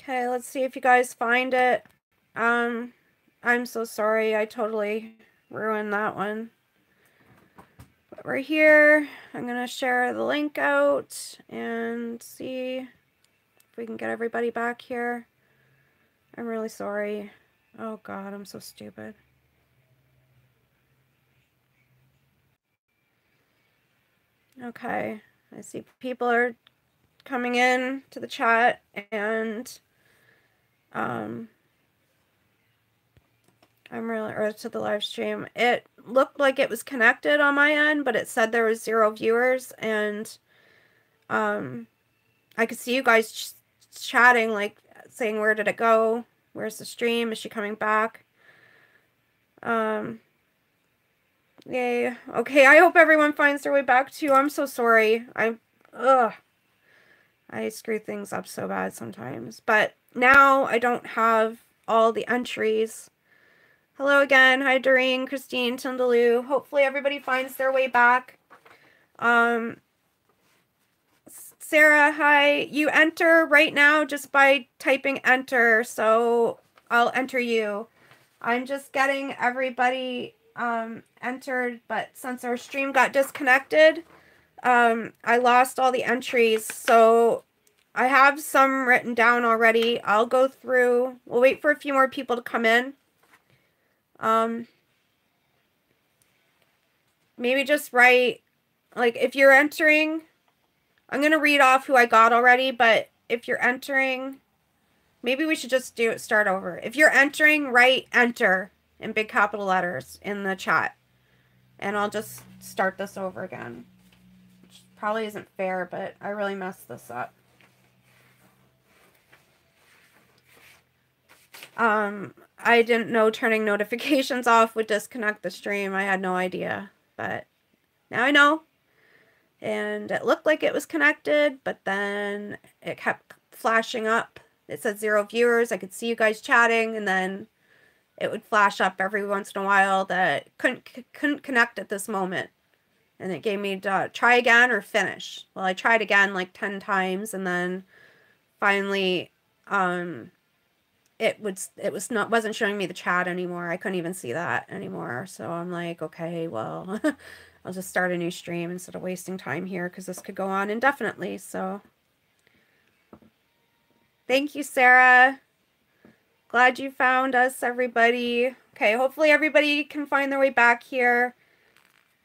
Okay, let's see if you guys find it. I'm so sorry. I totally ruined that one. But we're here. I'm going to share the link out and see if we can get everybody back here. I'm really sorry. Oh God, I'm so stupid. Okay, I see people are coming in to the chat, and or to the live stream. It looked like it was connected on my end, but it said there was 0 viewers, and I could see you guys chatting, like saying, where did it go? Where's the stream? Is she coming back? Yay. Okay, I hope everyone finds their way back too. I'm so sorry. I screw things up so bad sometimes. But now I don't have all the entries. Hello again. Hi, Doreen, Christine, Tindaloo. Hopefully everybody finds their way back. Sarah, hi. You enter right now just by typing enter, so I'll enter you. I'm just getting everybody entered, but since our stream got disconnected, I lost all the entries, so I have some written down already. I'll go through. We'll wait for a few more people to come in. Maybe just write, like, if you're entering, I'm going to read off who I got already, but if you're entering, maybe we should just start over. If you're entering, write enter in big capital letters in the chat, and I'll just start this over again. Which probably isn't fair, but I really messed this up. I didn't know turning notifications off would disconnect the stream. I had no idea, but now I know. And it looked like it was connected, but then it kept flashing up. It said 0 viewers. I could see you guys chatting, and then it would flash up every once in a while that couldn't connect at this moment. And it gave me to try again or finish. Well, I tried again like 10 times, and then finally wasn't showing me the chat anymore. I couldn't even see that anymore. So I'm like, okay, well, I'll just start a new stream instead of wasting time here, because this could go on indefinitely. So thank you, Sarah. Glad you found us, everybody. Okay, hopefully everybody can find their way back here.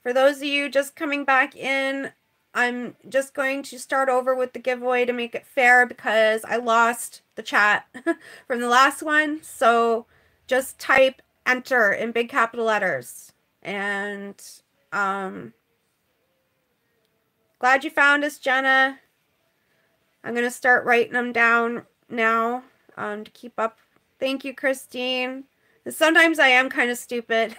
For those of you just coming back in, I'm just going to start over with the giveaway to make it fair, because I lost the chat from the last one. So just type enter in big capital letters. And glad you found us, Jenna. I'm going to start writing them down now to keep up. Thank you, Christine. Sometimes I am kind of stupid.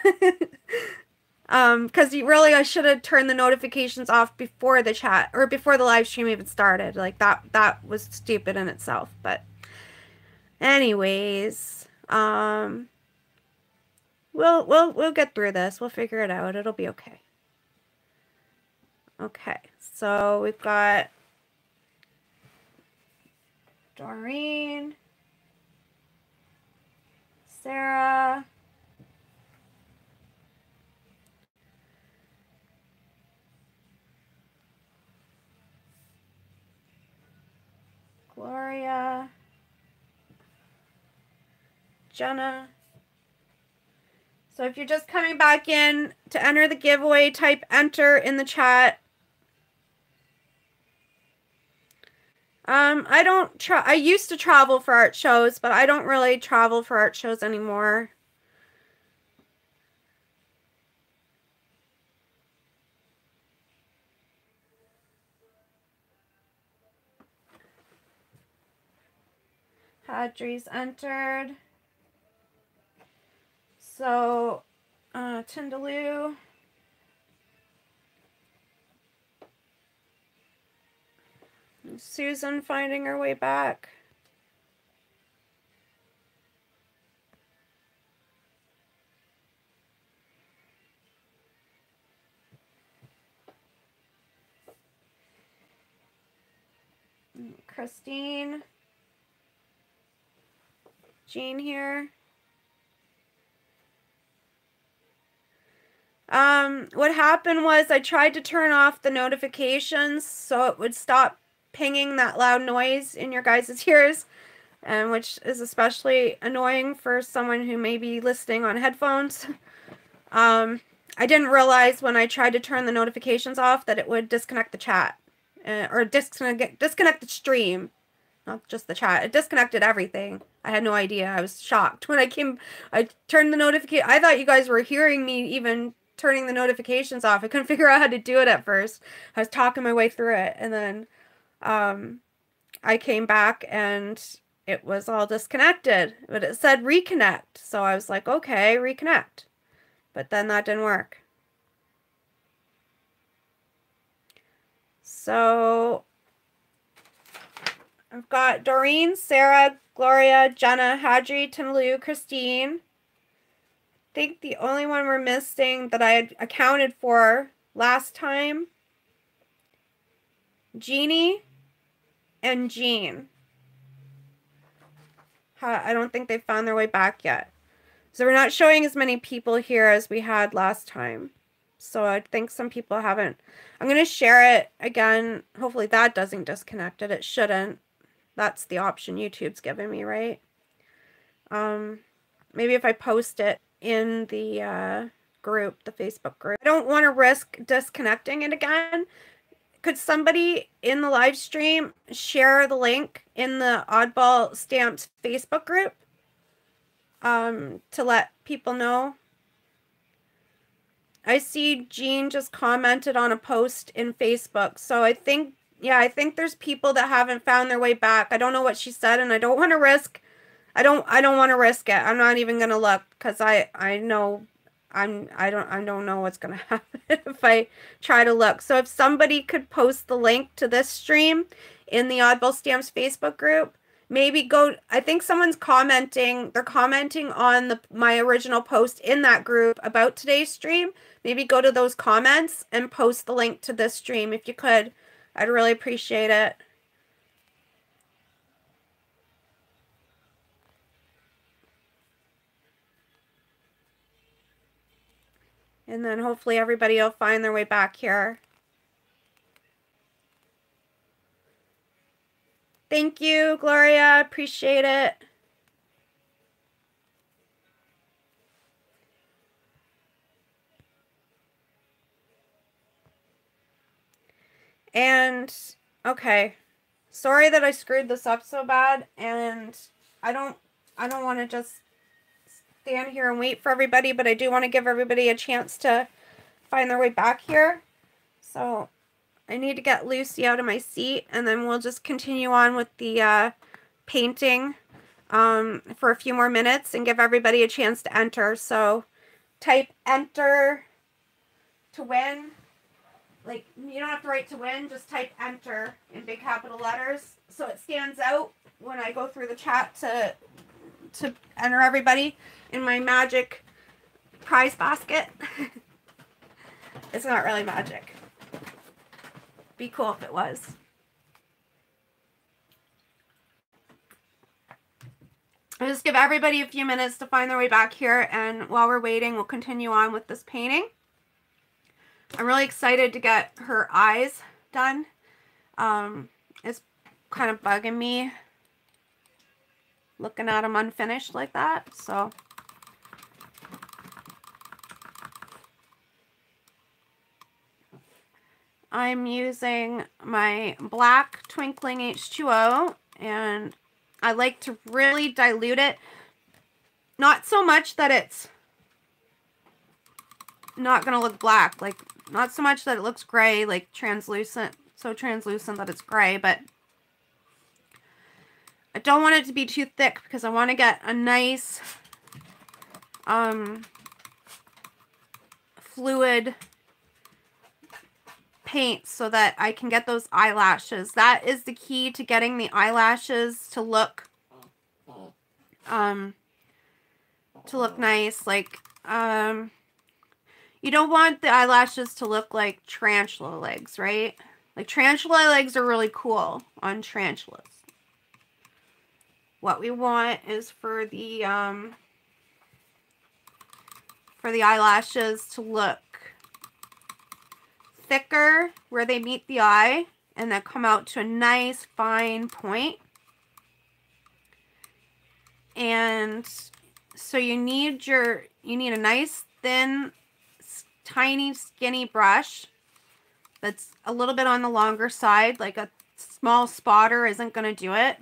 Because I should have turned the notifications off before the chat, or before the live stream even started. Like, that was stupid in itself. But anyways, we'll get through this. We'll figure it out. It'll be okay. Okay, so we've got Doreen, Sarah, Gloria, Jenna. So if you're just coming back in to enter the giveaway, type enter in the chat. I used to travel for art shows, but I don't really travel for art shows anymore. Hadri's entered. So, Tindaloo. Susan finding her way back. Christine. Jean here. What happened was I tried to turn off the notifications so it would stop pinging that loud noise in your guys' ears, and which is especially annoying for someone who may be listening on headphones. I didn't realize when I tried to turn the notifications off that it would disconnect the chat, or disconnect the stream, not just the chat. It disconnected everything. I had no idea. I was shocked when I turned the notification. I thought you guys were hearing me even turning the notifications off. I couldn't figure out how to do it at first. I was talking my way through it, and then I came back and it was all disconnected, but it said reconnect. So I was like, okay, reconnect. But then that didn't work. So I've got Doreen, Sarah, Gloria, Jenna, Hadri, Tinaloo, Christine. I think the only one we're missing that I had accounted for last time, Jeannie and Jean. I don't think they found their way back yet. So we're not showing as many people here as we had last time. So I think some people haven't. I'm going to share it again. Hopefully that doesn't disconnect it. It shouldn't. That's the option YouTube's giving me, right? Maybe if I post it in the group, the Facebook group. I don't want to risk disconnecting it again. Could somebody in the live stream share the link in the Oddball Stamps Facebook group to let people know? I see Jean just commented on a post in Facebook. So I think, yeah, I think there's people that haven't found their way back. I don't know what she said, and I don't want to risk. I don't want to risk it. I'm not even gonna look because I know I don't know what's gonna happen if I try to look. So if somebody could post the link to this stream in the Oddball Stamps Facebook group, maybe go. I think someone's commenting. They're commenting on my original post in that group about today's stream. Maybe go to those comments and post the link to this stream if you could. I'd really appreciate it. And then hopefully everybody will find their way back here. Thank you, Gloria. Appreciate it. And, okay. Sorry that I screwed this up so bad. And I don't want to just stand here and wait for everybody, but I do want to give everybody a chance to find their way back here. So I need to get Lucy out of my seat, and then we'll just continue on with the painting for a few more minutes and give everybody a chance to enter. So type enter to win. Like, you don't have to write to win, just type enter in big capital letters so it stands out when I go through the chat to enter everybody in my magic prize basket. It's not really magic. Be cool if it was. I'll just give everybody a few minutes to find their way back here, and while we're waiting, we'll continue on with this painting. I'm really excited to get her eyes done. It's kind of bugging me looking at them unfinished like that, so I'm using my black Twinkling H2O, and I like to really dilute it. Not so much that it's not going to look black, like not so much that it looks gray, like translucent, so translucent that it's gray, but I don't want it to be too thick because I want to get a nice fluid paint so that I can get those eyelashes. That is the key to getting the eyelashes to look nice. Like you don't want the eyelashes to look like tarantula legs, right? Like tarantula legs are really cool on tarantulas. what we want is for the eyelashes to look thicker where they meet the eye and then come out to a nice fine point. And so you need a nice thin, tiny, skinny brush that's a little bit on the longer side. Like a small spotter isn't going to do it.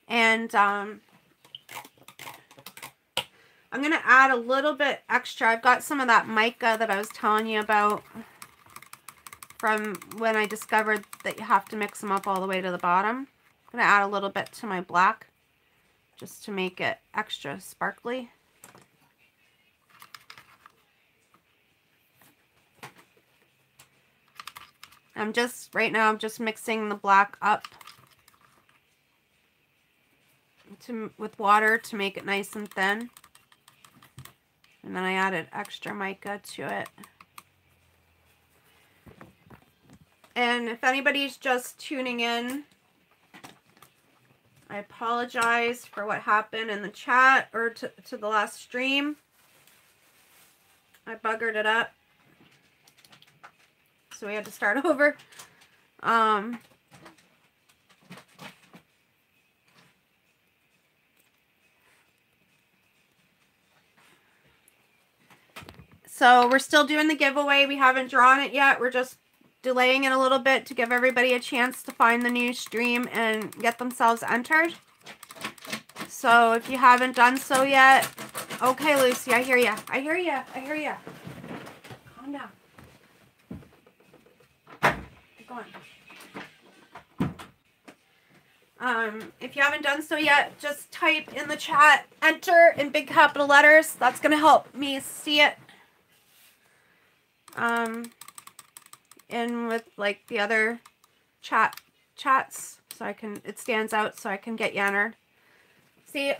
And I'm going to add a little bit extra. I've got some of that mica that I was telling you about from when I discovered that you have to mix them up all the way to the bottom. I'm going to add a little bit to my black just to make it extra sparkly. Right now I'm just mixing the black up with water to make it nice and thin. And then I added extra mica to it. And if anybody's just tuning in, I apologize for what happened in the chat or to the last stream. I buggered it up. So we had to start over. So we're still doing the giveaway. We haven't drawn it yet. We're just delaying it a little bit to give everybody a chance to find the new stream and get themselves entered. So if you haven't done so yet, okay, Lucy, I hear ya. I hear ya. I hear ya. Calm down. Keep going. If you haven't done so yet, just type in the chat, enter in big capital letters. That's going to help me see it. In with like the other chats, so it stands out so I can get you entered. See,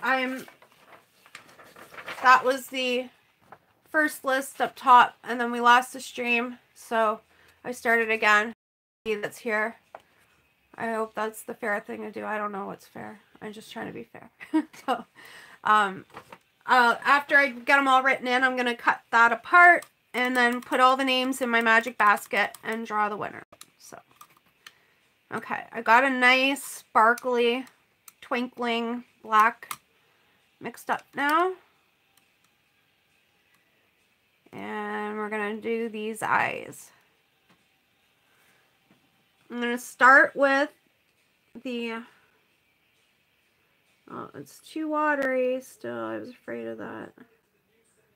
that was the first list up top, and then we lost the stream, so I started again. See, that's here. I hope that's the fair thing to do. I don't know what's fair. I'm just trying to be fair. So, after I get them all written in, I'm going to cut that apart and then put all the names in my magic basket and draw the winner. So, okay, I got a nice sparkly, twinkling black mixed up now. And we're going to do these eyes. I'm going to start with the, oh, it's too watery still. I was afraid of that.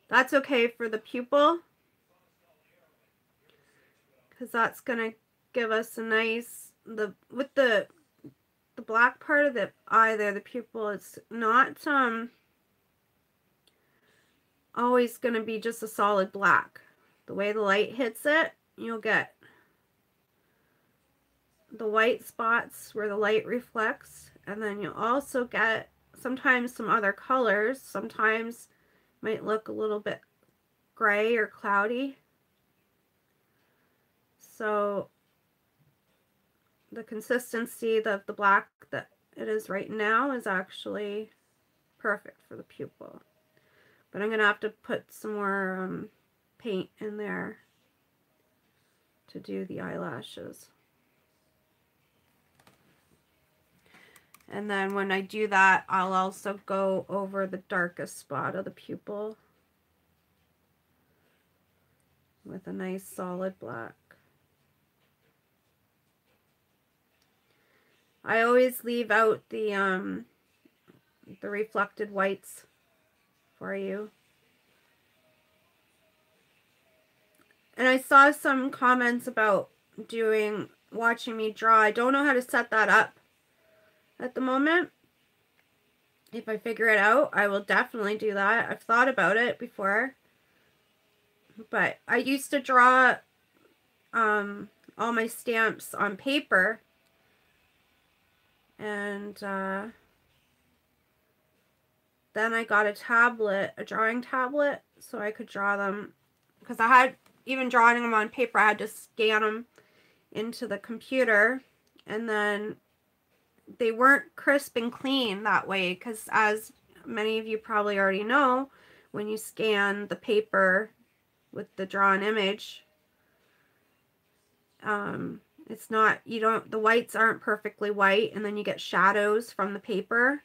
That's okay for the pupil, because that's going to give us a nice, with the black part of the eye there, the pupil, it's not always going to be just a solid black. The way the light hits it, you'll get the white spots where the light reflects, and then you'll also get sometimes some other colors. Sometimes might look a little bit gray or cloudy. So the consistency of the black that it is right now is actually perfect for the pupil. But I'm going to have to put some more paint in there to do the eyelashes. And then when I do that, I'll also go over the darkest spot of the pupil with a nice solid black. I always leave out the reflected whites for you. And I saw some comments about watching me draw. I don't know how to set that up at the moment. If I figure it out, I will definitely do that. I've thought about it before. But I used to draw all my stamps on paper. And then I got a drawing tablet, so I could draw them. Because I had, even drawing them on paper, I had to scan them into the computer and then they weren't crisp and clean that way, because as many of you probably already know, when you scan the paper with the drawn image, it's not, you don't, the whites aren't perfectly white, and then you get shadows from the paper.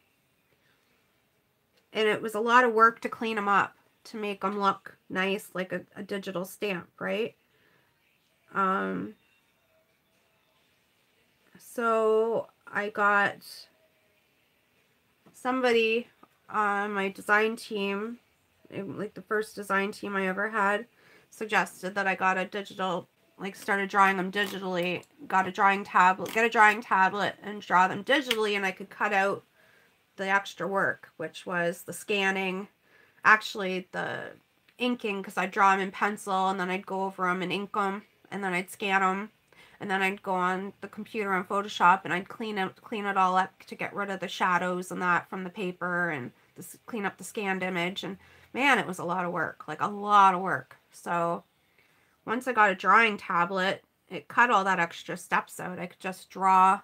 And it was a lot of work to clean them up, to make them look nice, like a digital stamp, right? So I got somebody on my design team, like the first design team I ever had, suggested that I got a digital, like started drawing them digitally, got a drawing tablet, get a drawing tablet and draw them digitally, and I could cut out the extra work, which was the scanning, actually the inking, because I'd draw them in pencil and then I'd go over them and ink them, and then I'd scan them, and then I'd go on the computer on Photoshop and I'd clean it all up to get rid of the shadows and that from the paper, and clean up the scanned image. And man, it was a lot of work, like a lot of work. So once I got a drawing tablet, it cut all that extra steps out. I could just draw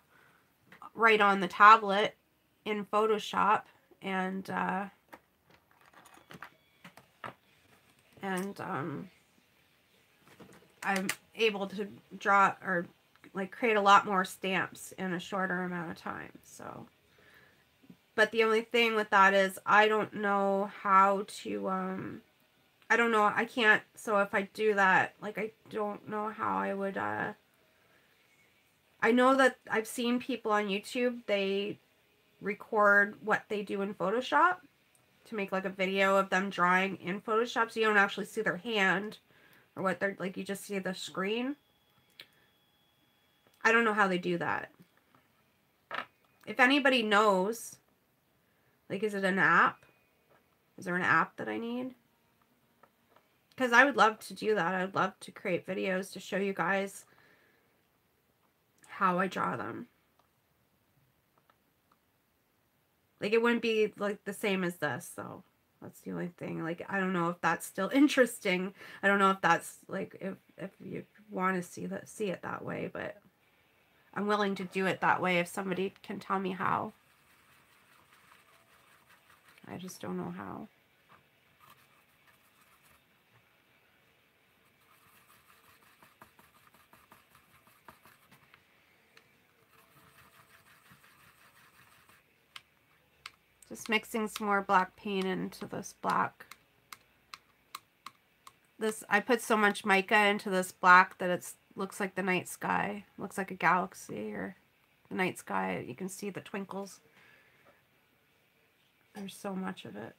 right on the tablet in Photoshop, and I'm able to draw, or like create a lot more stamps in a shorter amount of time. So, but the only thing with that is I don't know how to, I don't know, I can't, so if I do that, like I don't know how I would, I know that I've seen people on YouTube, they record what they do in Photoshop to make like a video of them drawing in Photoshop, so you don't actually see their hand or what they're, like you just see the screen. I don't know how they do that. If anybody knows, like, is it an app? Is there an app that I need? Because I would love to do that. I would love to create videos to show you guys how I draw them. Like, it wouldn't be like the same as this, so that's the only thing. Like, I don't know if that's still interesting. I don't know if that's like, if you want to see it that way, but I'm willing to do it that way if somebody can tell me how. I just don't know how. Just mixing some more black paint into this black. I put so much mica into this black that it looks like the night sky. Looks like a galaxy or the night sky. You can see the twinkles. There's so much of it.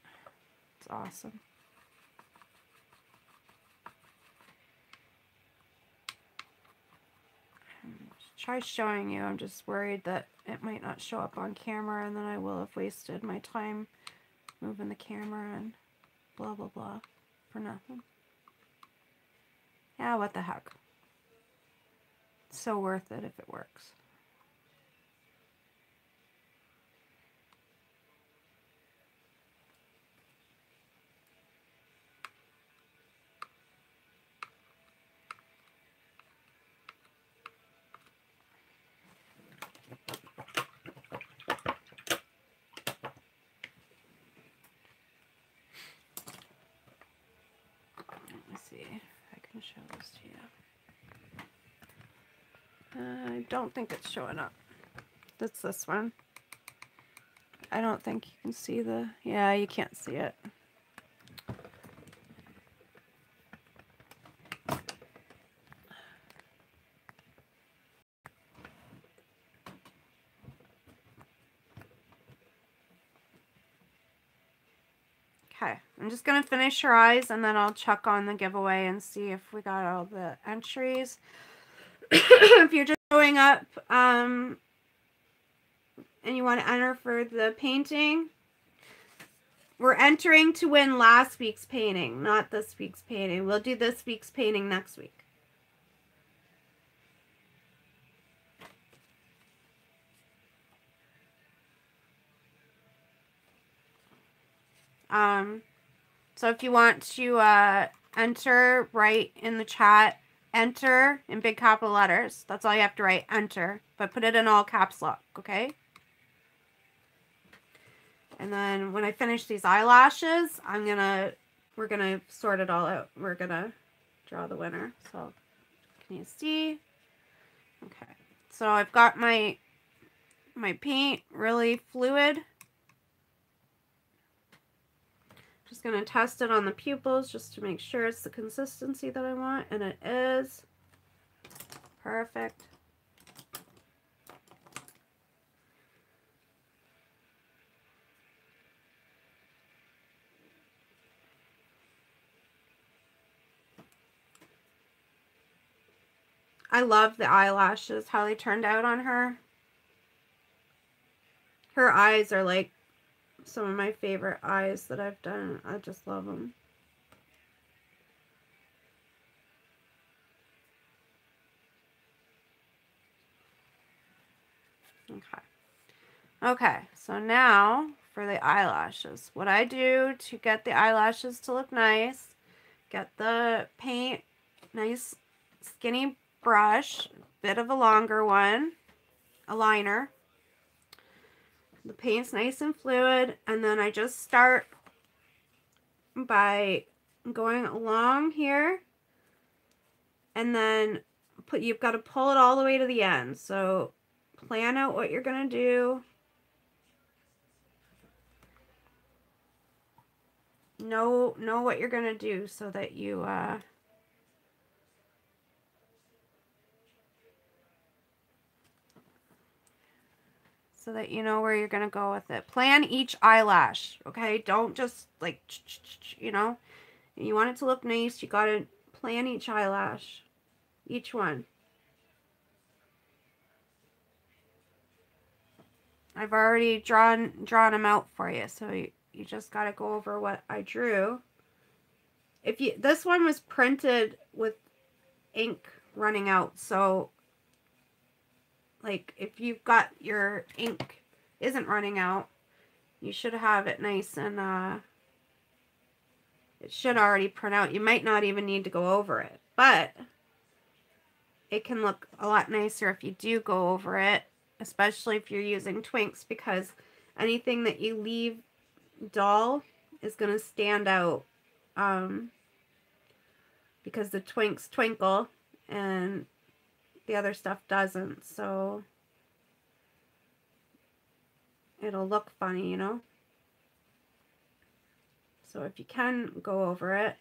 It's awesome. Try showing you. I'm just worried that it might not show up on camera, and then I will have wasted my time moving the camera and blah blah blah for nothing. Yeah, what the heck. It's so worth it if it works. Show this to you. I don't think it's showing up. That's this one. I don't think you can see the, yeah, you can't see it. Okay, I'm just going to finish her eyes, and then I'll check on the giveaway and see if we got all the entries. If you're just showing up and you want to enter for the painting, we're entering to win last week's painting, not this week's painting. We'll do this week's painting next week. So if you want to enter, write in the chat, enter in big capital letters. That's all you have to write, enter. But put it in all caps lock, okay? And then when I finish these eyelashes, we're gonna sort it all out. We're gonna draw the winner. So can you see? Okay. So I've got my paint really fluid. Just gonna test it on the pupils just to make sure it's the consistency that I want, and it is. Perfect. I love the eyelashes, how they turned out on her. Her eyes are like some of my favorite eyes that I've done. I just love them. Okay. Okay, so now for the eyelashes. What I do to get the eyelashes to look nice, get the paint, nice skinny brush, bit of a longer one, a liner. The paint's nice and fluid, and then I just start by going along here, and then you've got to pull it all the way to the end. So plan out what you're gonna do. Know what you're gonna do so that you know where you're gonna go with it. Plan each eyelash, okay? Don't just like, you know. You want it to look nice, you gotta plan each eyelash, each one. I've already drawn them out for you, so you just gotta go over what I drew. This one was printed with ink running out, so like if you've got your ink isn't running out, you should have it nice and it should already print out. You might not even need to go over it, but it can look a lot nicer if you do go over it, especially if you're using twinks, because anything that you leave dull is going to stand out because the twinks twinkle and the other stuff doesn't, so it'll look funny, you know. So if you can go over it.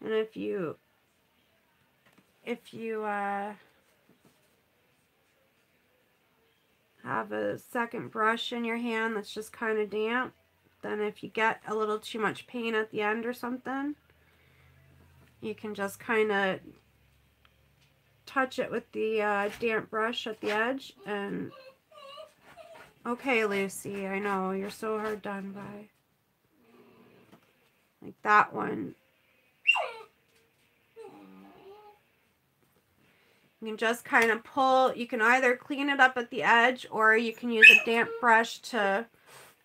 And if you have a second brush in your hand that's just kind of damp, then if you get a little too much paint at the end or something, you can just kind of touch it with the damp brush at the edge. And okay, Lucy, I know you're so hard done by. Like that one. You can just kind of pull. You can either clean it up at the edge, or you can use a damp brush to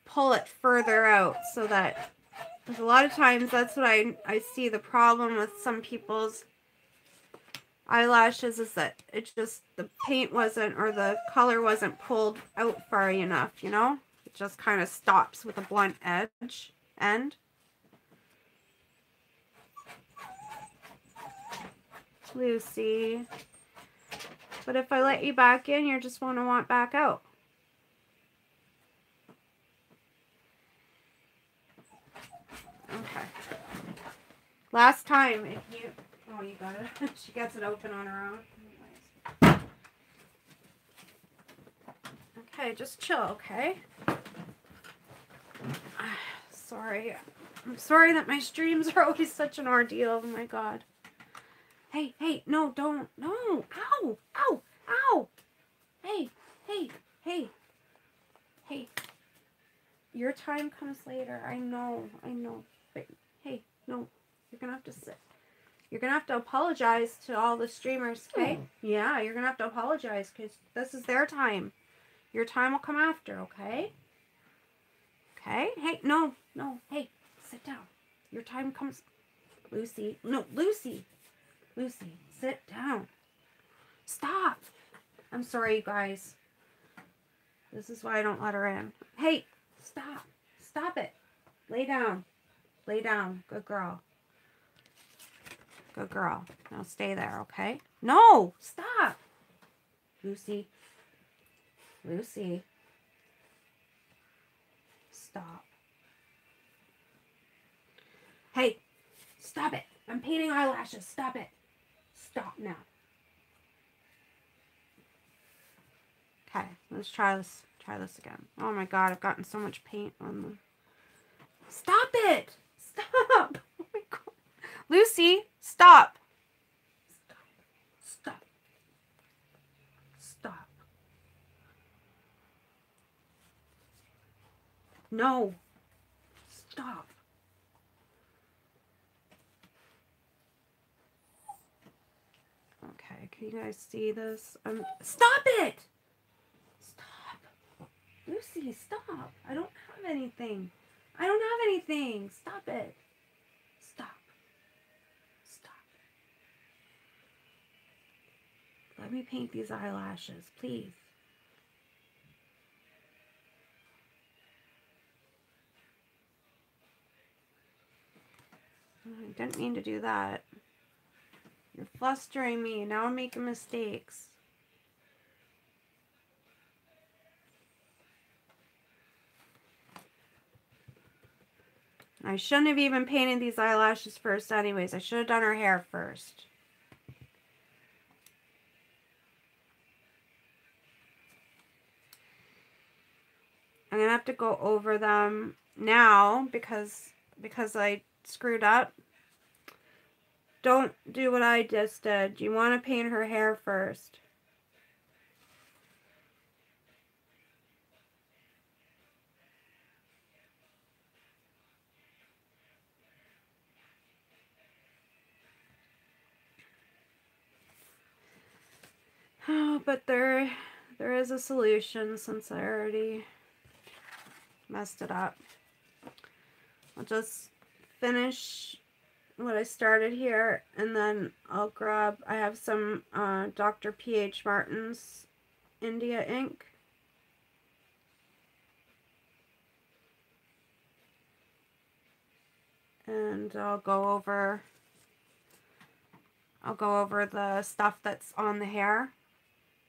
pull it further out, so that, because a lot of times that's what I see the problem with some people's eyelashes, is that it just, the paint wasn't, or the color wasn't pulled out far enough, you know? It just kind of stops with a blunt end. Lucy. But if I let you back in, you're just want to want back out. Okay. Last time, if you... Oh, you got it. She gets it open on her own. Okay, just chill, okay? Sorry. I'm sorry that my streams are always such an ordeal. Oh my god. Hey, no, don't. No. Ow. Ow. Ow. Hey. Your time comes later. I know. But hey, no. You're gonna have to sit. You're gonna have to apologize to all the streamers, okay? Yeah, you're gonna have to apologize because this is their time. Your time will come after, okay? Okay? Hey, no, hey, sit down. Your time comes. Lucy, no, Lucy, sit down. Stop. I'm sorry, you guys. This is why I don't let her in. Hey, stop. Stop it. Lay down. Lay down. Good girl. Good girl. Now stay there, okay? No, stop. Lucy. Stop. Hey, stop it. I'm painting eyelashes. Stop it. Stop now. Okay, let's try this. Try this again. Oh my god, I've gotten so much paint on the... Stop it! Stop! Oh my god. Lucy, stop. Stop. Stop. No. Stop. Okay, can you guys see this? Stop it! Stop. Lucy, stop. I don't have anything. I don't have anything. Stop it. Stop. Stop. Let me paint these eyelashes, please. I didn't mean to do that. You're flustering me. Now I'm making mistakes. I shouldn't have even painted these eyelashes first anyways. I should have done her hair first. I'm going to have to go over them now because I screwed up. Don't do what I just did. You want to paint her hair first. Oh, but there is a solution since I already messed it up. I'll just finish what I started here, and then I'll grab, I have some Dr. P.H. Martin's India ink. And I'll go over the stuff that's on the hair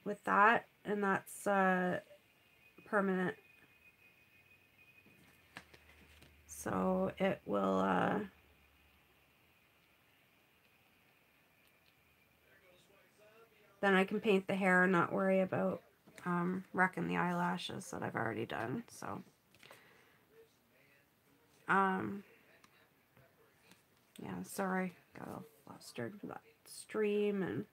with that, and that's permanent. So it will then I can paint the hair and not worry about wrecking the eyelashes that I've already done. So yeah, sorry, got all flustered with that stream and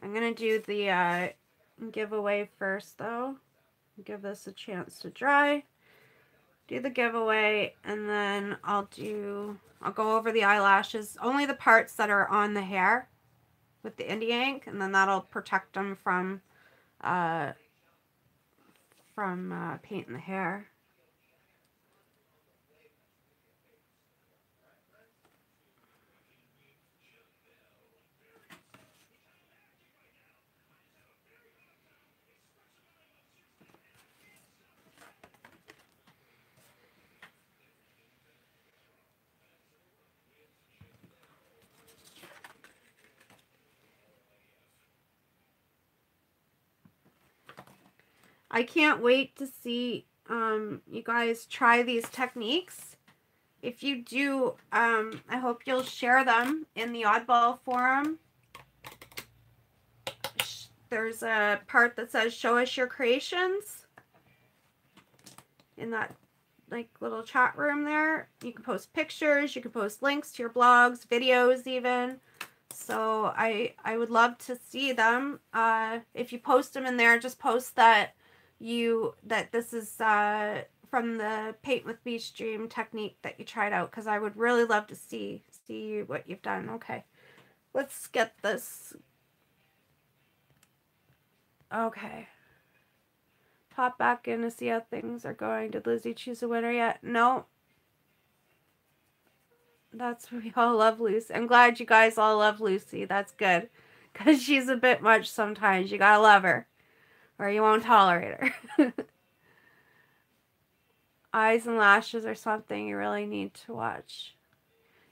I'm gonna do the giveaway first though. Give this a chance to dry. Do the giveaway, and then I'll go over the eyelashes, only the parts that are on the hair with the India ink, and then that'll protect them from painting the hair. I can't wait to see you guys try these techniques. If you do, I hope you'll share them in the Oddball forum. There's a part that says show us your creations in that like little chat room there. You can post pictures, you can post links to your blogs, videos even. So I would love to see them. If you post them in there, just post that this is from the Paint with Me stream technique that you tried out, because I would really love to see what you've done. Okay, let's get this. Okay. Pop back in to see how things are going. Did Lizzy choose a winner yet? No. We all love Lucy. I'm glad you guys all love Lucy. That's good. Because she's a bit much sometimes. You gotta love her, or you won't tolerate her. Eyes and lashes are something you really need to watch.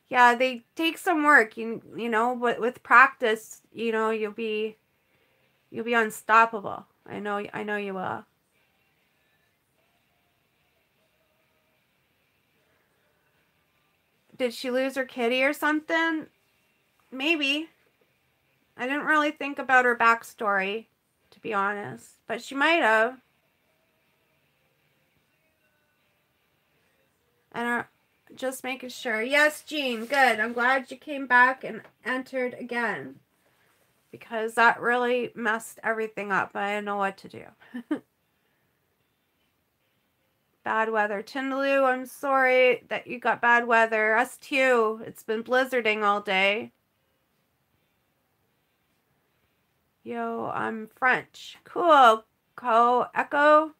Yeah, they take some work. You know, but with practice, you know, you'll be unstoppable. I know you will. Did she lose her kitty or something? Maybe. I didn't really think about her backstory, to be honest. But she might have. And just making sure. Yes, Jean, good. I'm glad you came back and entered again. Because that really messed everything up. I didn't know what to do. Bad weather. Tindaloo, I'm sorry that you got bad weather. Us too. It's been blizzarding all day. Yo, I'm French. Cool. Echo.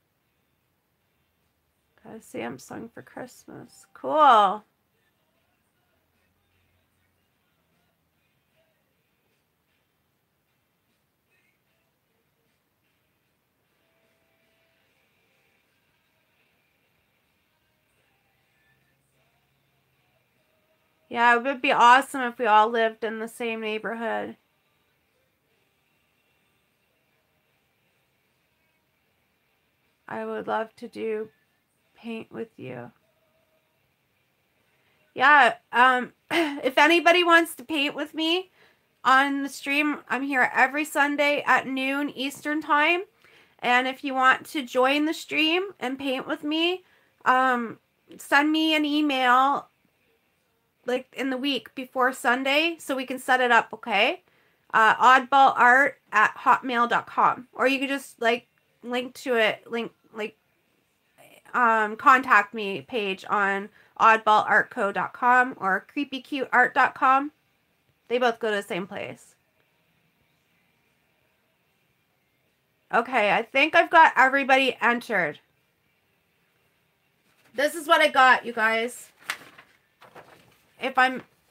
Got a Samsung for Christmas. Cool. Yeah, it would be awesome if we all lived in the same neighborhood. I would love to do paint with you. Yeah, if anybody wants to paint with me on the stream, I'm here every Sunday at noon Eastern time. And if you want to join the stream and paint with me, send me an email like in the week before Sunday so we can set it up, okay? oddballart@hotmail.com, or you could just like contact me page on oddballartco.com or creepycuteart.com. They both go to the same place. Okay, I think I've got everybody entered. This is what I got, you guys.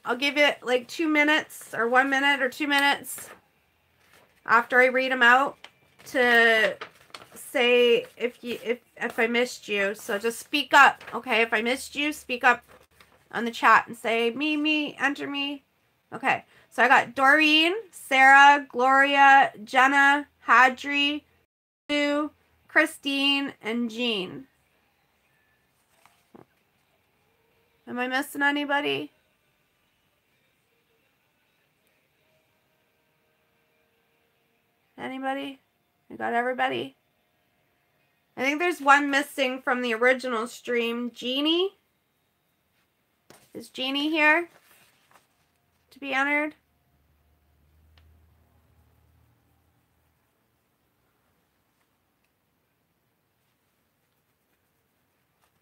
I'll give it like 2 minutes or 1 minute or 2 minutes after I read them out to say if I missed you. So just speak up, okay? If I missed you, speak up on the chat and say me, enter me. Okay, so I got Doreen, Sarah, Gloria, Jenna, Hadri, Sue, Christine, and Jean. Am I missing anybody? Anybody? I got everybody? I think there's one missing from the original stream. Jeannie? Is Jeannie here to be entered?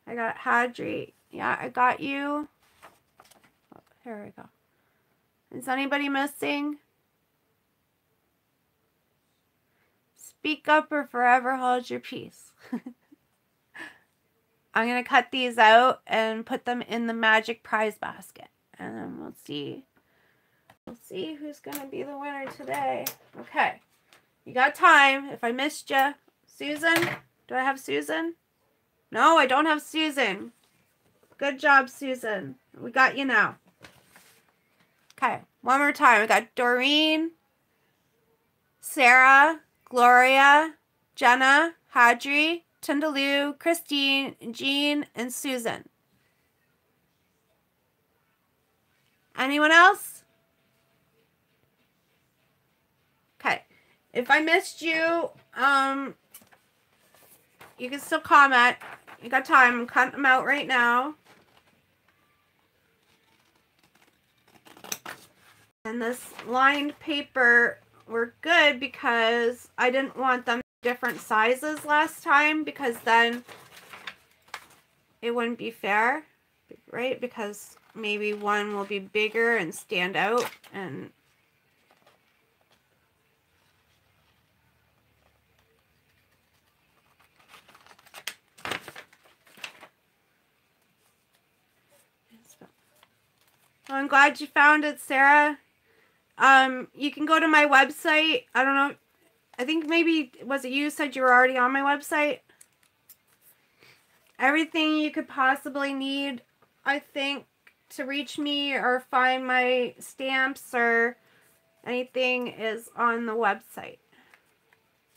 I got Hadri. Yeah, I got you. Oh, here we go. Is anybody missing? Speak up or forever hold your peace. I'm going to cut these out and put them in the magic prize basket. And then we'll see. We'll see who's going to be the winner today. Okay. You got time. If I missed you. Susan? Do I have Susan? No, I don't have Susan. Good job, Susan. We got you now. Okay. One more time. We got Doreen, Sarah, Gloria, Jenna, Hadri, Tindaloo, Christine, Jean, and Susan. Anyone else? Okay. If I missed you, you can still comment. You got time. I'm cutting them out right now. And this lined paper were good because I didn't want them different sizes last time, because then it wouldn't be fair, right? Because maybe one will be bigger and stand out, and I'm glad you found it, Sarah. You can go to my website. I don't know. I think maybe, was it you said you were already on my website? Everything you could possibly need, I think, to reach me or find my stamps or anything is on the website.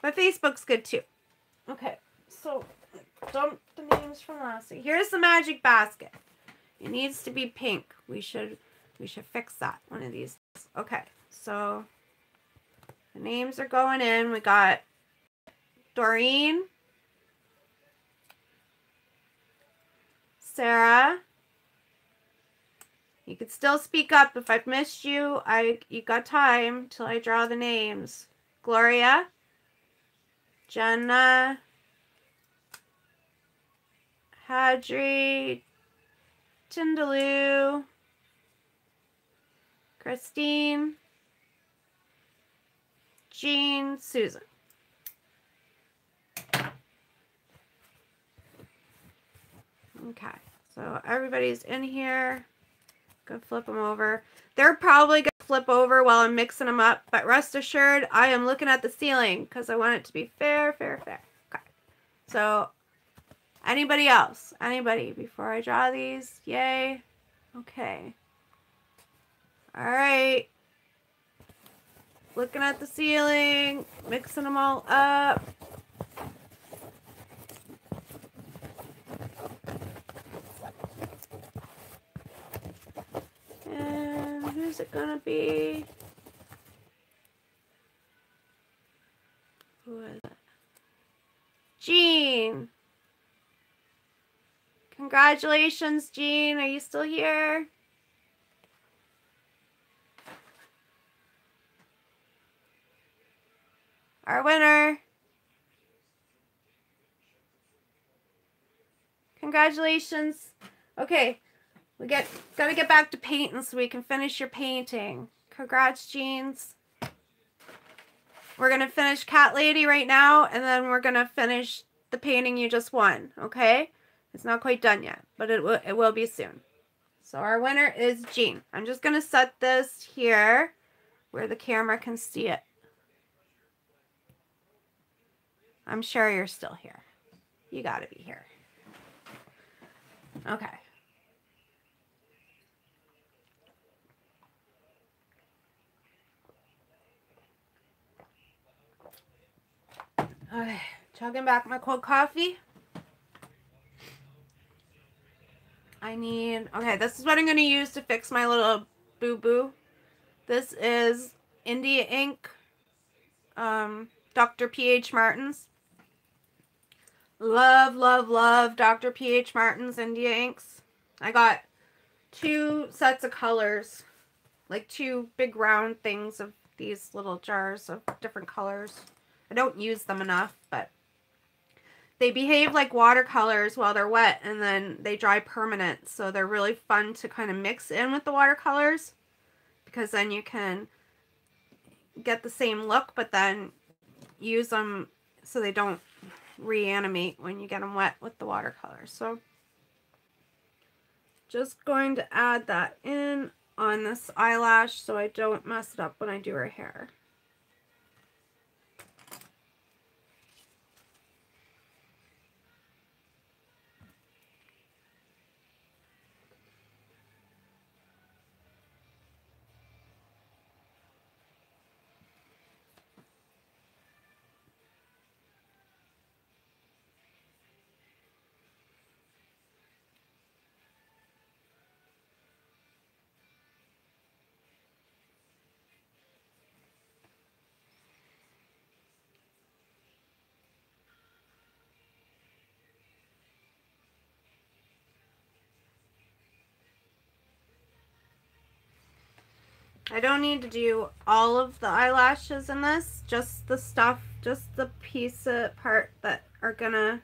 But Facebook's good too. Okay, so dump the names from last week. Here's the magic basket. It needs to be pink. We should fix that one of these days. Okay, so the names are going in. We got Doreen, Sarah. You could still speak up if I've missed you. You got time till I draw the names. Gloria, Jenna, Hadri, Tindaloo, Christine, Jean, Susan. Okay, so everybody's in here. Go flip them over. They're probably going to flip over while I'm mixing them up, but rest assured, I am looking at the ceiling because I want it to be fair, fair, fair. Okay, so anybody else? Anybody before I draw these? Yay. Okay. All right. Looking at the ceiling, mixing them all up. And who's it gonna be? Who is it? Jean. Congratulations, Jean. Are you still here? Our winner. Congratulations. Okay, gotta get back to painting so we can finish your painting. Congrats, Jeans. We're gonna finish Cat Lady right now, and then we're gonna finish the painting you just won. Okay, it's not quite done yet, but it will be soon. So our winner is Jean. I'm just gonna set this here where the camera can see it. I'm sure you're still here. You gotta be here. Okay. Okay, chugging back my cold coffee. Okay, this is what I'm going to use to fix my little boo-boo. This is India ink, Dr. P.H. Martin's. Love, love, love Dr. P.H. Martin's India inks. I got 2 sets of colors, like 2 big round things of these little jars of different colors. I don't use them enough, but they behave like watercolors while they're wet, and then they dry permanent, so they're really fun to kind of mix in with the watercolors, because then you can get the same look, but then use them so they don't reanimate when you get them wet with the watercolors. So just going to add that in on this eyelash so I don't mess it up when I do her hair. I don't need to do all of the eyelashes in this, just the stuff, just the piece of part that are gonna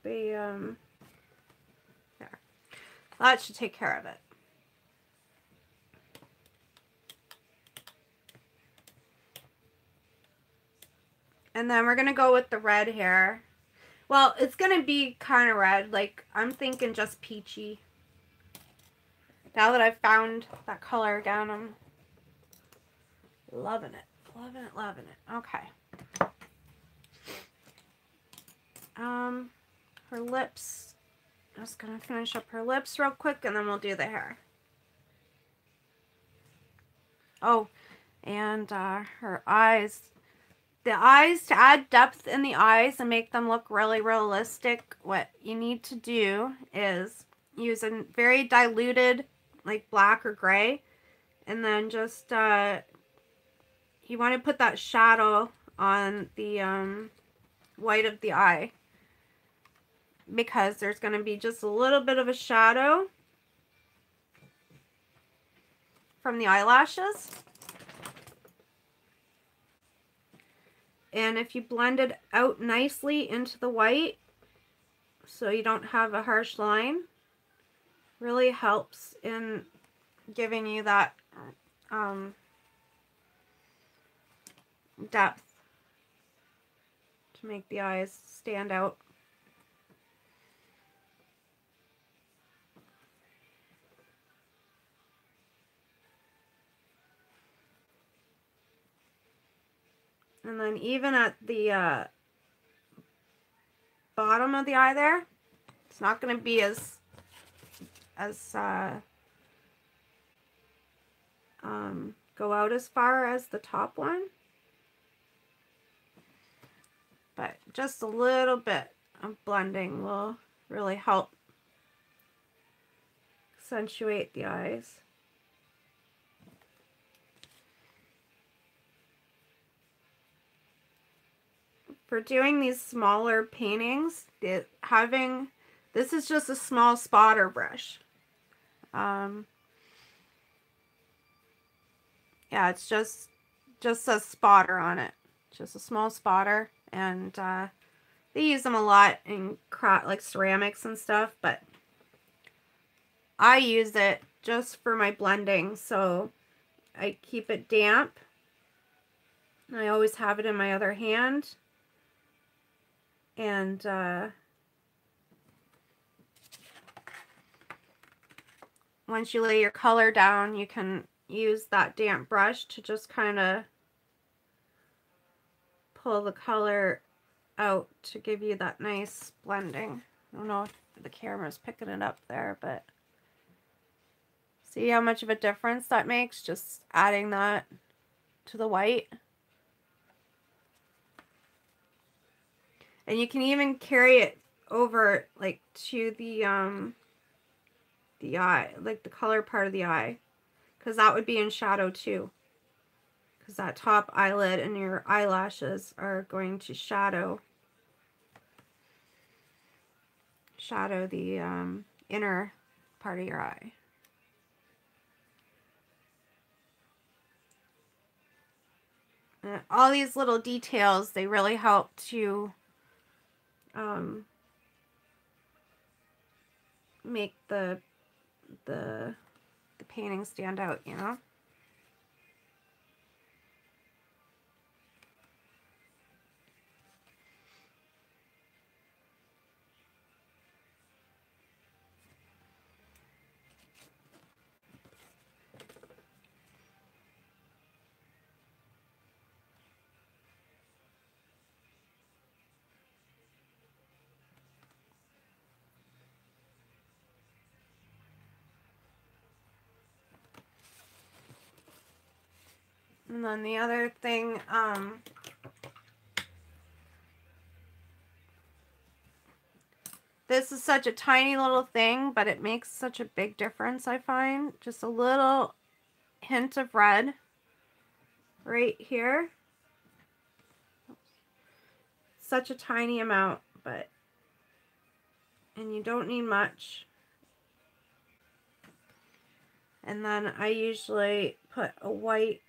be, there. That should take care of it. And then we're gonna go with the red here. Well, it's gonna be kind of red, like I'm thinking just peachy. Now that I've found that color again, I'm loving it, loving it, loving it. Okay. Her lips. I'm just gonna finish up her lips real quick, and then we'll do the hair. Oh, and her eyes. The eyes, to add depth in the eyes and make them look really realistic, what you need to do is use a very diluted, like black or gray, and then just, you want to put that shadow on the white of the eye, because there's going to be just a little bit of a shadow from the eyelashes. And if you blend it out nicely into the white, so you don't have a harsh line, really helps in giving you that depth to make the eyes stand out. And then even at the bottom of the eye there, it's not going to be as go out as far as the top one, but just a little bit of blending will really help accentuate the eyes. For doing these smaller paintings, this is just a small spotter brush. Yeah, it's just a spotter on it, just a small spotter, and they use them a lot in like ceramics and stuff, but I use it just for my blending, so I keep it damp. I always have it in my other hand, and once you lay your color down, you can use that damp brush to just kind of pull the color out to give you that nice blending. I don't know if the camera's picking it up there, but see how much of a difference that makes, just adding that to the white. And you can even carry it over like to the eye, like the color part of the eye, because that would be in shadow too, because that top eyelid and your eyelashes are going to shadow the inner part of your eye. And all these little details, they really help to make the painting stand out, you know? And then the other thing, this is such a tiny little thing, but it makes such a big difference, I find. Just a little hint of red right here. Such a tiny amount, but And you don't need much. And then I usually put a white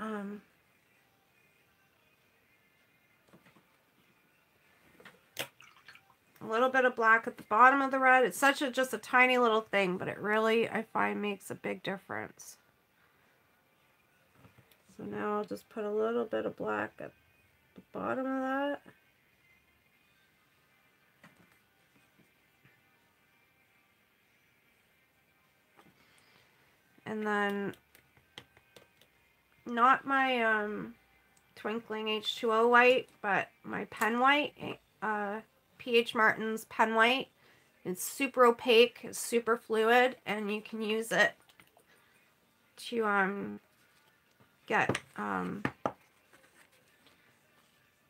a little bit of black at the bottom of the red. It's just a tiny little thing, but it really, I find, makes a big difference. So now I'll just put a little bit of black at the bottom of that. And then, not my twinkling H2O white, but my pen white, PH Martin's pen white. It's super opaque, it's super fluid, and you can use it to get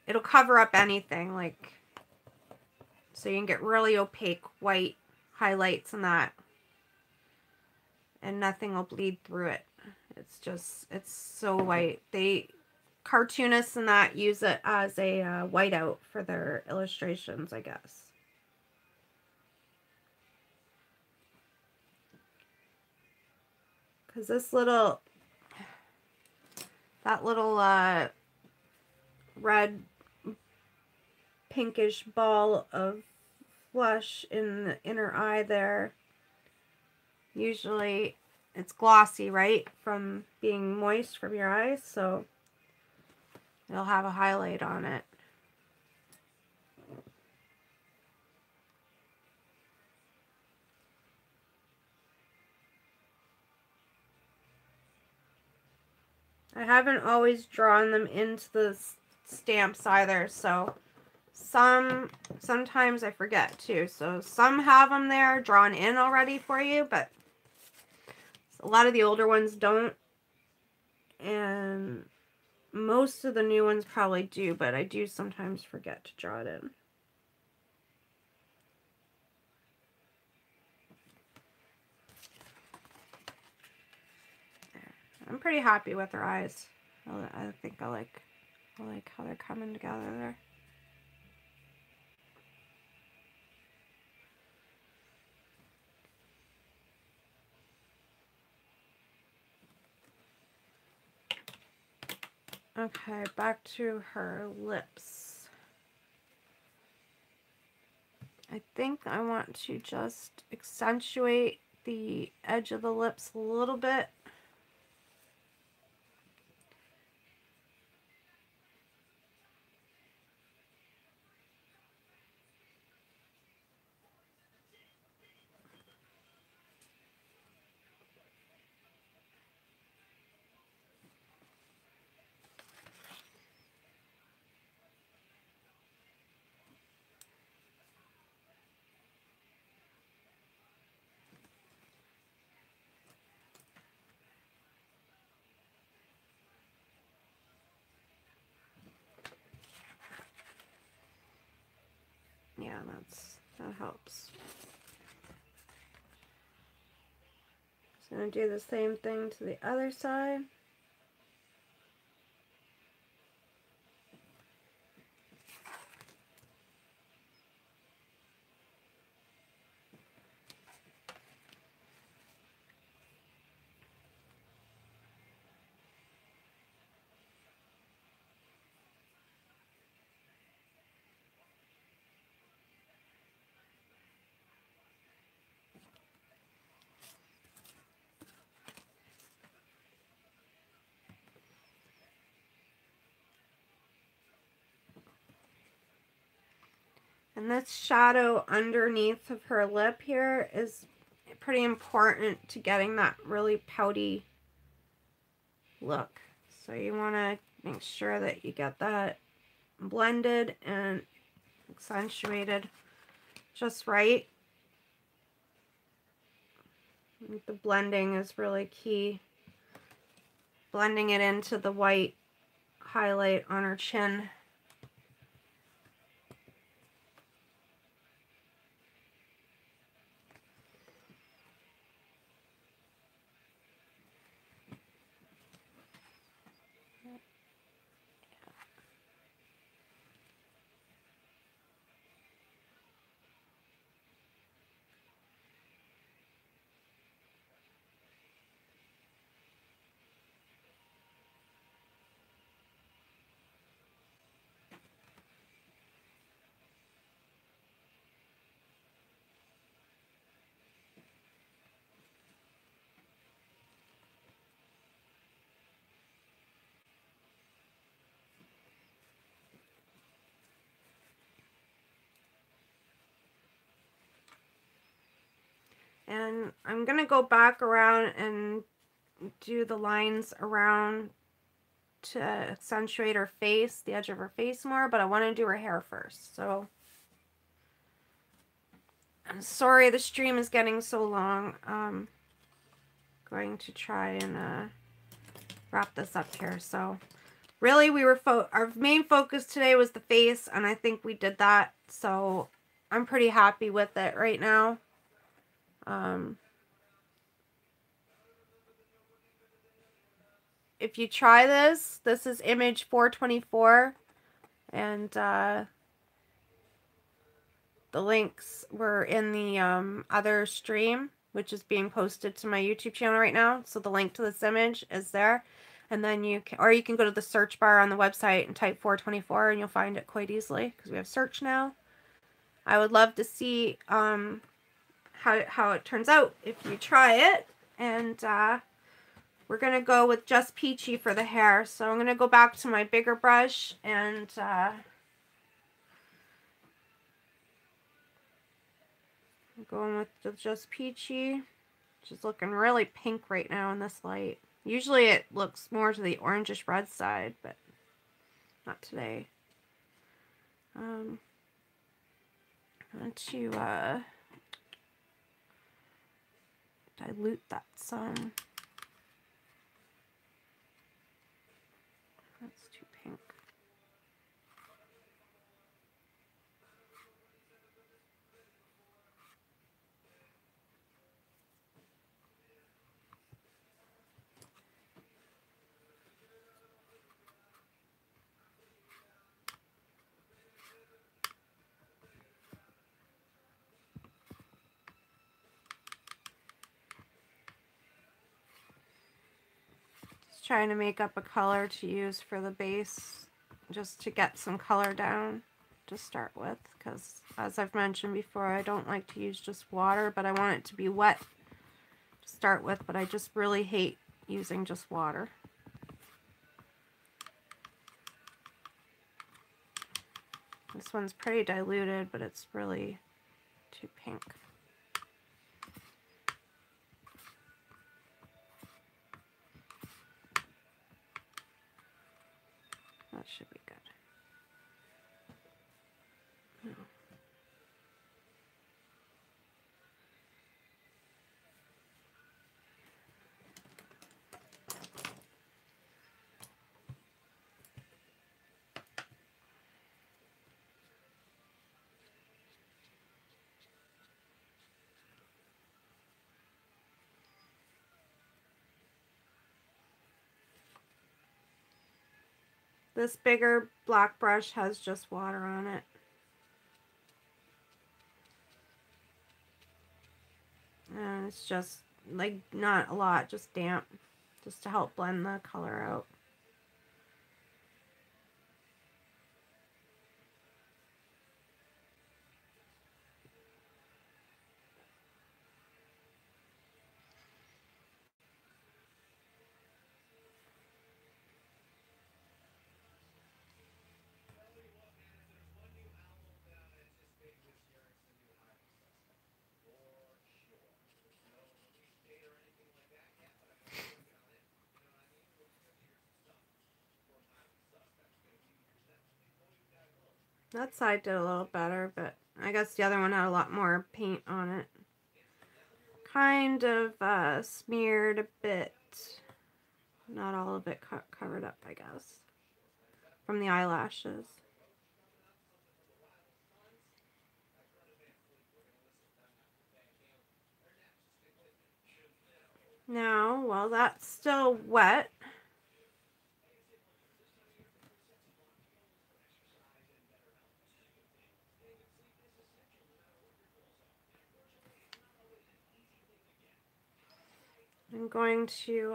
it'll cover up anything, like, so you can get really opaque white highlights in that, and nothing will bleed through it. It's so white. Cartoonists and that use it as a whiteout for their illustrations, I guess. Because that little red pinkish ball of flesh in the inner eye there, usually it's glossy, right, from being moist from your eyes, so it'll have a highlight on it. I haven't always drawn them into the stamps either, so sometimes I forget too. So some have them there drawn in already for you, but a lot of the older ones don't, and most of the new ones probably do, but I do sometimes forget to draw it in. I'm pretty happy with her eyes. I think I like how they're coming together there. Okay, back to her lips. I think I want to just accentuate the edge of the lips a little bit. Yeah, that helps. Just gonna do the same thing to the other side. And this shadow underneath of her lip here is pretty important to getting that really pouty look. So you want to make sure that you get that blended and accentuated just right. The blending is really key. Blending it into the white highlight on her chin. And I'm going to go back around and do the lines around to accentuate her face, the edge of her face more, but I want to do her hair first. So I'm sorry the stream is getting so long. Going to try and wrap this up here. So really our main focus today was the face, and I think we did that. So I'm pretty happy with it right now. If you try this is image 424, and the links were in the other stream, which is being posted to my YouTube channel right now. So the link to this image is there, and then you can go to the search bar on the website and type 424, and you'll find it quite easily because we have search now. I would love to see how it turns out if you try it, and we're going to go with just peachy for the hair. So I'm going to go back to my bigger brush and I'm going with the just peachy, which is looking really pink right now in this light. Usually it looks more to the orangish red side, but not today. I want to dilute that some. That's too pink. Just trying to make up a color to use for the base, just to get some color down to start with, because as I've mentioned before, I don't like to use just water, but I want it to be wet to start with, but I just really hate using just water. This one's pretty diluted, but it's really too pink. That should be good. This bigger black brush has just water on it. And it's just like not a lot, just damp, just to help blend the color out. That side did a little better, but I guess the other one had a lot more paint on it. Kind of smeared a bit. Not all of it covered up, I guess, from the eyelashes. Now, while that's still wet, I'm going to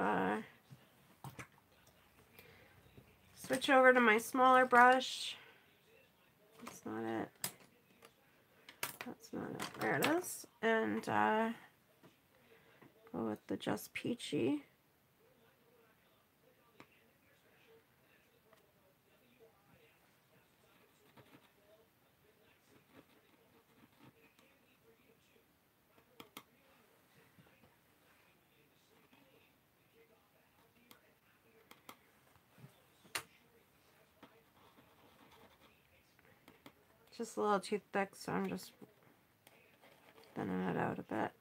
switch over to my smaller brush. That's not it. That's not it. There it is. And go with the Just Peachy. Just a little too thick, so I'm just thinning it out a bit.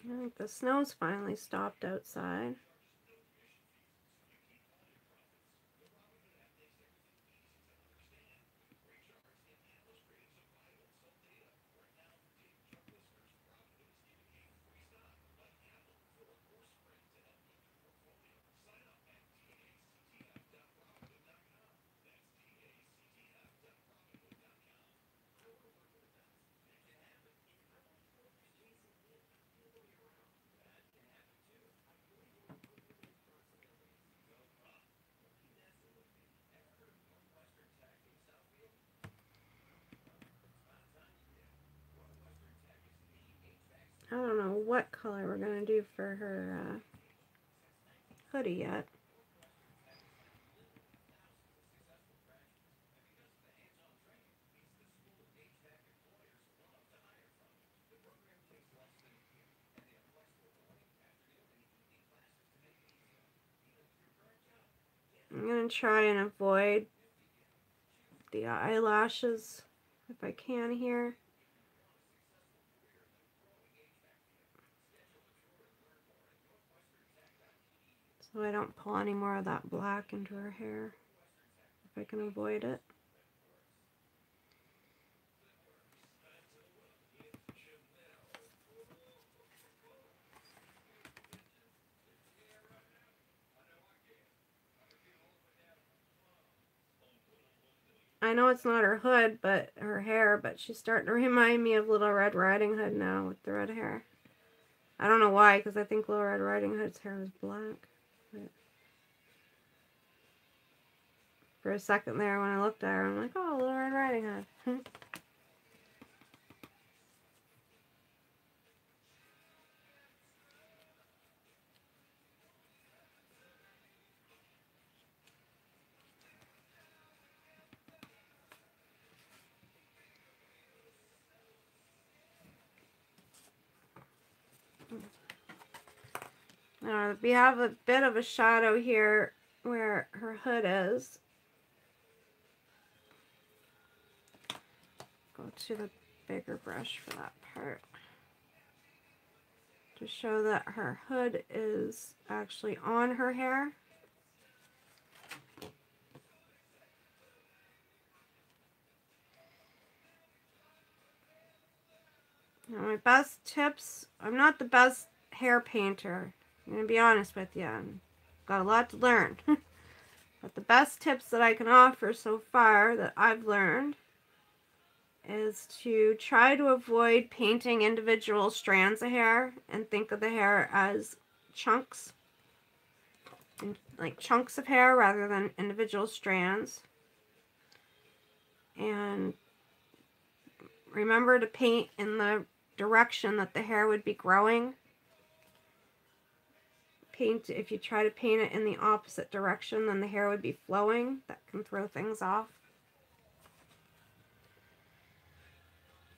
I think the snow's finally stopped outside. I don't know what color we're going to do for her hoodie yet. I'm going to try and avoid the eyelashes if I can here. So I don't pull any more of that black into her hair if I can avoid it. I know it's not her hood, but her hair, but she's starting to remind me of Little Red Riding Hood now with the red hair. I don't know why, because I think Little Red Riding Hood's hair was black. But for a second there, when I looked at her, I'm like, oh, Little Red Riding Hood. Now, we have a bit of a shadow here where her hood is. Go to the bigger brush for that part. To show that her hood is actually on her hair. Now, my best tips, I'm not the best hair painter. I'm going to be honest with you. I've got a lot to learn. But the best tips that I can offer so far that I've learned is to try to avoid painting individual strands of hair and think of the hair as chunks. Like chunks of hair rather than individual strands. And remember to paint in the direction that the hair would be growing. If you try to paint it in the opposite direction, then the hair would be flowing. That can throw things off.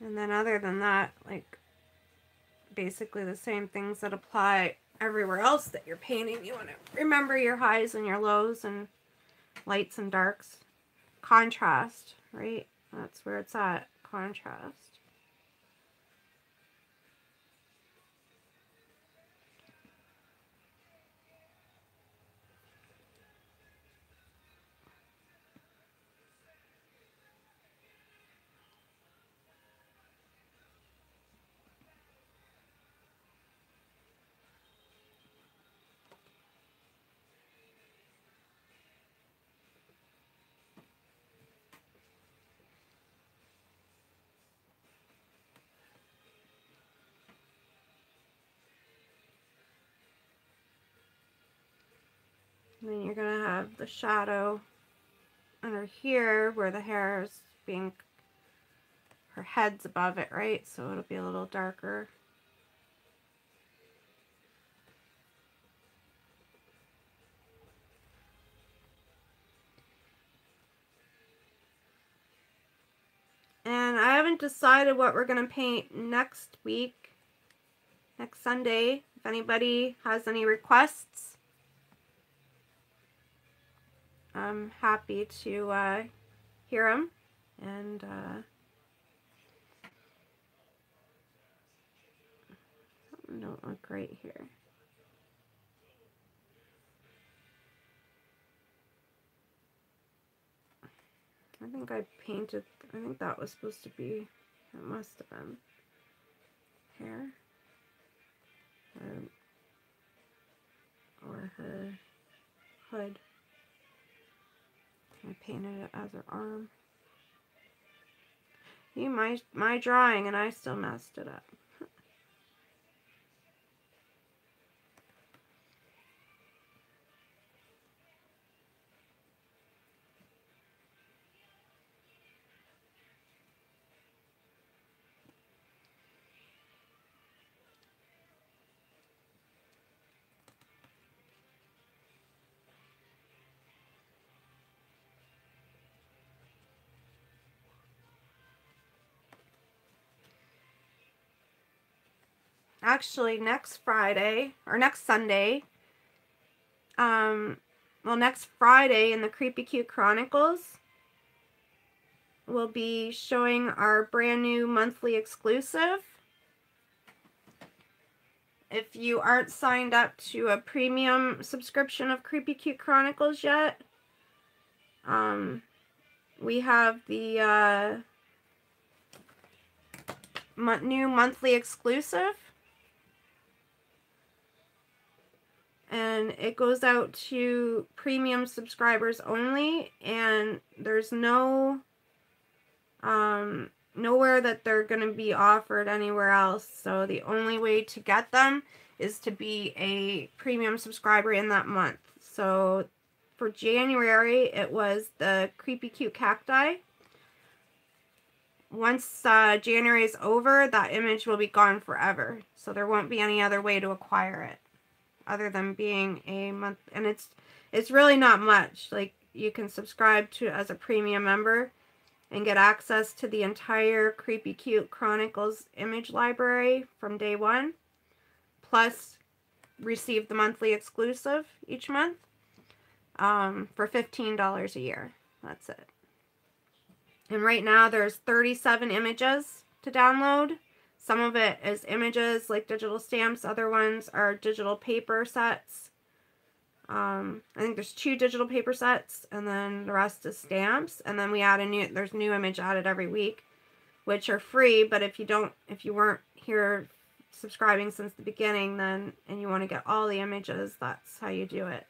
And then other than that, like basically the same things that apply everywhere else that you're painting. You want to remember your highs and your lows and lights and darks. Contrast, right? That's where it's at. Contrast. And then you're going to have the shadow under here where the hair is being, her head's above it, right? So it'll be a little darker. And I haven't decided what we're going to paint next week, next Sunday. If anybody has any requests, I'm happy to hear them. And something don't look right here. I think I painted, I think that was supposed to be, it must have been hair. Or her hood. I painted it as her arm. See, my drawing, and I still messed it up. Actually, next Friday, or next Sunday, well, next Friday in the Creepy Cute Chronicles, we'll be showing our brand new monthly exclusive. If you aren't signed up to a premium subscription of Creepy Cute Chronicles yet, we have the new monthly exclusive. And it goes out to premium subscribers only, and there's no nowhere that they're going to be offered anywhere else. So the only way to get them is to be a premium subscriber in that month. So for January, it was the Creepy Cute Cacti. Once January is over, that image will be gone forever. So there won't be any other way to acquire it other than being a month. And it's really not much. Like, you can subscribe to as a premium member and get access to the entire Creepy Cute Chronicles image library from day one, plus receive the monthly exclusive each month for $15 a year. That's it. And right now there's 37 images to download. Some of it is images like digital stamps. Other ones are digital paper sets. I think there's 2 digital paper sets, and then the rest is stamps. And then we add there's new image added every week, which are free. But if you weren't here subscribing since the beginning, then, and you want to get all the images, that's how you do it.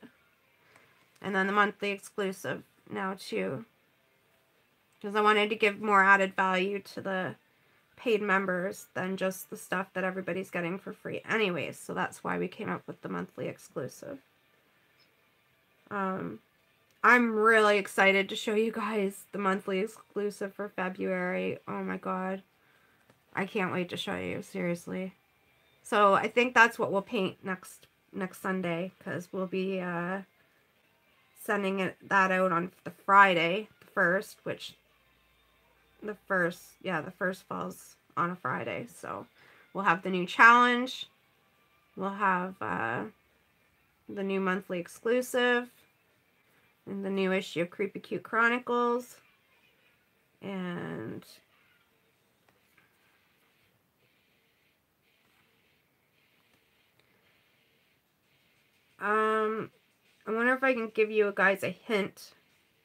And then the monthly exclusive now too, because I wanted to give more added value to the paid members than just the stuff that everybody's getting for free anyways. So that's why we came up with the monthly exclusive. I'm really excited to show you guys the monthly exclusive for February. Oh my god. I can't wait to show you, seriously. So I think that's what we'll paint next Sunday, because we'll be sending that out on the Friday, the 1st, which the first falls on a Friday. So we'll have the new challenge. We'll have the new monthly exclusive and the new issue of Creepy Cute Chronicles. And I wonder if I can give you guys a hint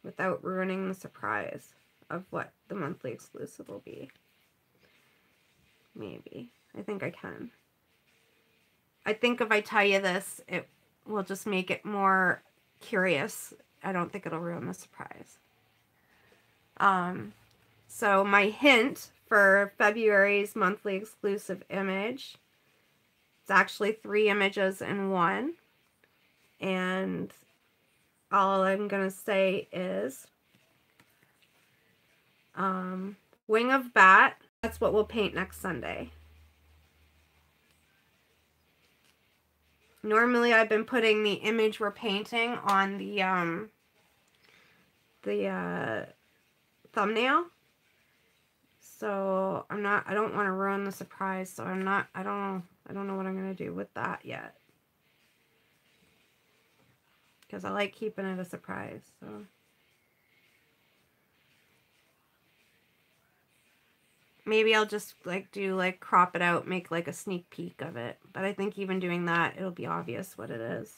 without ruining the surprise of what the monthly exclusive will be. Maybe. I think I can. I think if I tell you this, it will just make it more curious. I don't think it'll ruin the surprise. So my hint for February's monthly exclusive image, it's actually 3 images in one. And all I'm going to say is Wing of Bat. That's what we'll paint next Sunday. Normally I've been putting the image we're painting on the thumbnail. So I don't want to ruin the surprise, so I don't know what I'm going to do with that yet. Because I like keeping it a surprise, so. Maybe I'll just crop it out, make like a sneak peek of it. But I think even doing that, it'll be obvious what it is.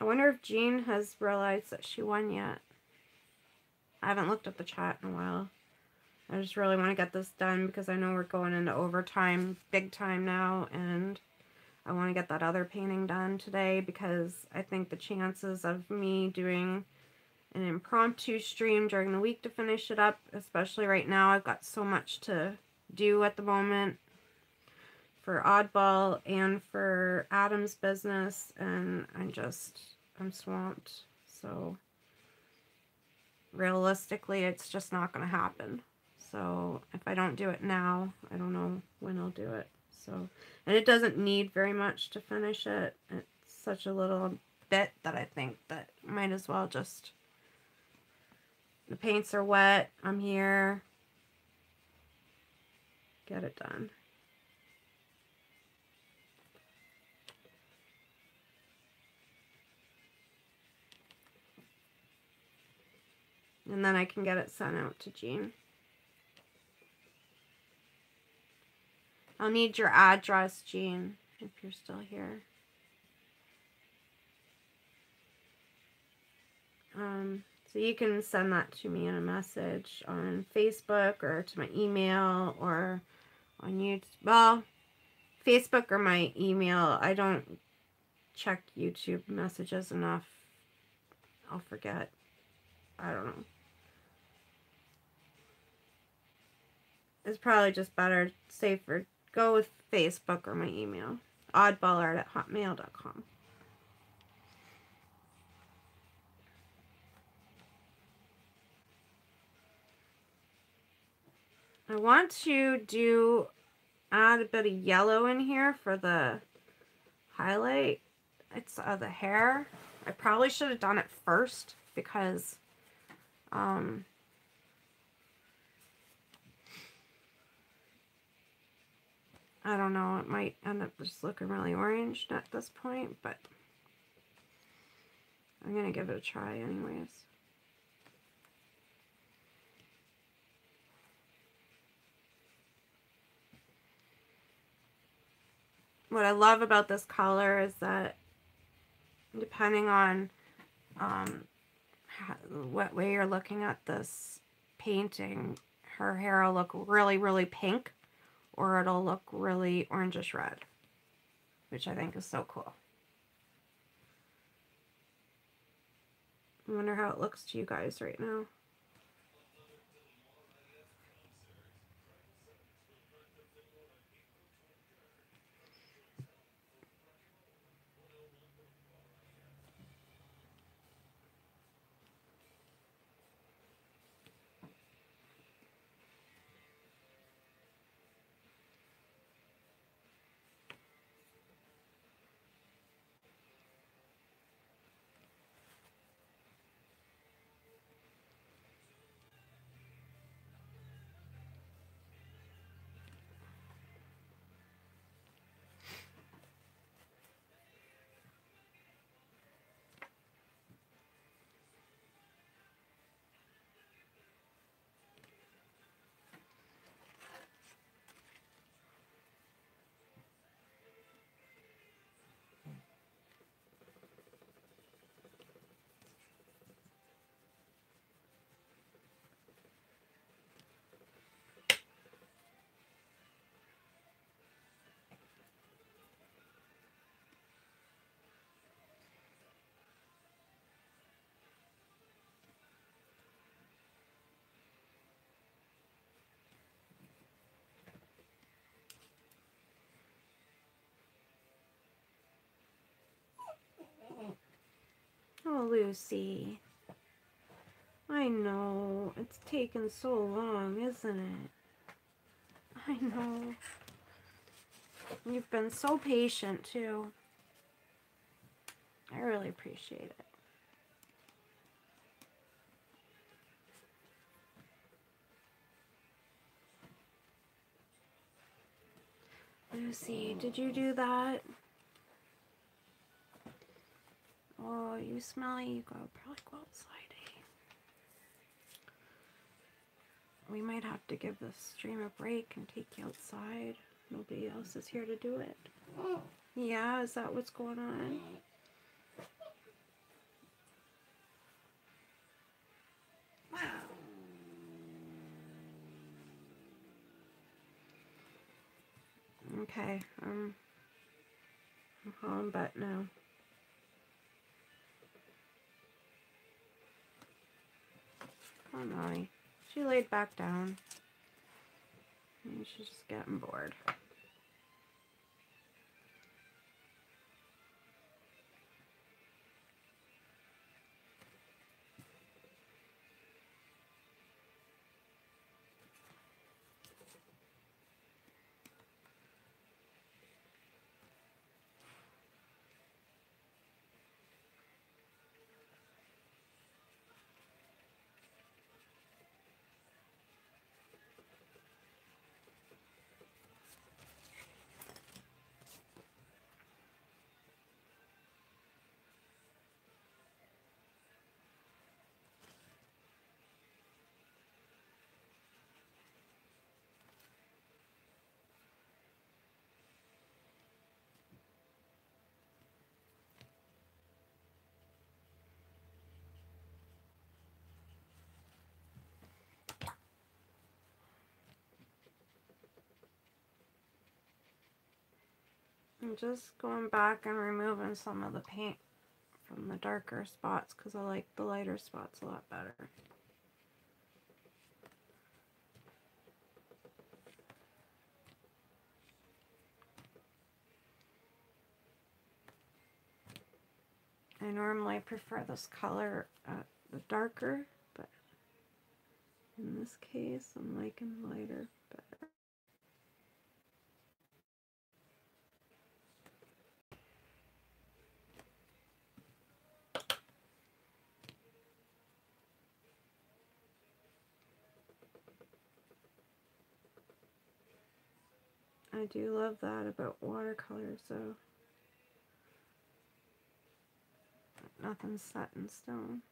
I wonder if Jean has realized that she won yet. I haven't looked at the chat in a while. I just really want to get this done because I know we're going into overtime, big time now, and I want to get that other painting done today because I think the chances of me doing an impromptu stream during the week to finish it up, especially right now, I've got so much to do at the moment for Oddball and for Adam's business, and I'm swamped. So realistically, it's just not going to happen. So if I don't do it now, I don't know when I'll do it. So, and it doesn't need very much to finish it. It's such a little bit that I think that might as well just, the paints are wet, I'm here, get it done. And then I can get it sent out to Jean. I'll need your address, Jean, if you're still here. So you can send that to me in a message on Facebook or to my email or on YouTube. Well, Facebook or my email. I don't check YouTube messages enough. I'll forget. I don't know. It's probably just better, safer. Go with Facebook or my email. oddballart@hotmail.com. I want to add a bit of yellow in here for the highlight. It's the hair. I probably should have done it first because I don't know, it might end up just looking really orange at this point, but I'm gonna give it a try anyways. What I love about this color is that depending on what way you're looking at this painting, her hair will look really, really pink, or it'll look really orangish red, which I think is so cool. I wonder how it looks to you guys right now. Oh, Lucy. I know. It's taken so long, isn't it? I know. You've been so patient, too. I really appreciate it. Lucy, did you do that? Oh, you smelly. You gotta probably go outside, eh? We might have to give this stream a break and take you outside. Nobody else is here to do it. Yeah, is that what's going on? Wow. Okay, I'm home, but no. Oh, Molly. She laid back down. Maybe she's just getting bored. I'm just going back and removing some of the paint from the darker spots because I like the lighter spots a lot better. I normally prefer this color the darker, but in this case I'm liking lighter better. I do love that about watercolors, though. Nothing's set in stone.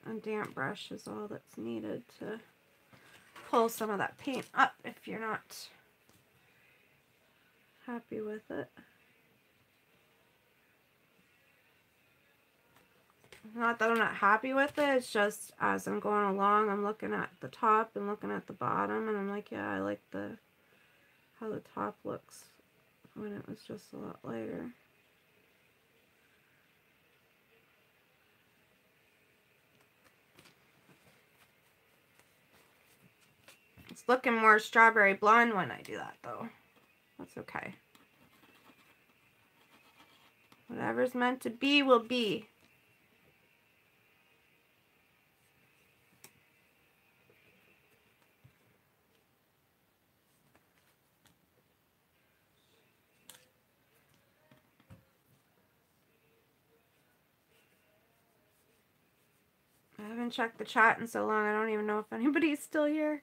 A damp brush is all that's needed to pull some of that paint up if you're not happy with it. Not that I'm not happy with it, it's just as I'm going along, I'm looking at the top and looking at the bottom, and I'm like, yeah, I like how the top looks when it was just a lot lighter. It's looking more strawberry blonde when I do that, though. That's okay. Whatever's meant to be will be. I haven't checked the chat in so long, I don't even know if anybody's still here.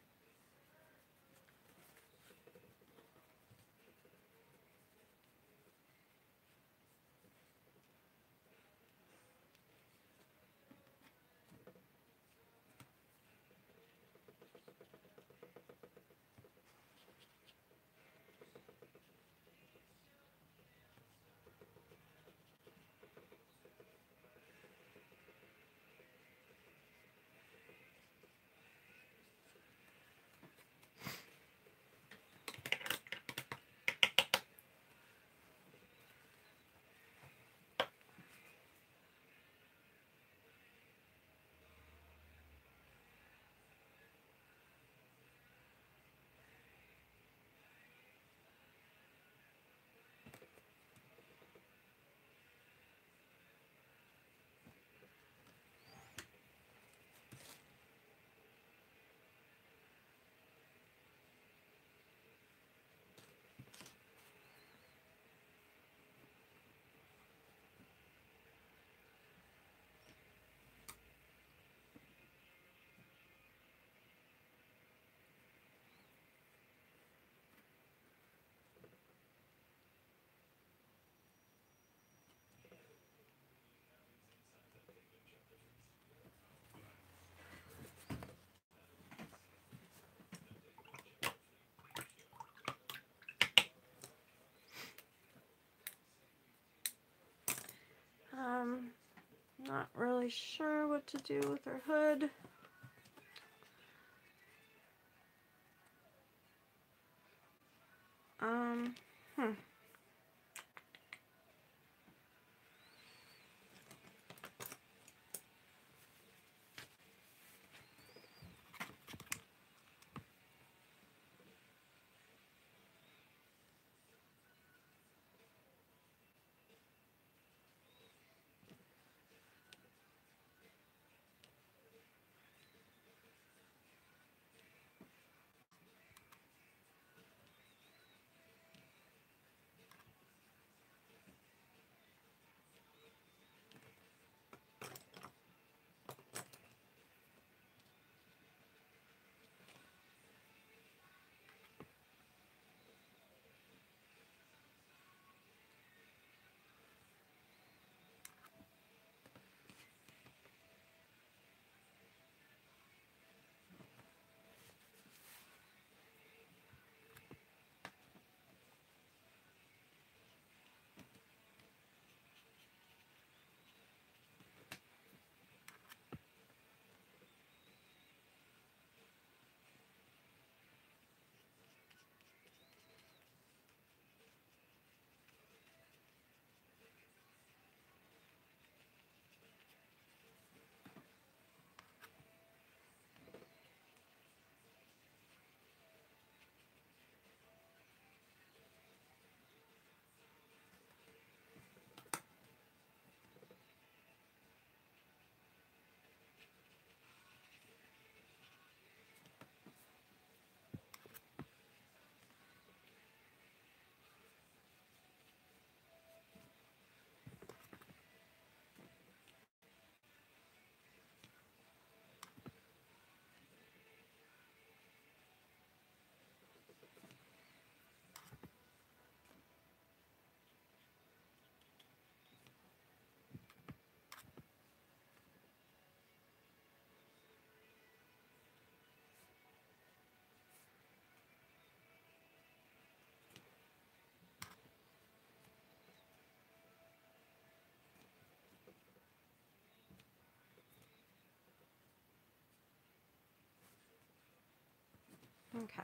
not really sure what to do with her hood. Hmm. Okay.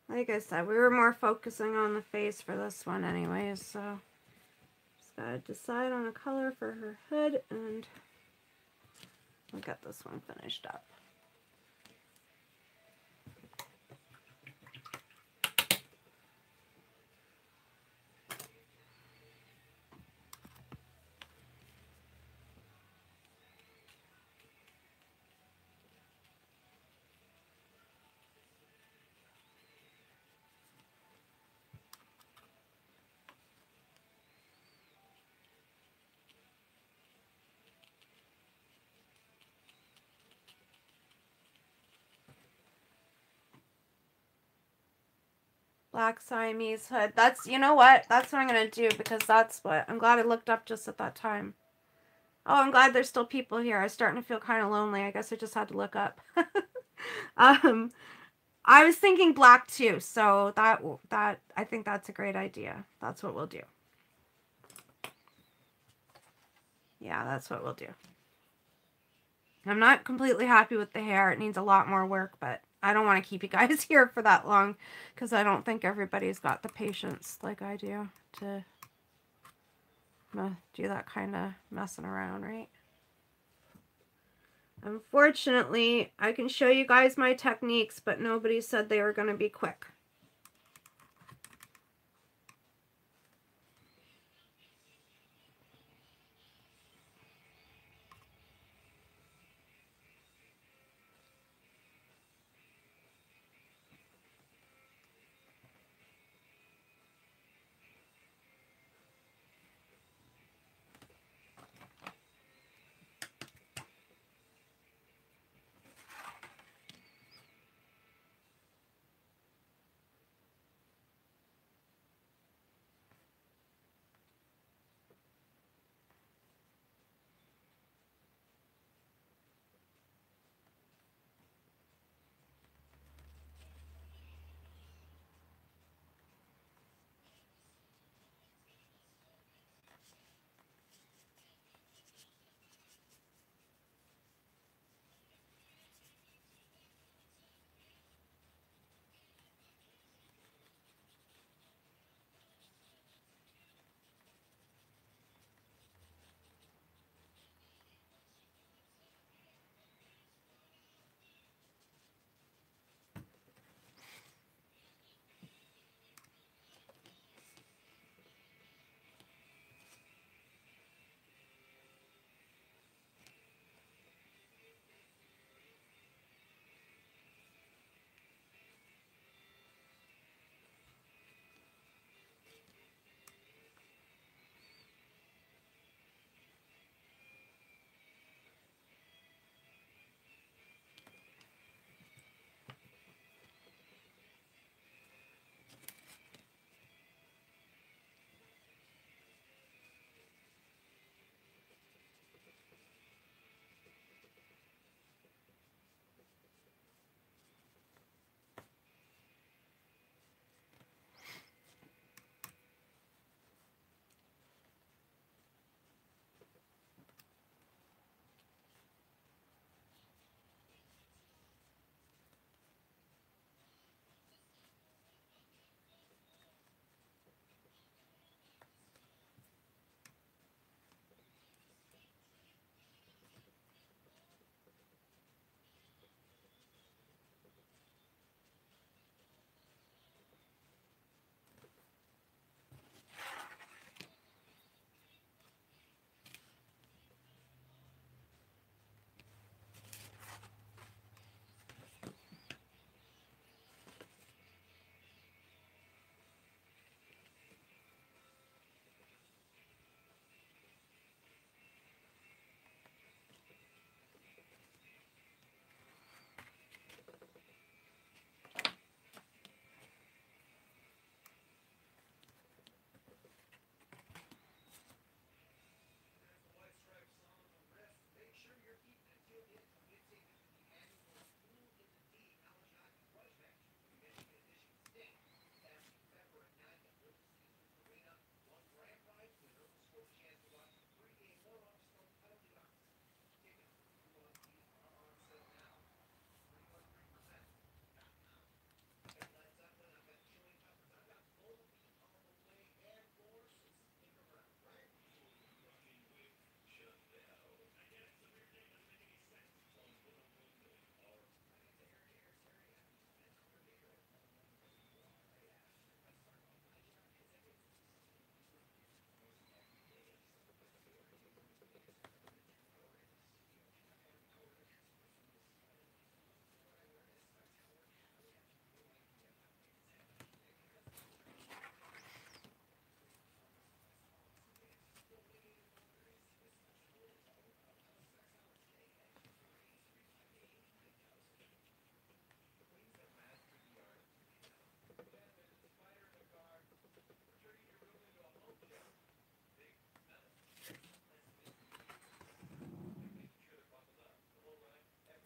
Like I said, we were more focusing on the face for this one anyways, so just gotta decide on a color for her hood and we'll get this one finished up. Black Siamese hood. That's, you know what? That's what I'm going to do because that's what, I'm glad I looked up just at that time. Oh, I'm glad there's still people here. I was starting to feel kind of lonely. I guess I just had to look up. I was thinking black too, so that I think that's a great idea. That's what we'll do. Yeah, that's what we'll do. I'm not completely happy with the hair. It needs a lot more work, but I don't want to keep you guys here for that long because I don't think everybody's got the patience like I do to do that kind of messing around, right? Unfortunately, I can show you guys my techniques, but nobody said they were going to be quick.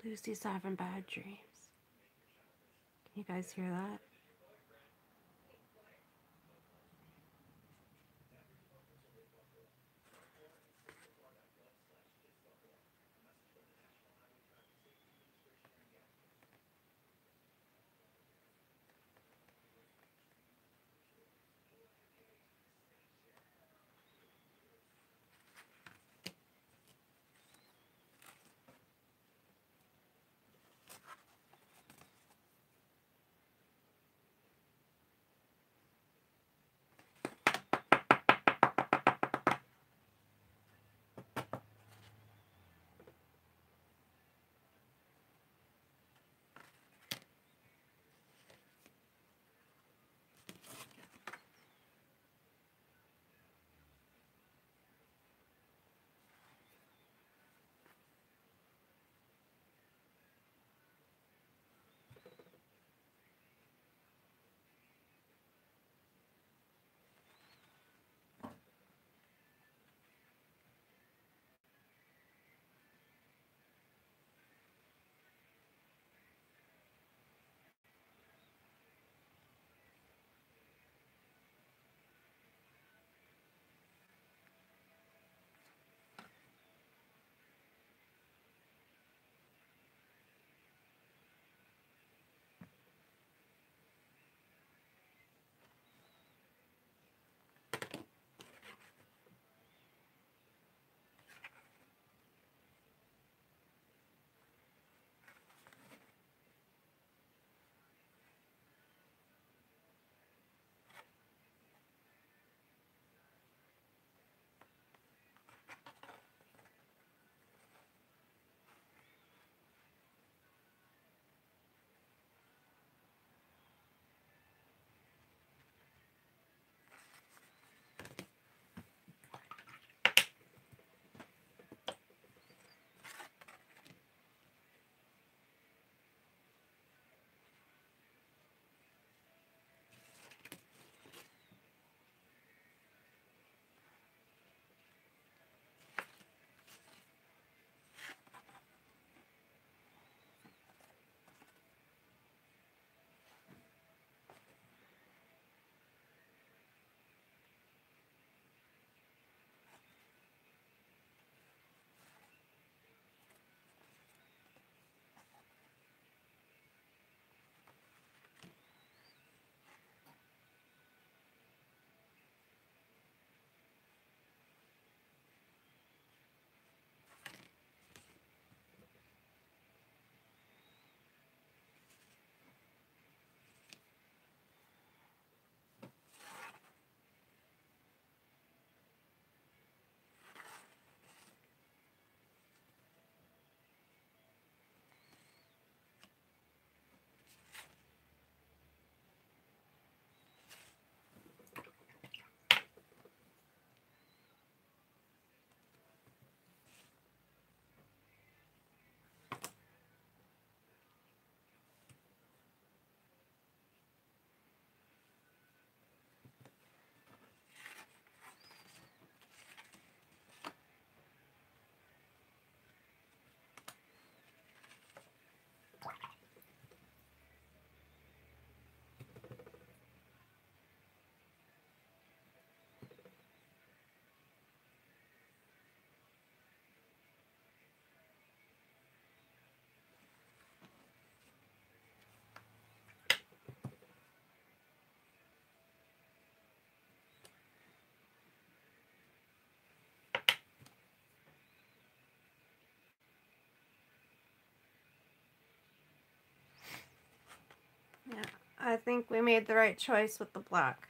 Lucy's having bad dreams. Can you guys hear that? Yeah, I think we made the right choice with the black.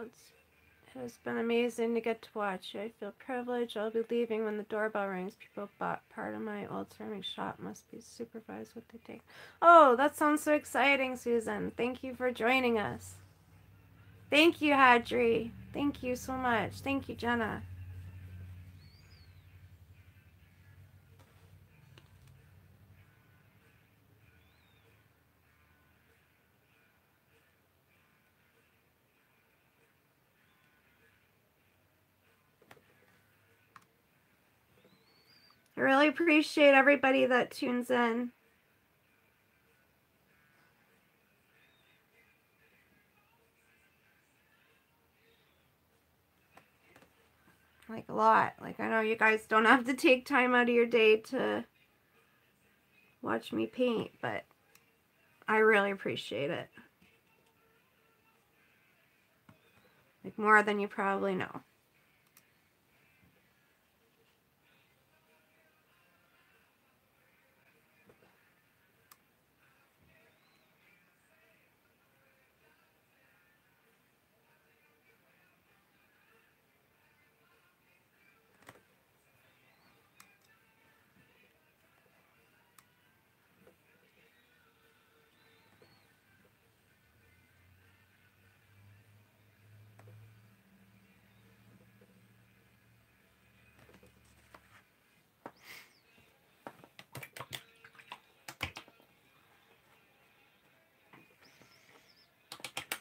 It has been amazing to get to watch you. I feel privileged. I'll be leaving when the doorbell rings. People bought part of my old ceramic shop. Must be supervised what they take. Oh, that sounds so exciting, Susan. Thank you for joining us. Thank you, Hadri. Thank you so much. Thank you, Jenna. I really appreciate everybody that tunes in. Like a lot. Like, I know you guys don't have to take time out of your day to watch me paint, but I really appreciate it. Like, more than you probably know.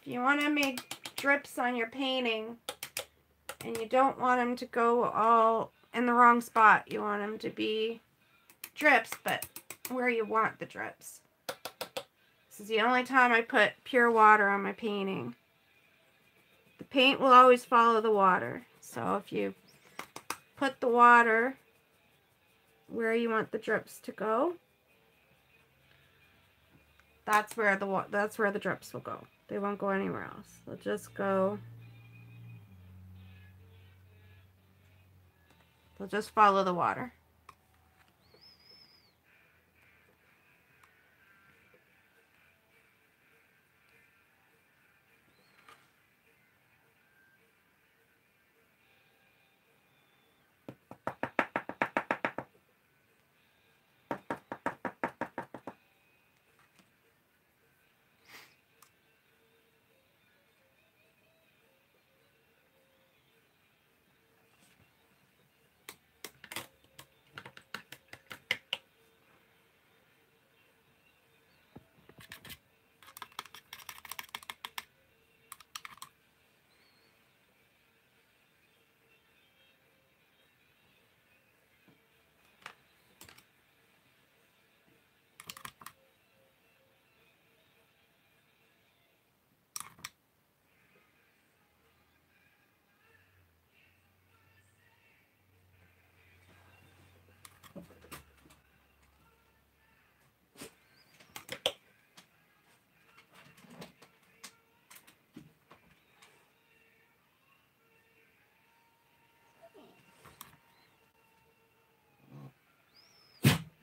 If you want to make drips on your painting and you don't want them to go all in the wrong spot, you want them to be drips, but where you want the drips. This is the only time I put pure water on my painting. The paint will always follow the water. So if you put the water where you want the drips to go, that's where the drips will go. They won't go anywhere else. They'll just go. They'll just follow the water.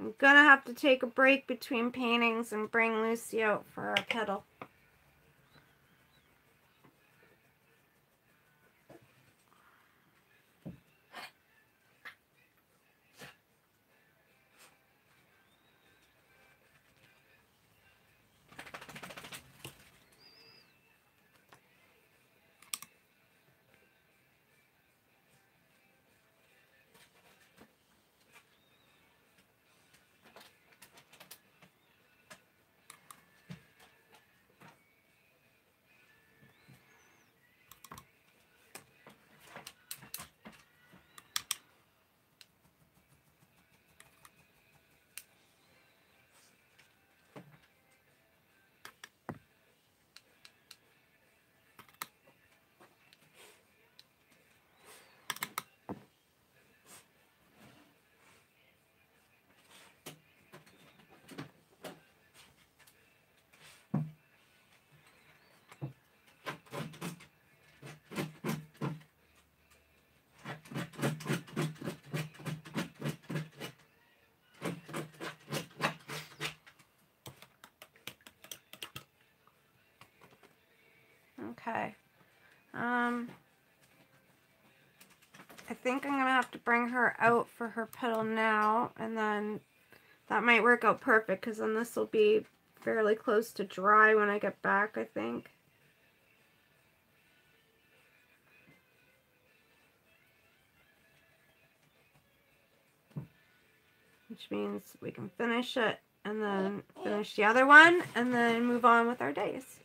I'm gonna have to take a break between paintings and bring Lucy out for our pedal. Okay. I think I'm going to have to bring her out for her piddle now, and then that might work out perfect because then this will be fairly close to dry when I get back, I think. Which means we can finish it and then finish the other one and then move on with our days.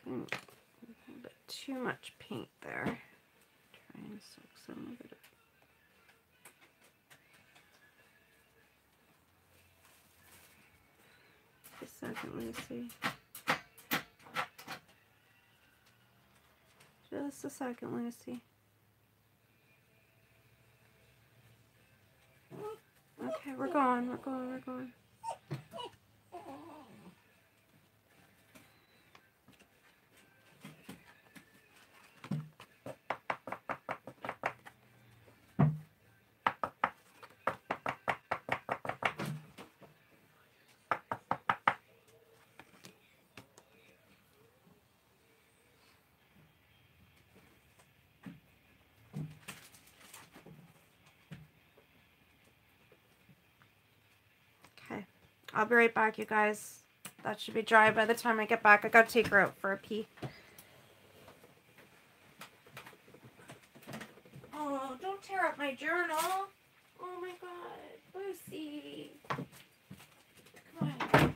A bit too much paint there. Try and soak some of it up. Just a second, Lucy. Just a second, Lucy. Okay, we're going. Okay, I'll be right back, you guys. That should be dry by the time I get back. I gotta take her out for a pee. Oh, don't tear up my journal. Oh my god, Lucy. Come on.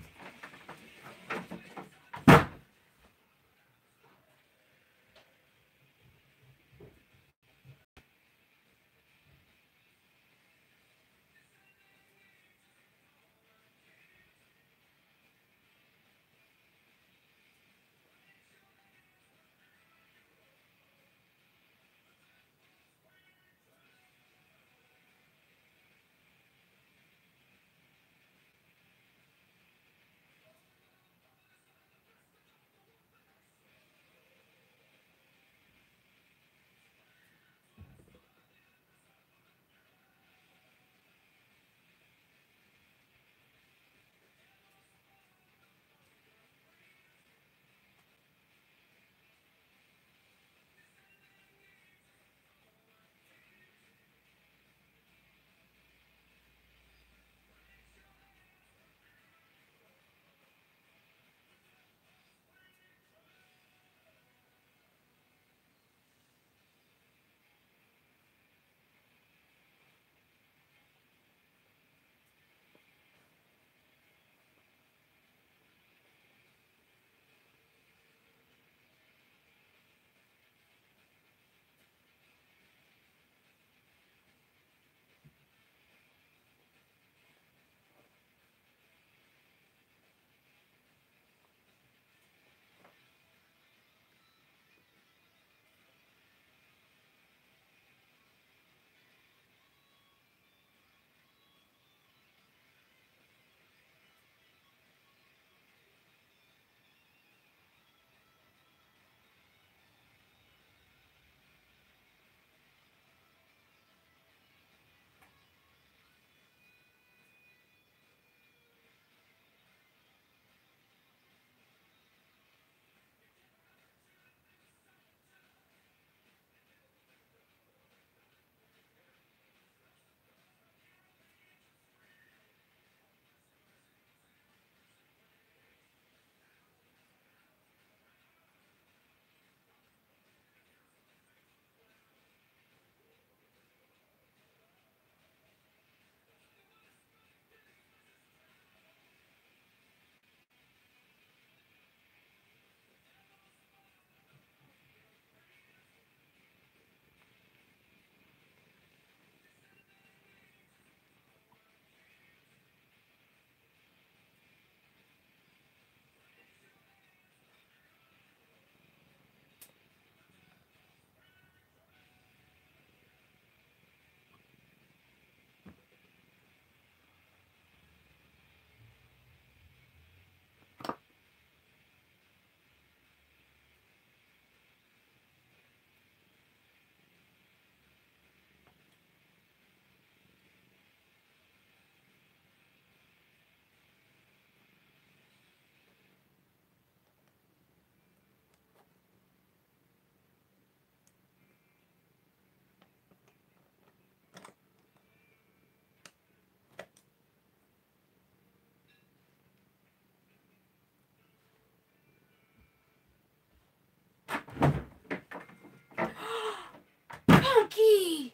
Punky!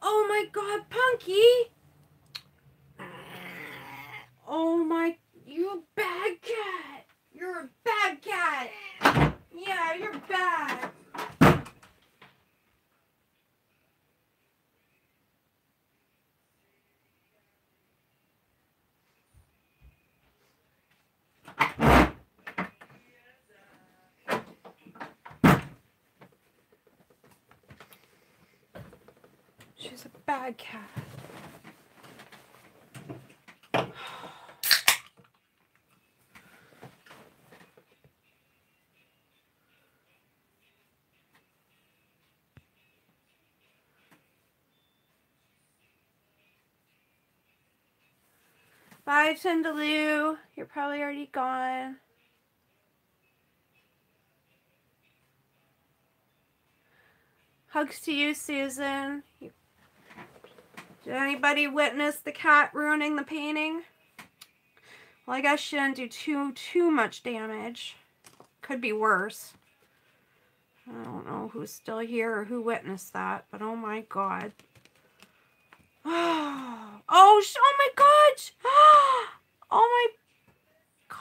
Oh my god, Punky! Oh my, you bad cat! You're a bad cat! Yeah, you're bad! She's a bad cat. Bye, Tindaloo. You're probably already gone. Hugs to you, Susan. Did anybody witness the cat ruining the painting? Well, I guess she didn't do too much damage. Could be worse. I don't know who's still here or who witnessed that, but oh my god. Oh, oh my god! Oh my god.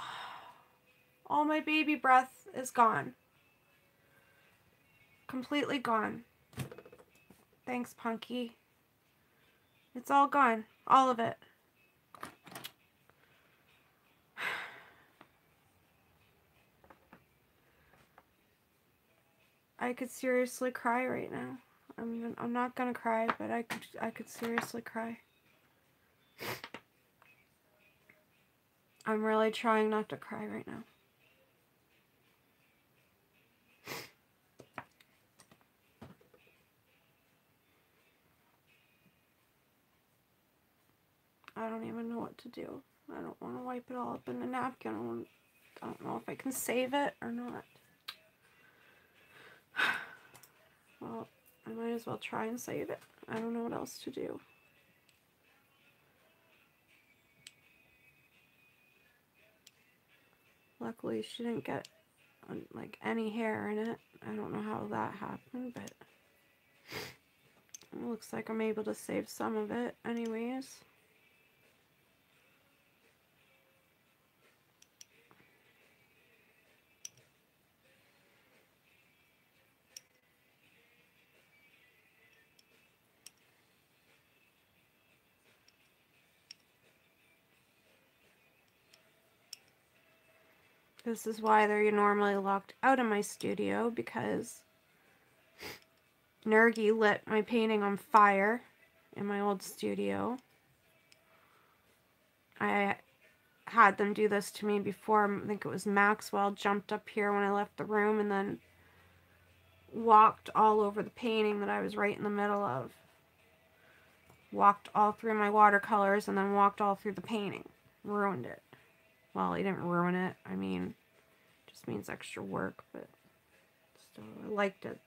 All my baby breath is gone. Completely gone. Thanks, Punky. It's all gone. All of it. I could seriously cry right now. I'm not gonna cry, but I could seriously cry. I'm really trying not to cry right now. I don't even know what to do. I don't want to wipe it all up in a napkin. I don't know if I can save it or not. Well, I might as well try and save it. I don't know what else to do. Luckily, she didn't get like any hair in it. I don't know how that happened, but it looks like I'm able to save some of it anyways. This is why they're normally locked out of my studio, because Nergy lit my painting on fire in my old studio. I had them do this to me before. I think it was Maxwell jumped up here when I left the room and then walked all over the painting that I was right in the middle of. Walked all through my watercolors and then walked all through the painting. Ruined it. Well, he didn't ruin it. I mean, it just means extra work, but still, I liked it.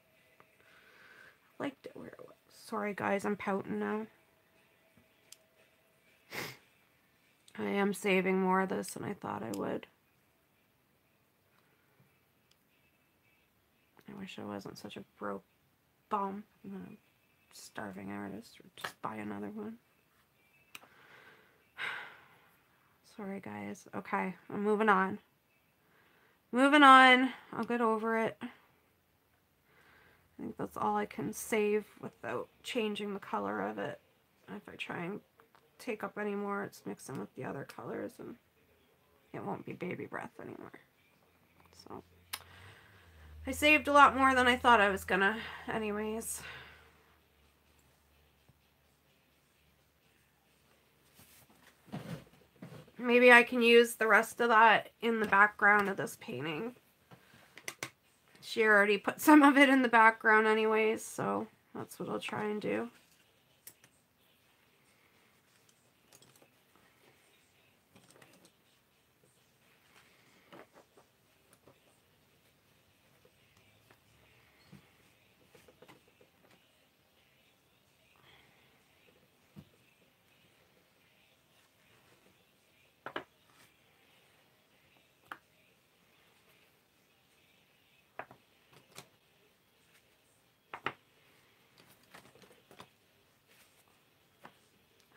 Liked it where it was. Sorry guys, I'm pouting now. I am saving more of this than I thought I would. I wish I wasn't such a broke bum. I'm a starving artist, or just buy another one. Sorry guys. Okay, I'm moving on. Moving on. I'll get over it. I think that's all I can save without changing the color of it. If I try and take up any more, it's mixing with the other colors and it won't be baby breath anymore. So I saved a lot more than I thought I was gonna anyways. Maybe I can use the rest of that in the background of this painting. She already put some of it in the background anyways, so that's what I'll try and do.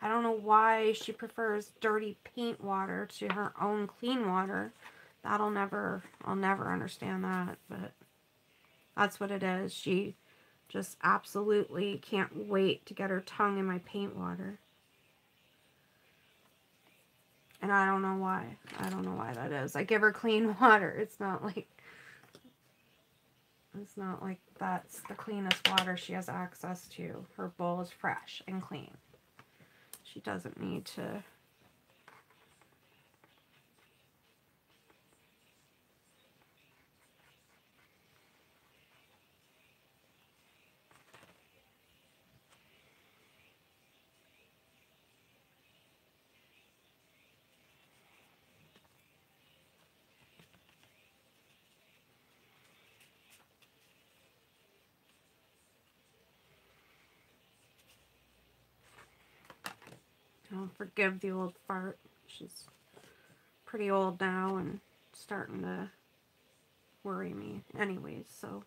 I don't know why she prefers dirty paint water to her own clean water. I'll never understand that, but that's what it is. She just absolutely can't wait to get her tongue in my paint water. And I don't know why. I don't know why that is. I give her clean water. It's not like that's the cleanest water she has access to. Her bowl is fresh and clean. She doesn't need to. Don't forgive the old fart. She's pretty old now and starting to worry me anyways, so.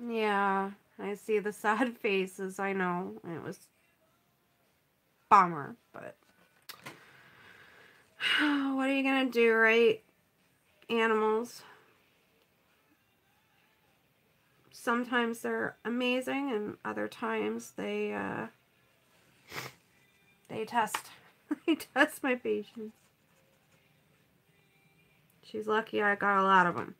Yeah, I see the sad faces, I know. It was bummer, but what are you gonna do, right? Animals. Sometimes they're amazing and other times they test they test my patience. She's lucky I got a lot of them.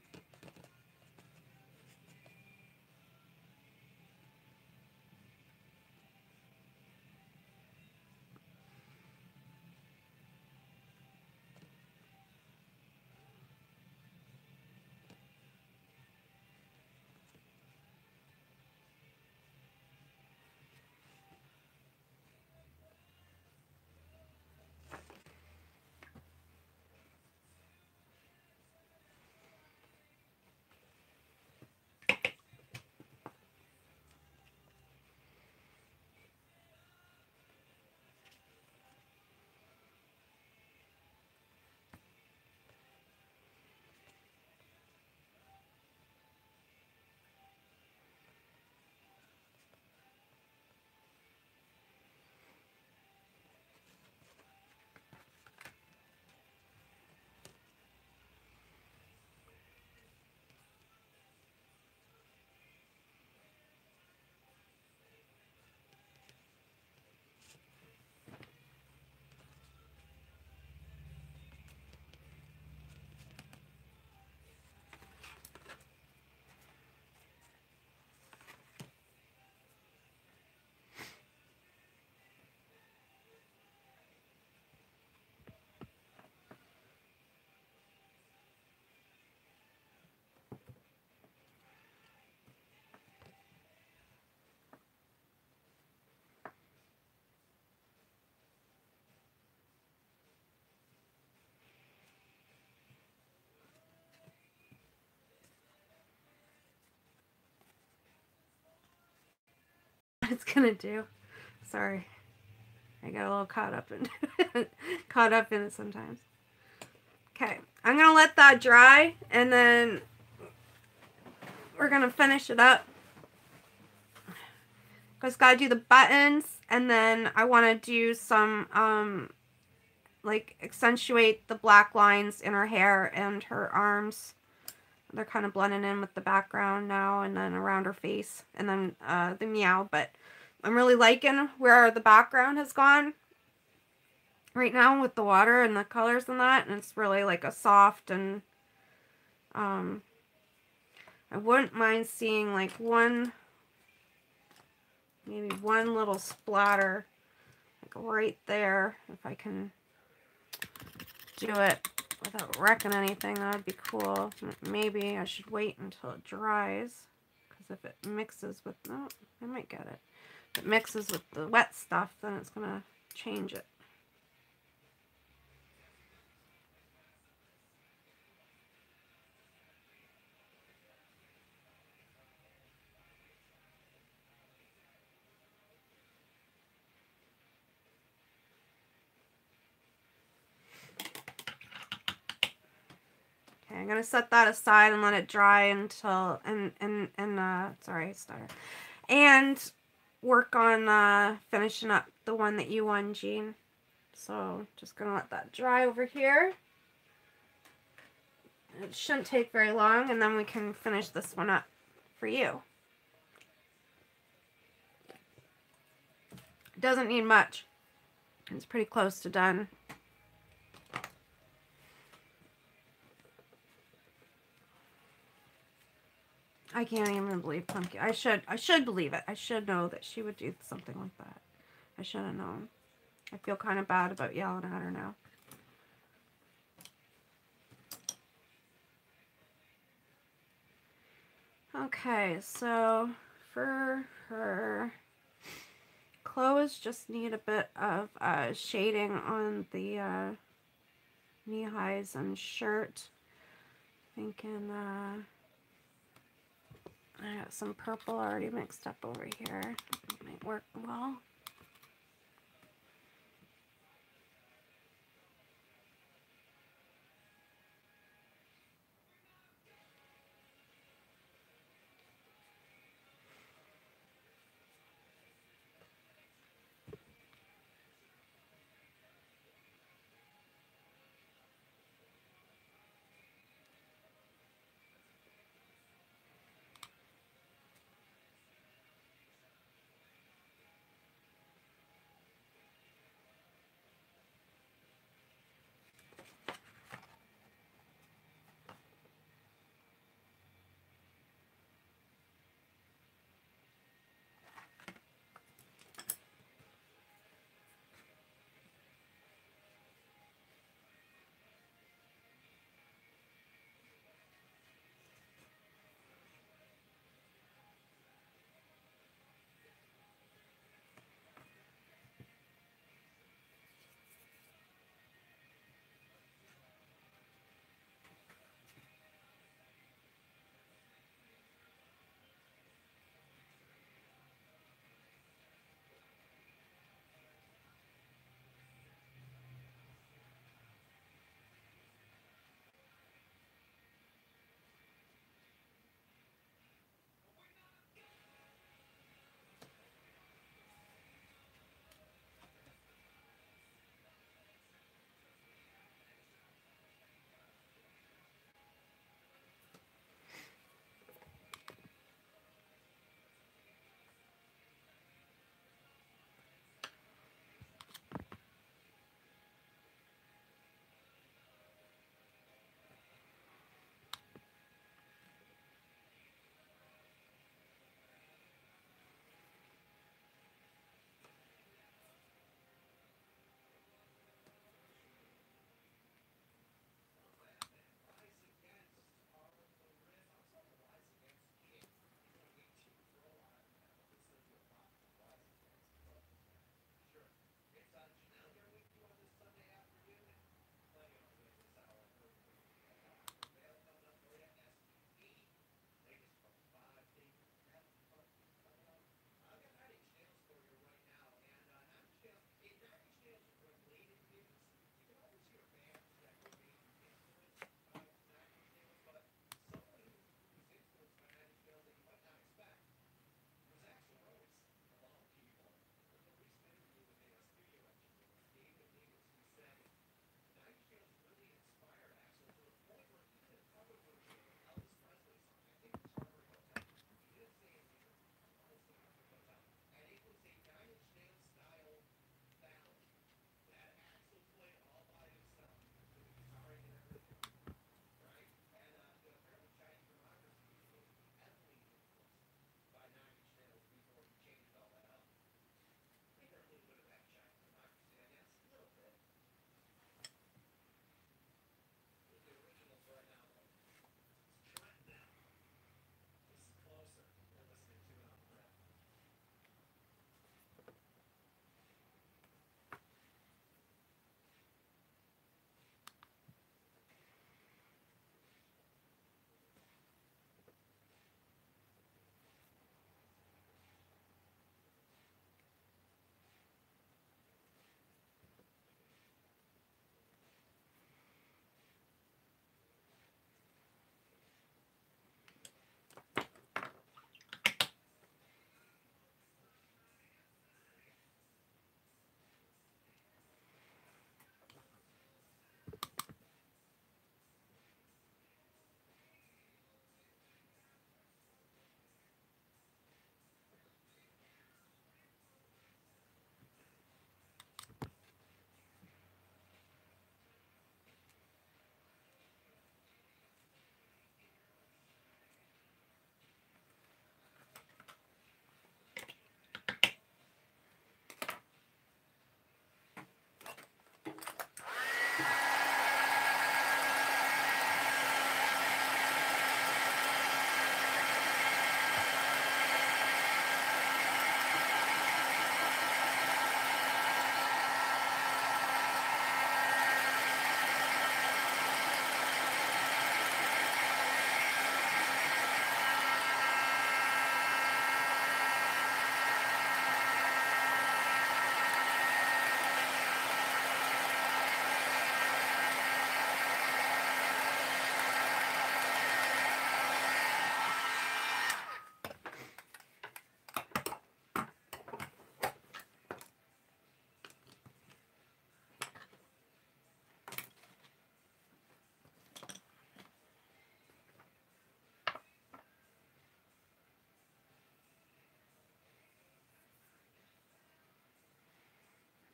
what it's gonna do. Sorry. I got a little caught up in it sometimes. Okay, I'm gonna let that dry, and then we're gonna finish it up. Just gotta do the buttons, and then I want to do some like accentuate the black lines in her hair and her arms. They're kind of blending in with the background now, and then around her face, and then the meow. But I'm really liking where the background has gone right now with the water and the colors and that, and it's really like a soft, and I wouldn't mind seeing like maybe one little splatter like right there. If I can do it without wrecking anything, that would be cool. Maybe I should wait until it dries, because if it mixes with, no, I might get it. If it mixes with the wet stuff, then it's gonna change it. Okay, I'm gonna set that aside and let it dry until sorry, stutter. And work on finishing up the one that you won, Jean. So just gonna let that dry over here. It shouldn't take very long, and then we can finish this one up for you. It doesn't need much. It's pretty close to done. I can't even believe Pumpkin. I should believe it. I should know that she would do something like that. I should have known. I feel kind of bad about yelling at her now. Okay, so for her clothes, just need a bit of shading on the knee highs and shirt. Thinking I got some purple already mixed up over here. Might work well.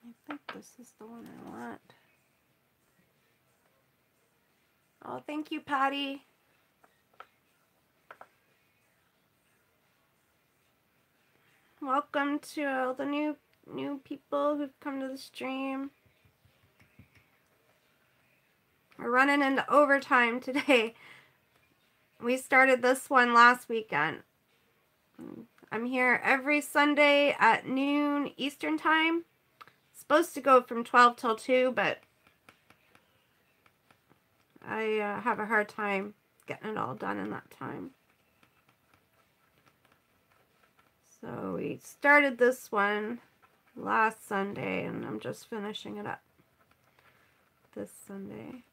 I think this is the one I want. Oh, thank you, Patty. Welcome to all the new people who've come to the stream. We're running into overtime today. We started this one last weekend. I'm here every Sunday at noon Eastern time. It's supposed to go from 12 till 2, but I have a hard time getting it all done in that time. So we started this one last Sunday, and I'm just finishing it up this Sunday.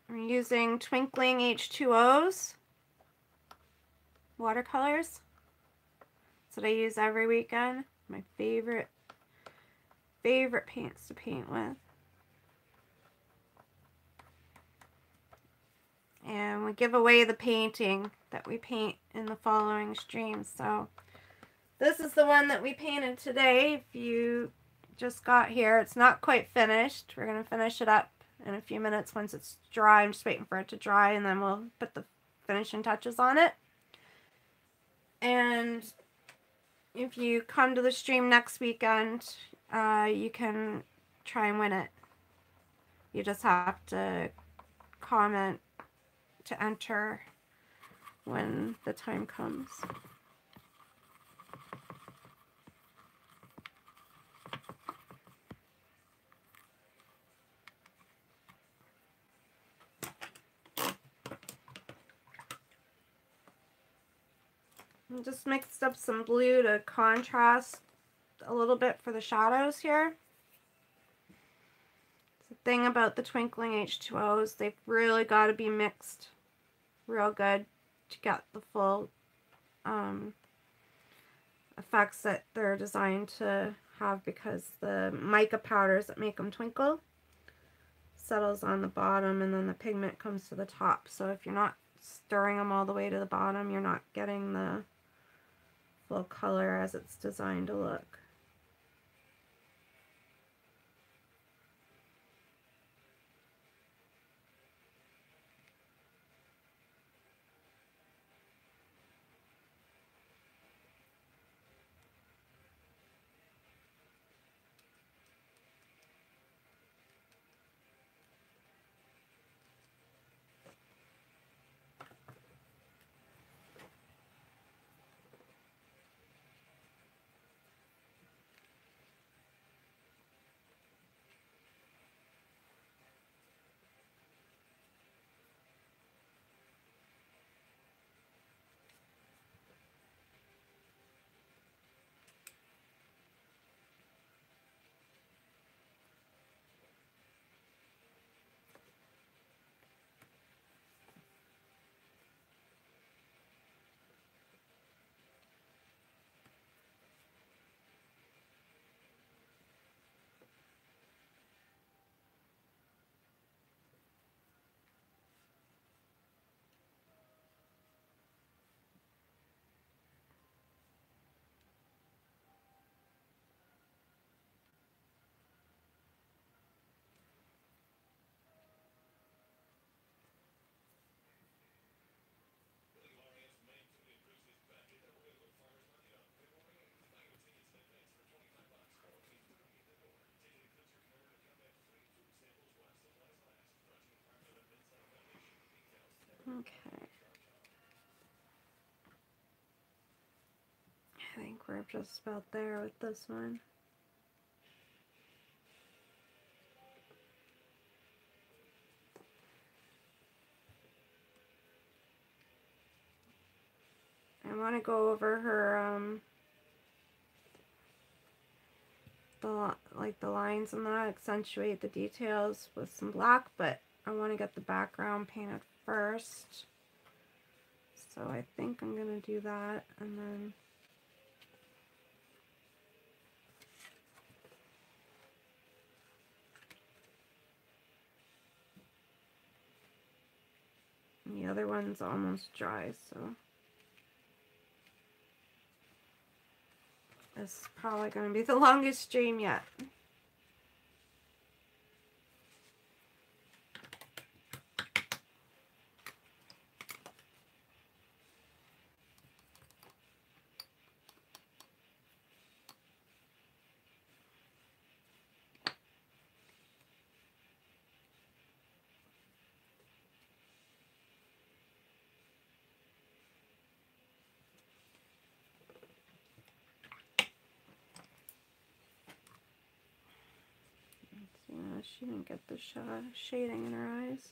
I'm using Twinkling H2Os, watercolors. That's what I use every weekend. My favorite paints to paint with. And we give away the painting that we paint in the following streams. So this is the one that we painted today. If you just got here, it's not quite finished. We're going to finish it up in a few minutes once it's dry. I'm just waiting for it to dry, and then we'll put the finishing touches on it. And if you come to the stream next weekend, you can try and win it. You just have to comment to enter when the time comes. I just mixed up some blue to contrast a little bit for the shadows here. The thing about the Twinkling H2Os, they've really got to be mixed real good to get the full effects that they're designed to have, because the mica powders that make them twinkle settles on the bottom and then the pigment comes to the top. So if you're not stirring them all the way to the bottom, you're not getting the full color as it's designed to look. Okay. I think we're just about there with this one. I want to go over her, the lines and that, accentuate the details with some black, but I want to get the background painted first. So I think I'm going to do that, and then the other one's almost dry, so is probably going to be the longest stream yet. Yeah, she didn't get the shading in her eyes.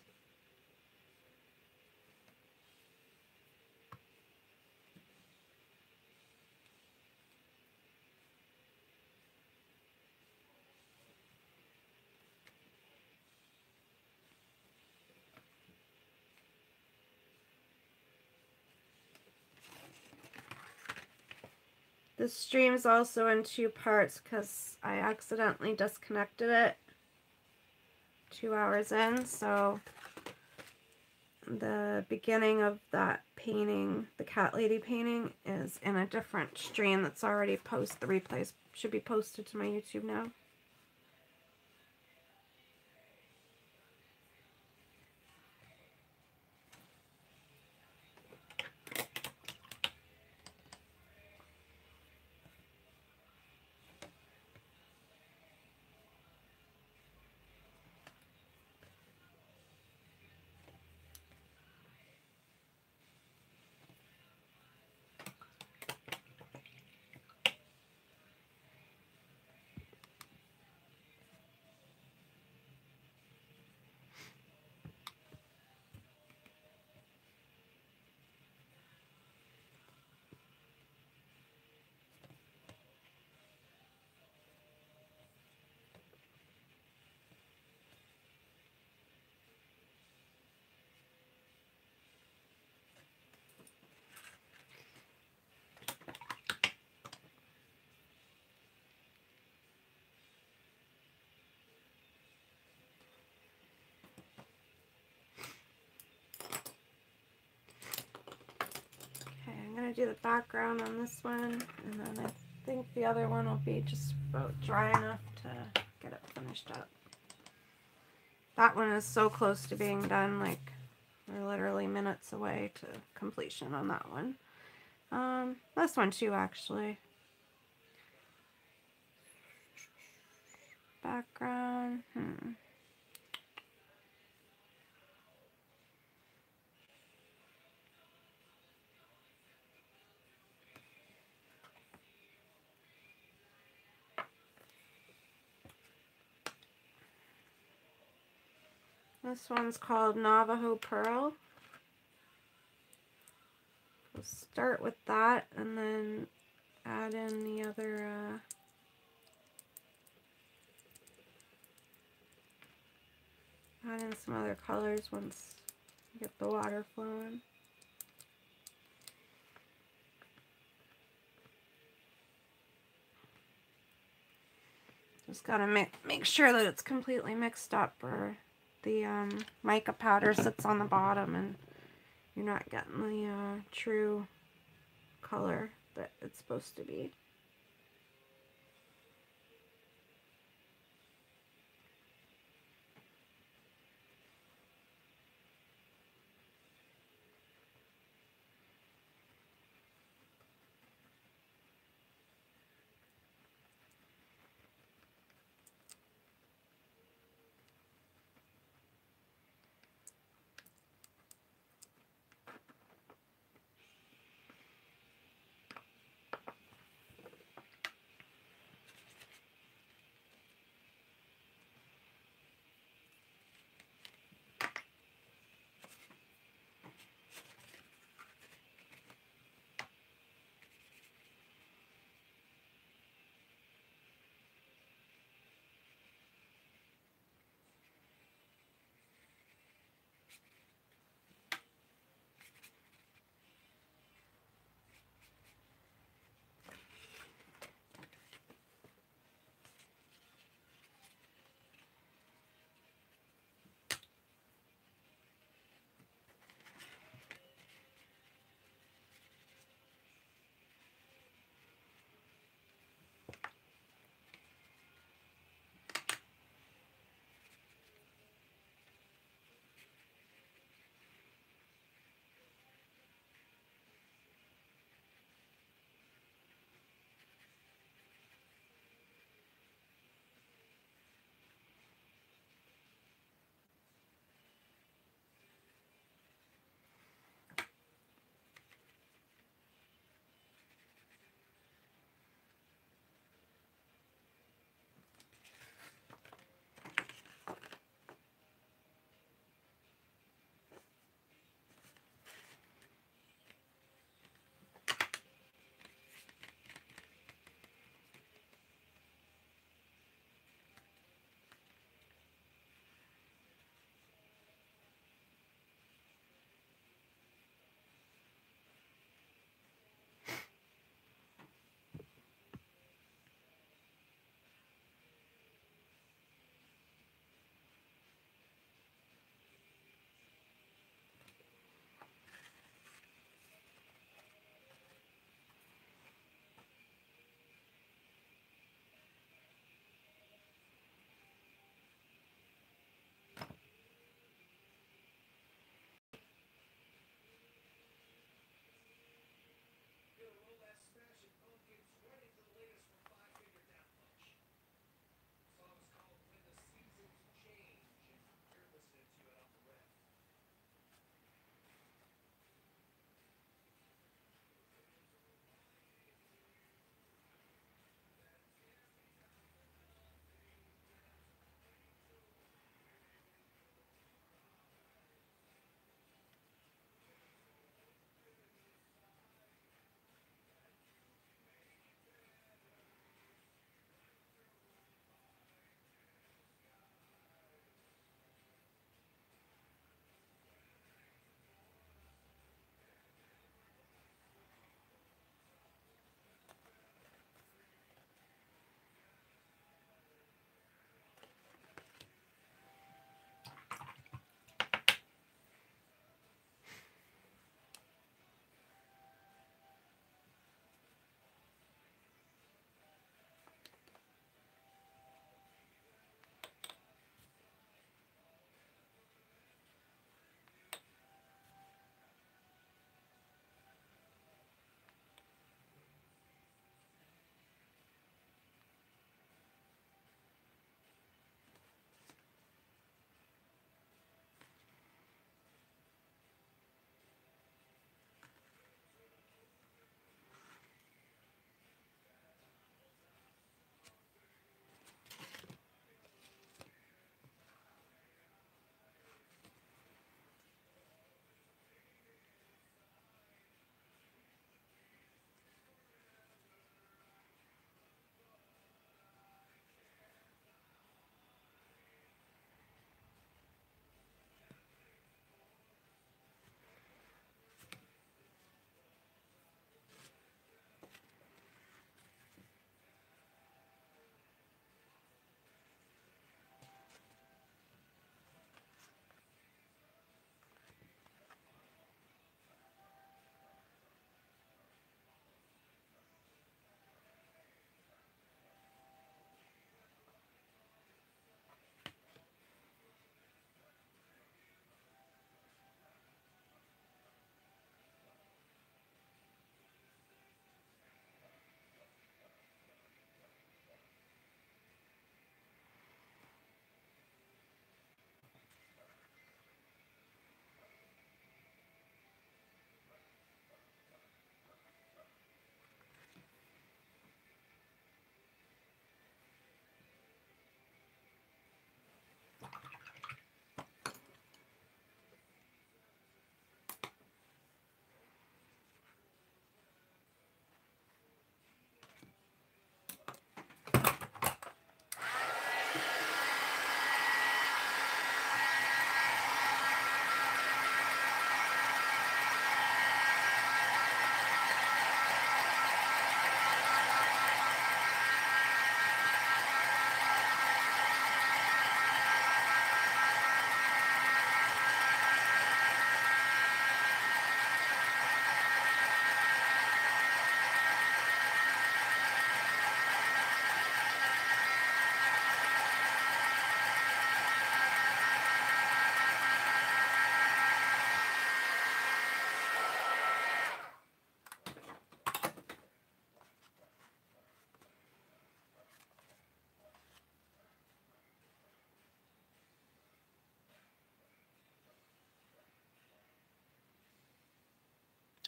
This stream is also in 2 parts because I accidentally disconnected it 2 hours in, so the beginning of that painting, the cat lady painting, is in a different stream that's already posted. The replays should be posted to my YouTube now. I'm going to do the background on this one, and then I think the other one will be just about dry enough to get it finished up. That one is so close to being done, like we're literally minutes away to completion on that one. This one too, actually. Background, This one's called Navajo Pearl. We'll start with that and then add in the other, add in some other colors once you get the water flowing. Just gotta make sure that it's completely mixed up, or the mica powder sits on the bottom and you're not getting the true color that it's supposed to be.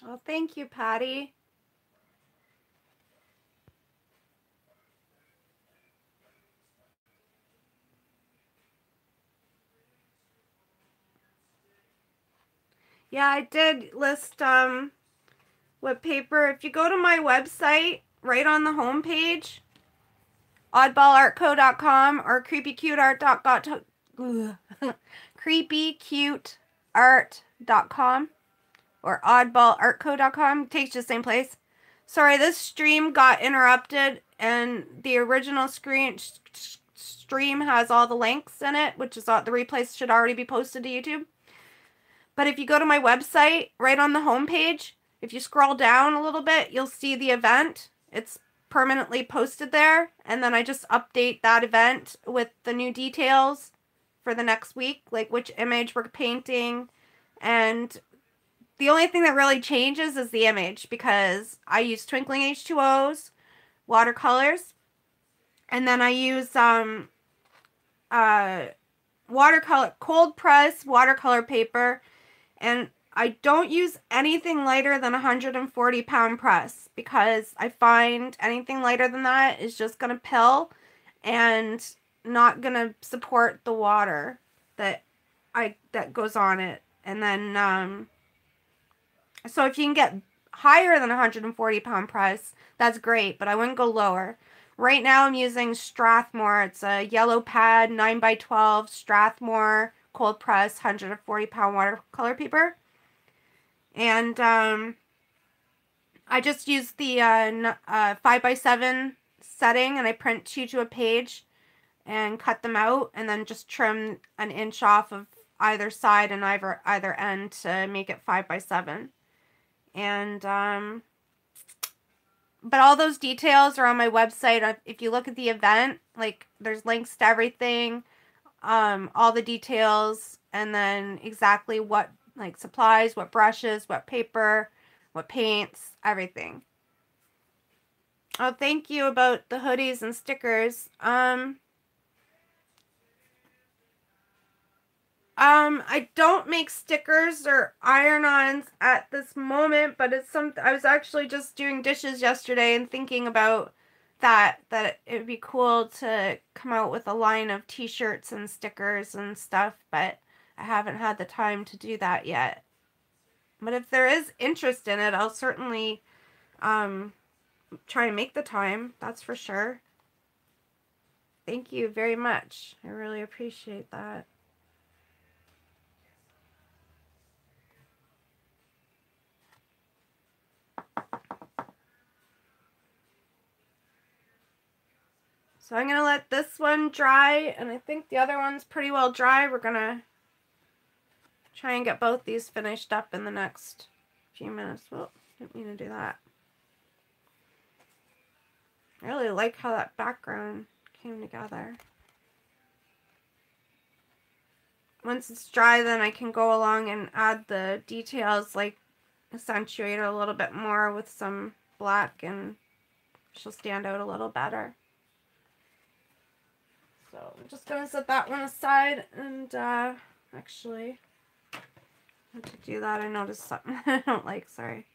Well, thank you, Patty. Yeah, I did list what paper. If you go to my website, right on the home page, oddballartco.com or creepycuteart.com or oddballartco.com, takes you the same place. Sorry, this stream got interrupted and the original stream has all the links in it, which is all the replays should already be posted to YouTube. But if you go to my website, right on the homepage, if you scroll down a little bit, you'll see the event. It's permanently posted there, and then I just update that event with the new details for the next week, like which image we're painting, and the only thing that really changes is the image because I use twinkling H2Os, watercolors, and then I use watercolor cold press watercolor paper, and I don't use anything lighter than 140 pound press because I find anything lighter than that is just gonna pill and not gonna support the water that goes on it. And then so if you can get higher than 140 pound press, that's great, but I wouldn't go lower. Right now I'm using Strathmore. It's a yellow pad 9x12 Strathmore cold press 140 pound watercolor paper. And I just use the 5x7 setting, and I print 2 to a page and cut them out, and then just trim an inch off of either side and either end to make it 5x7. And but all those details are on my website. If you look at the event, like there's links to everything, all the details, and then exactly what like supplies, what brushes, what paper, what paints, everything. Oh, thank you about the hoodies and stickers. I don't make stickers or iron-ons at this moment, but it's something I was actually just doing dishes yesterday and thinking about that it would be cool to come out with a line of t-shirts and stickers and stuff, but I haven't had the time to do that yet. But if there is interest in it, I'll certainly try and make the time, that's for sure. Thank you very much. I really appreciate that. So I'm going to let this one dry, and I think the other one's pretty well dry. We're going to try and get both these finished up in the next few minutes. Well, didn't mean to do that. I really like how that background came together. Once it's dry, then I can go along and add the details, like accentuate it a little bit more with some black, and she'll stand out a little better. So I'm just going to set that one aside, and actually, to do that I noticed something I don't like, sorry.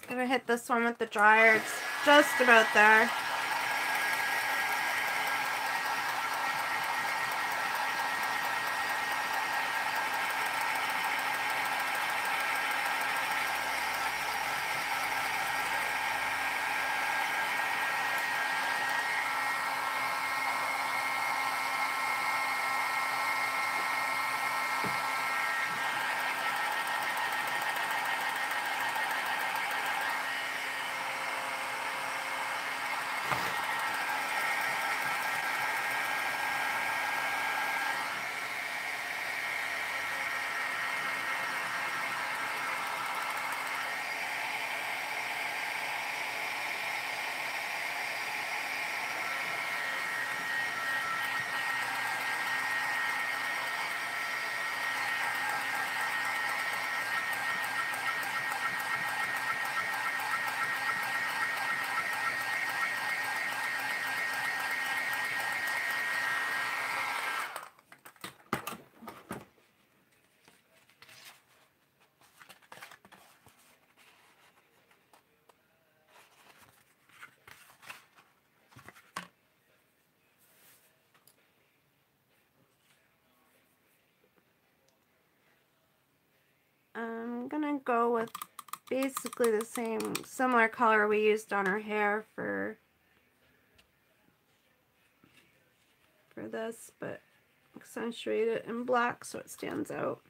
Gonna hit this one with the dryer. It's just about there. to go with basically the similar color we used on her hair for this, but accentuate it in black so it stands out.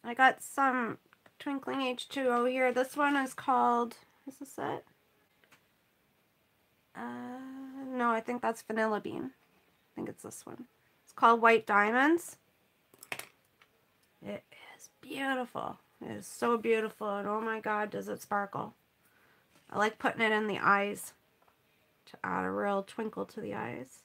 I got some Twinkling H2O here. This one is called, is this it? No, I think that's Vanilla Bean. I think it's this one. It's called White Diamonds. It is beautiful. It is so beautiful, and oh my god, does it sparkle. I like putting it in the eyes to add a real twinkle to the eyes.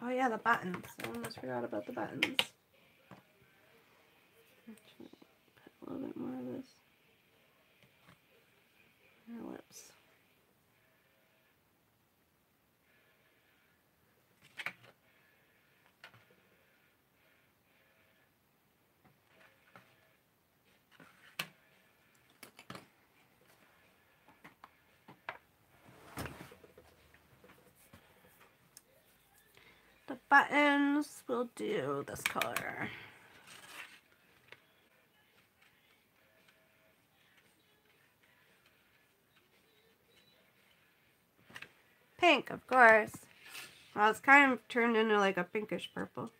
Oh yeah, the buttons. I almost forgot about the buttons. Actually, put a little bit more of this on her lips. The buttons will do this color. Pink, of course. Well, it's kind of turned into like a pinkish purple.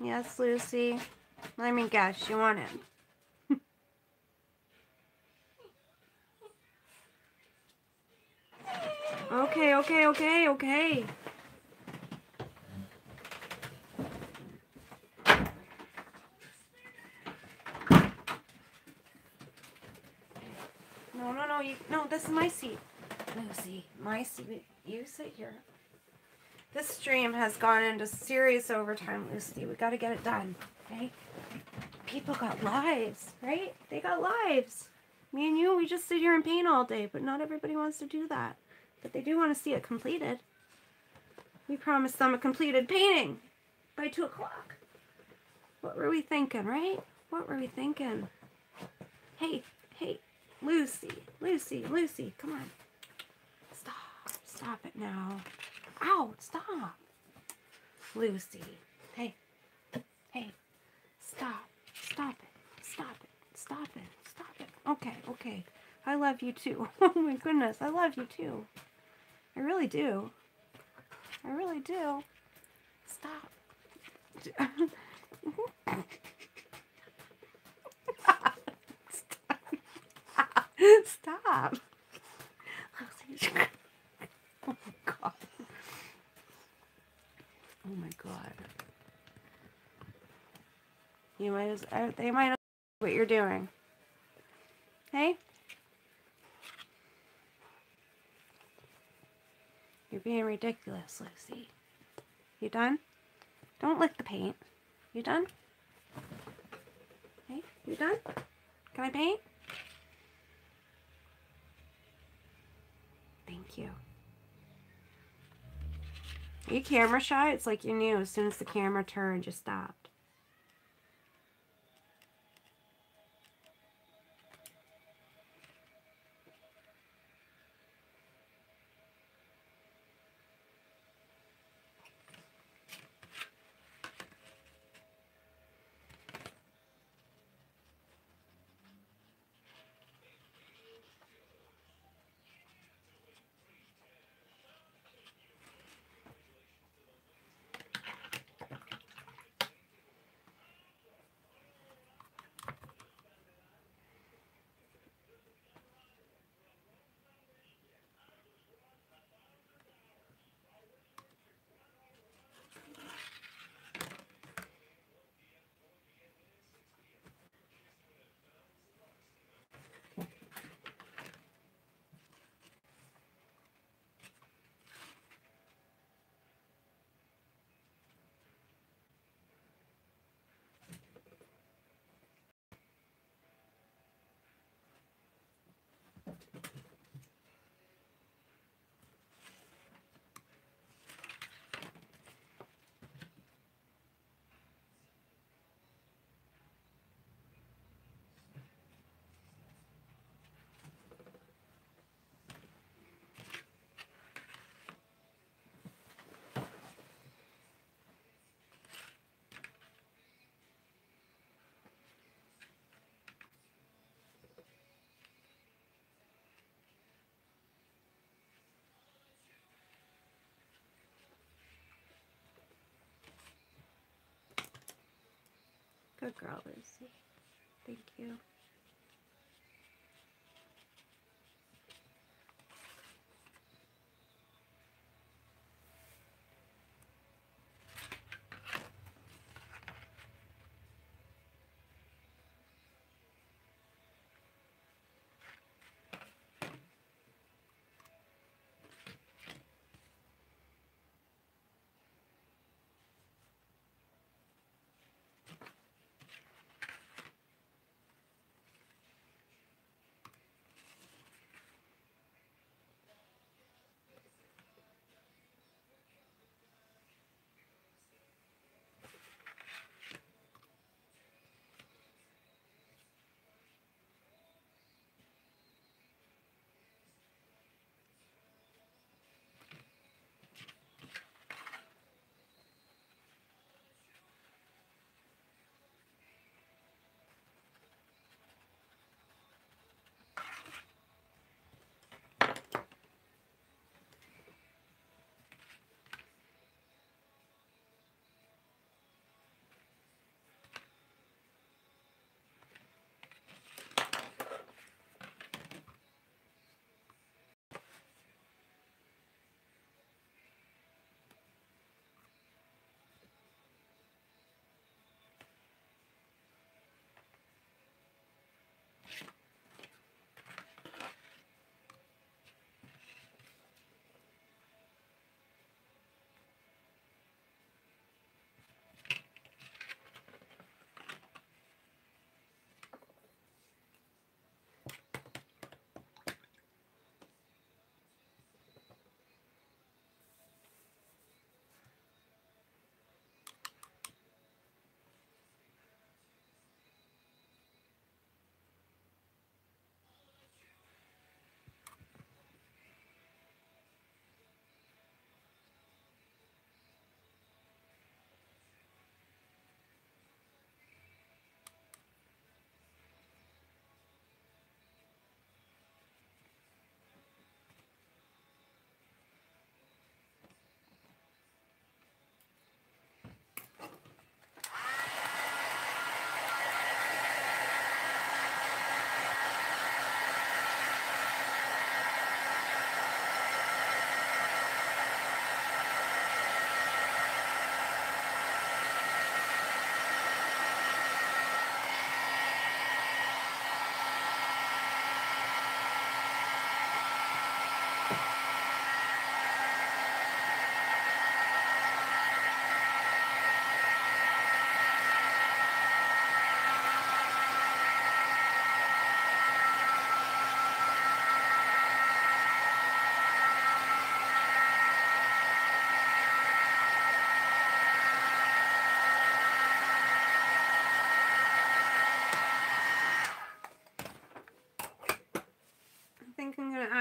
Yes, Lucy. Let me guess, you want it. Okay, okay, okay, okay. No, no, no, no, this is my seat. Lucy, my seat. You sit here. This stream has gone into serious overtime, Lucy. We gotta get it done, okay? People got lives, right? They got lives. Me and you, we just sit here and paint all day, but not everybody wants to do that. But they do want to see it completed. We promised them a completed painting by 2 o'clock. What were we thinking, right? What were we thinking? Hey, hey, Lucy, Lucy, Lucy, come on. Stop, stop it now. Ow, stop. Lucy, hey, hey, stop, stop it, stop it, stop it, stop it. Okay, okay. I love you too. Oh my goodness, I love you too. I really do. I really do. Stop. Stop. God. You might as they might know what you're doing. Hey? You're being ridiculous, Lucy. You done? Don't lick the paint. You done? Hey, you done? Can I paint? Thank you. Are you camera shy? It's like you knew as soon as the camera turned, you stopped. Good girl, Lucy. Thank you.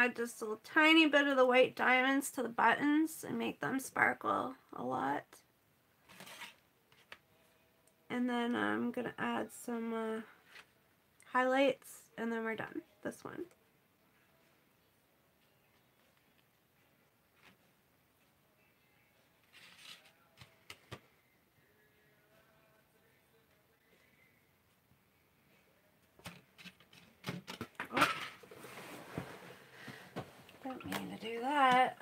add just a tiny bit of the white diamonds to the buttons and make them sparkle a lot. And then I'm going to add some highlights, and then we're done. This one. Oh. Didn't mean to do that.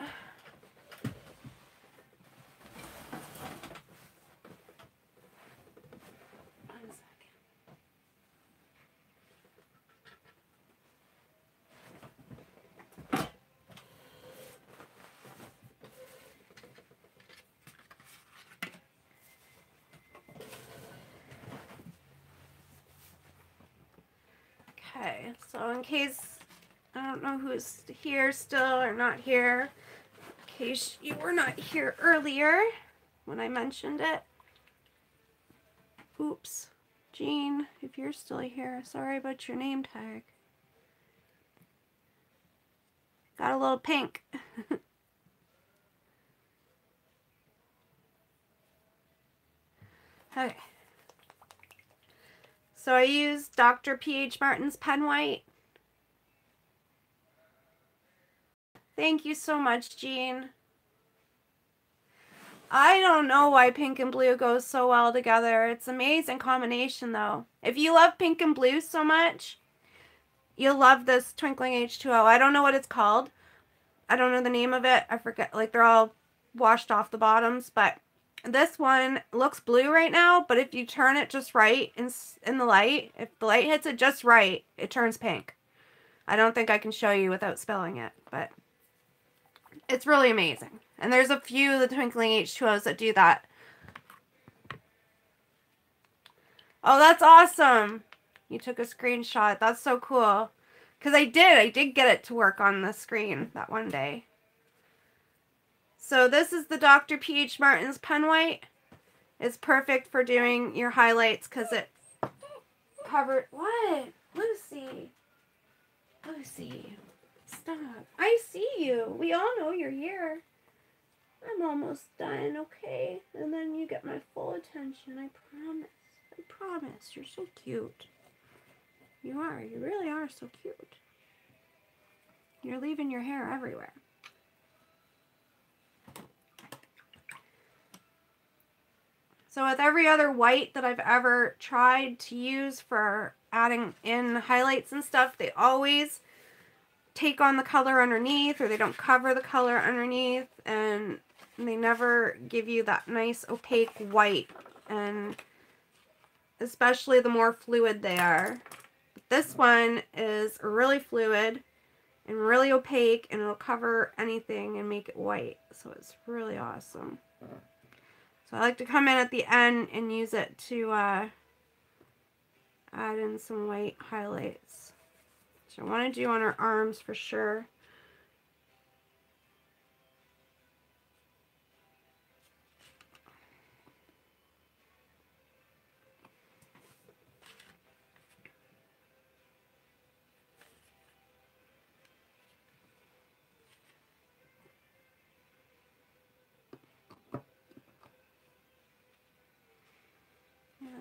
Okay, so in case, I don't know who's here still or not here, in case you were not here earlier when I mentioned it. Oops. Jean, if you're still here, sorry about your name tag. Got a little pink. Okay. So I used Dr. P.H. Martin's pen white. Thank you so much, Jean. I don't know why pink and blue goes so well together. It's an amazing combination, though. If you love pink and blue so much, you'll love this Twinkling H2O. I don't know what it's called. I don't know the name of it. I forget. Like, they're all washed off the bottoms, but this one looks blue right now, but if you turn it just right in the light, if the light hits it just right, it turns pink. I don't think I can show you without spelling it, but it's really amazing. And there's a few of the Twinkling H2Os that do that. Oh, that's awesome. You took a screenshot. That's so cool. Because I did get it to work on the screen that one day. So this is the Dr. P.H. Martin's pen white. It's perfect for doing your highlights because it covered... What? Lucy. Lucy. Stop. I see you. We all know you're here. I'm almost done, okay? And then you get my full attention. I promise. I promise. You're so cute. You are. You really are so cute. You're leaving your hair everywhere. So with every other white that I've ever tried to use for adding in highlights and stuff, they always take on the color underneath, or they don't cover the color underneath, and they never give you that nice opaque white, and especially the more fluid they are. But this one is really fluid and really opaque, and it'll cover anything and make it white, so it's really awesome. So I like to come in at the end and use it to add in some white highlights, which I want to do on her arms for sure.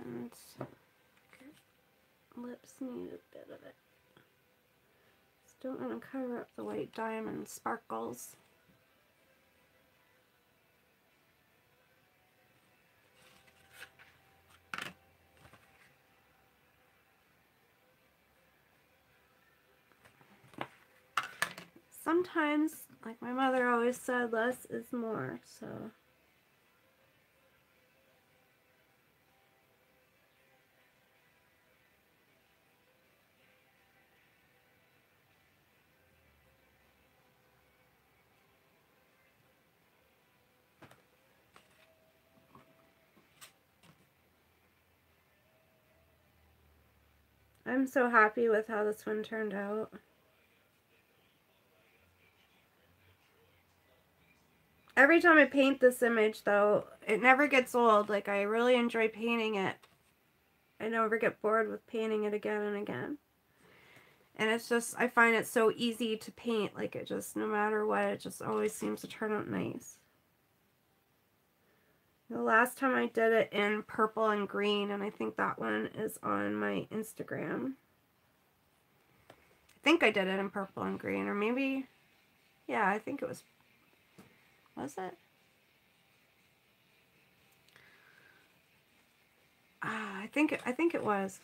And lips need a bit of it. Still want to cover up the white diamond sparkles. Sometimes, like my mother always said, less is more, so... I'm so happy with how this one turned out. Every time I paint this image, though, it never gets old. Like, I really enjoy painting it. I never get bored with painting it again and again. And it's just, I find it so easy to paint. Like it just, no matter what, it just always seems to turn out nice. The last time I did it in purple and green, and I think that one is on my Instagram. I think I did it in purple and green, or maybe, yeah, I think it was it? I think it was.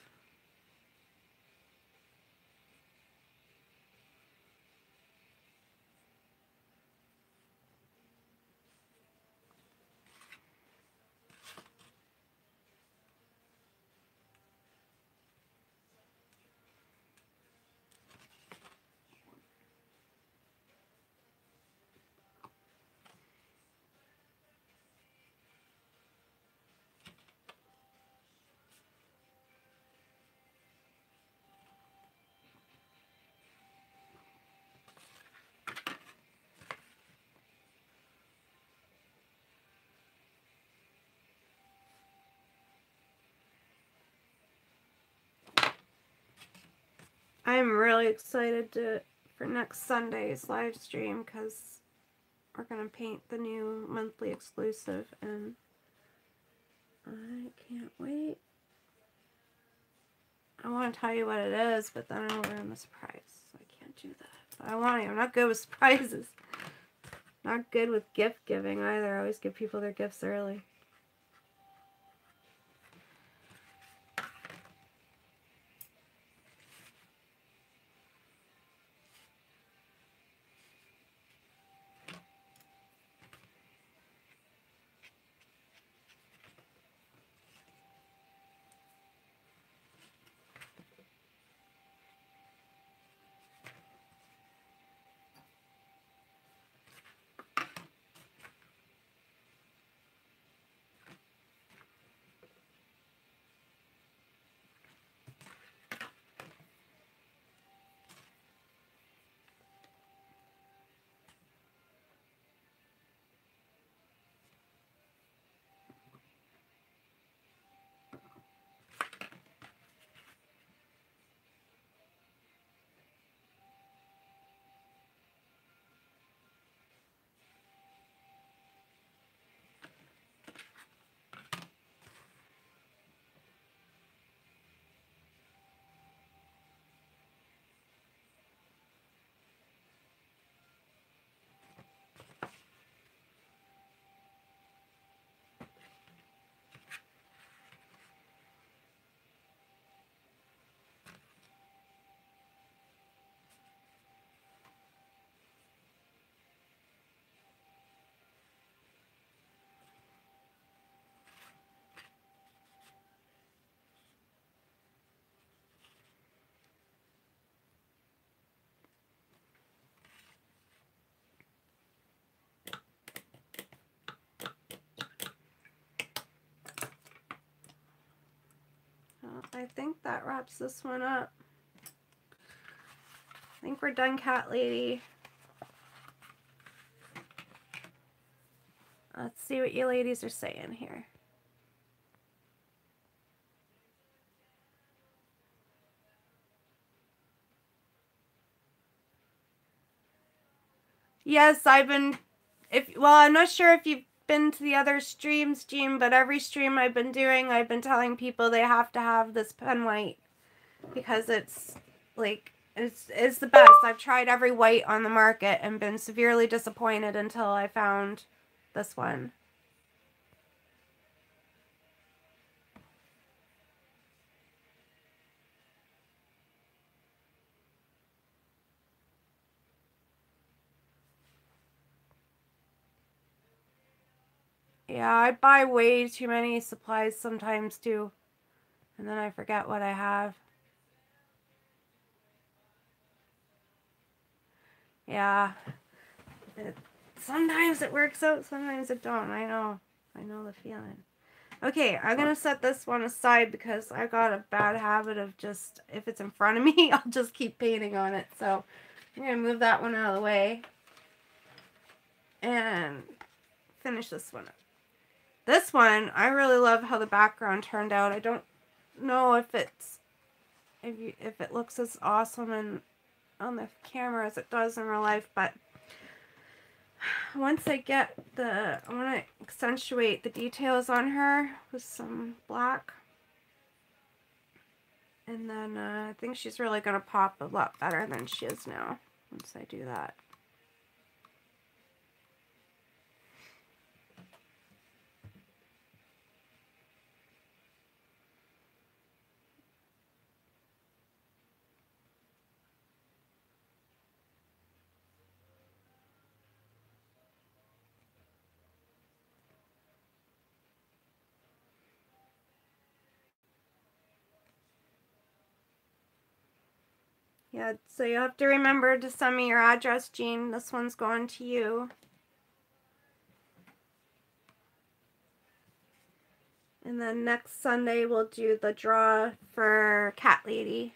I'm really excited for next Sunday's live stream because we're going to paint the new monthly exclusive, and I can't wait. I want to tell you what it is, but then I'll ruin the surprise, so I can't do that. But I want to. I'm not good with surprises. Not good with gift giving either. I always give people their gifts early. Well, I think that wraps this one up. I think we're done, Cat Lady. Let's see what you ladies are saying here. Yes, I've been, well, I'm not sure if you've been to the other streams, Jean, but every stream I've been doing, I've been telling people they have to have this pen white because it's, like, it's the best. I've tried every white on the market and been severely disappointed until I found this one. Yeah, I buy way too many supplies sometimes too, and then I forget what I have. Yeah, sometimes it works out, sometimes it don't. I know the feeling. Okay, I'm gonna set this one aside because I got a bad habit of just, if it's in front of me, I'll just keep painting on it. So I'm gonna move that one out of the way and finish this one up. This one, I really love how the background turned out. I don't know if if it looks as awesome and on the camera as it does in real life, but once I want to accentuate the details on her with some black, and then I think she's really going to pop a lot better than she is now once I do that. Yeah, so you have to remember to send me your address, Jean. This one's going to you. And then next Sunday we'll do the draw for Cat Lady.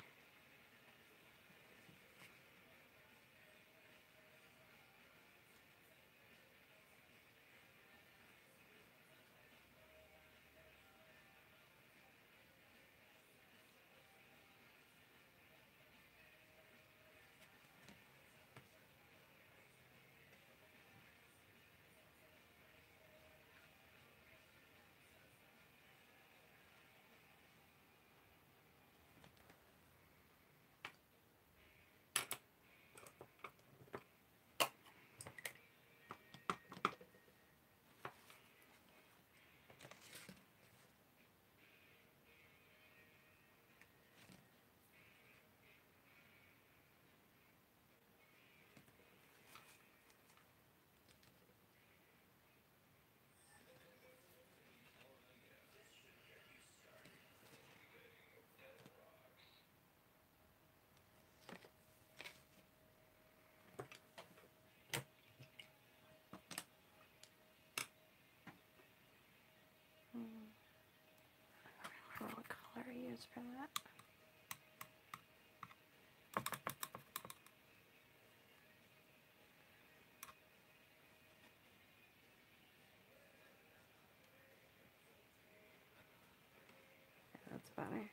What color I use for that? That's better.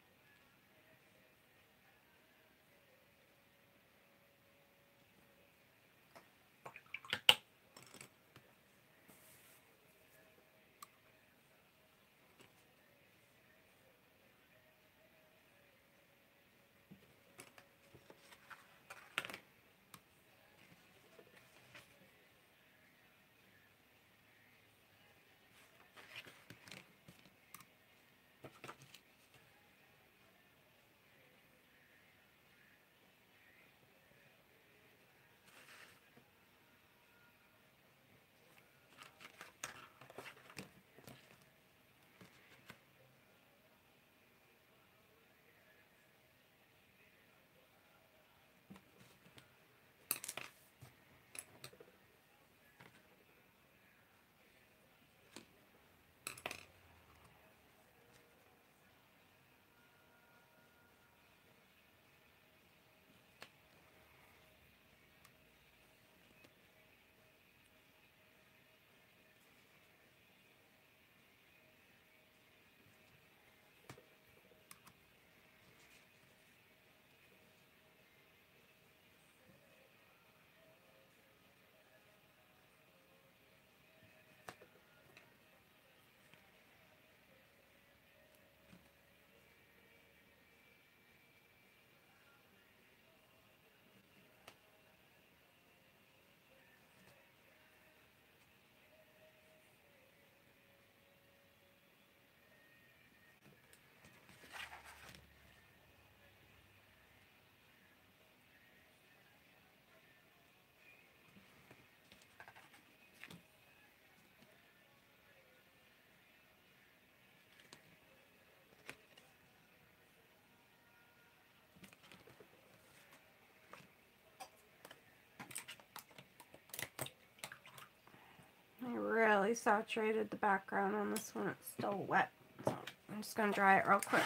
I really saturated the background on this one. It's still wet. So I'm just going to dry it real quick.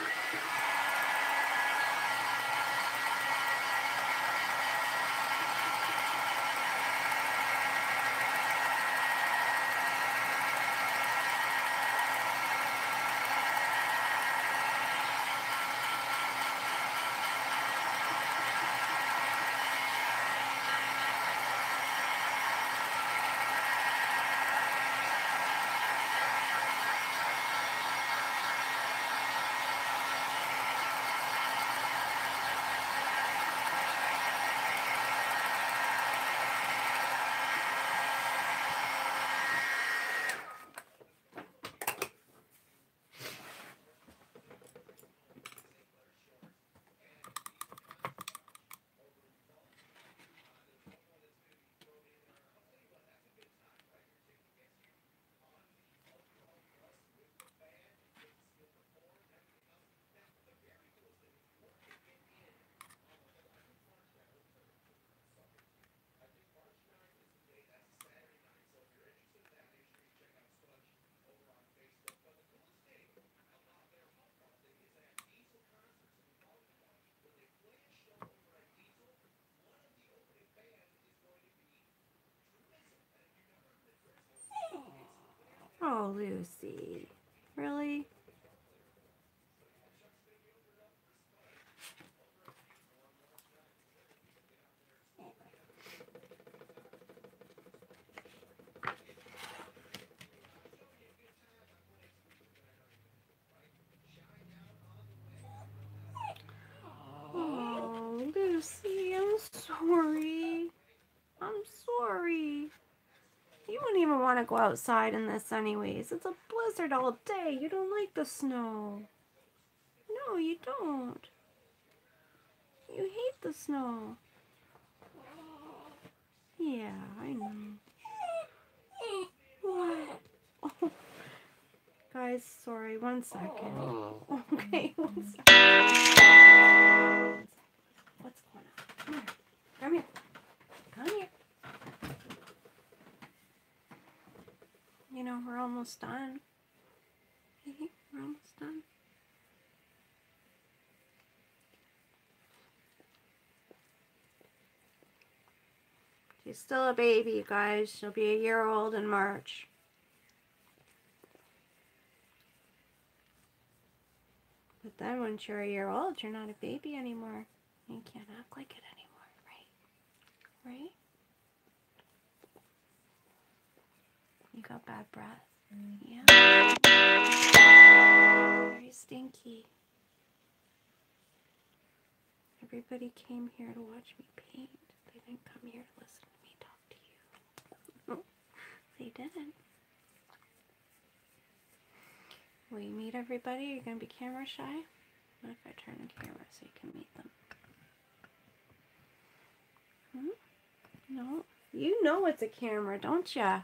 Oh, Lucy. Really? Oh, Lucy, I'm sorry. I'm sorry. You wouldn't even want to go outside in this anyways. It's a blizzard all day. You don't like the snow. No, you don't. You hate the snow. Yeah, I know. What? Oh, guys, sorry. 1 second. Okay, 1 second. What's going on? Come here. Come here. You know, we're almost done. We're almost done. She's still a baby, you guys. She'll be a year old in March. But then once you're a year old, you're not a baby anymore. You can't act like it anymore, right? Right? You got bad breath. Yeah. Very stinky. Everybody came here to watch me paint. They didn't come here to listen to me talk to you. They didn't. Will you meet everybody? Are you going to be camera shy? What if I turn the camera so you can meet them? No? You know it's a camera, don't ya?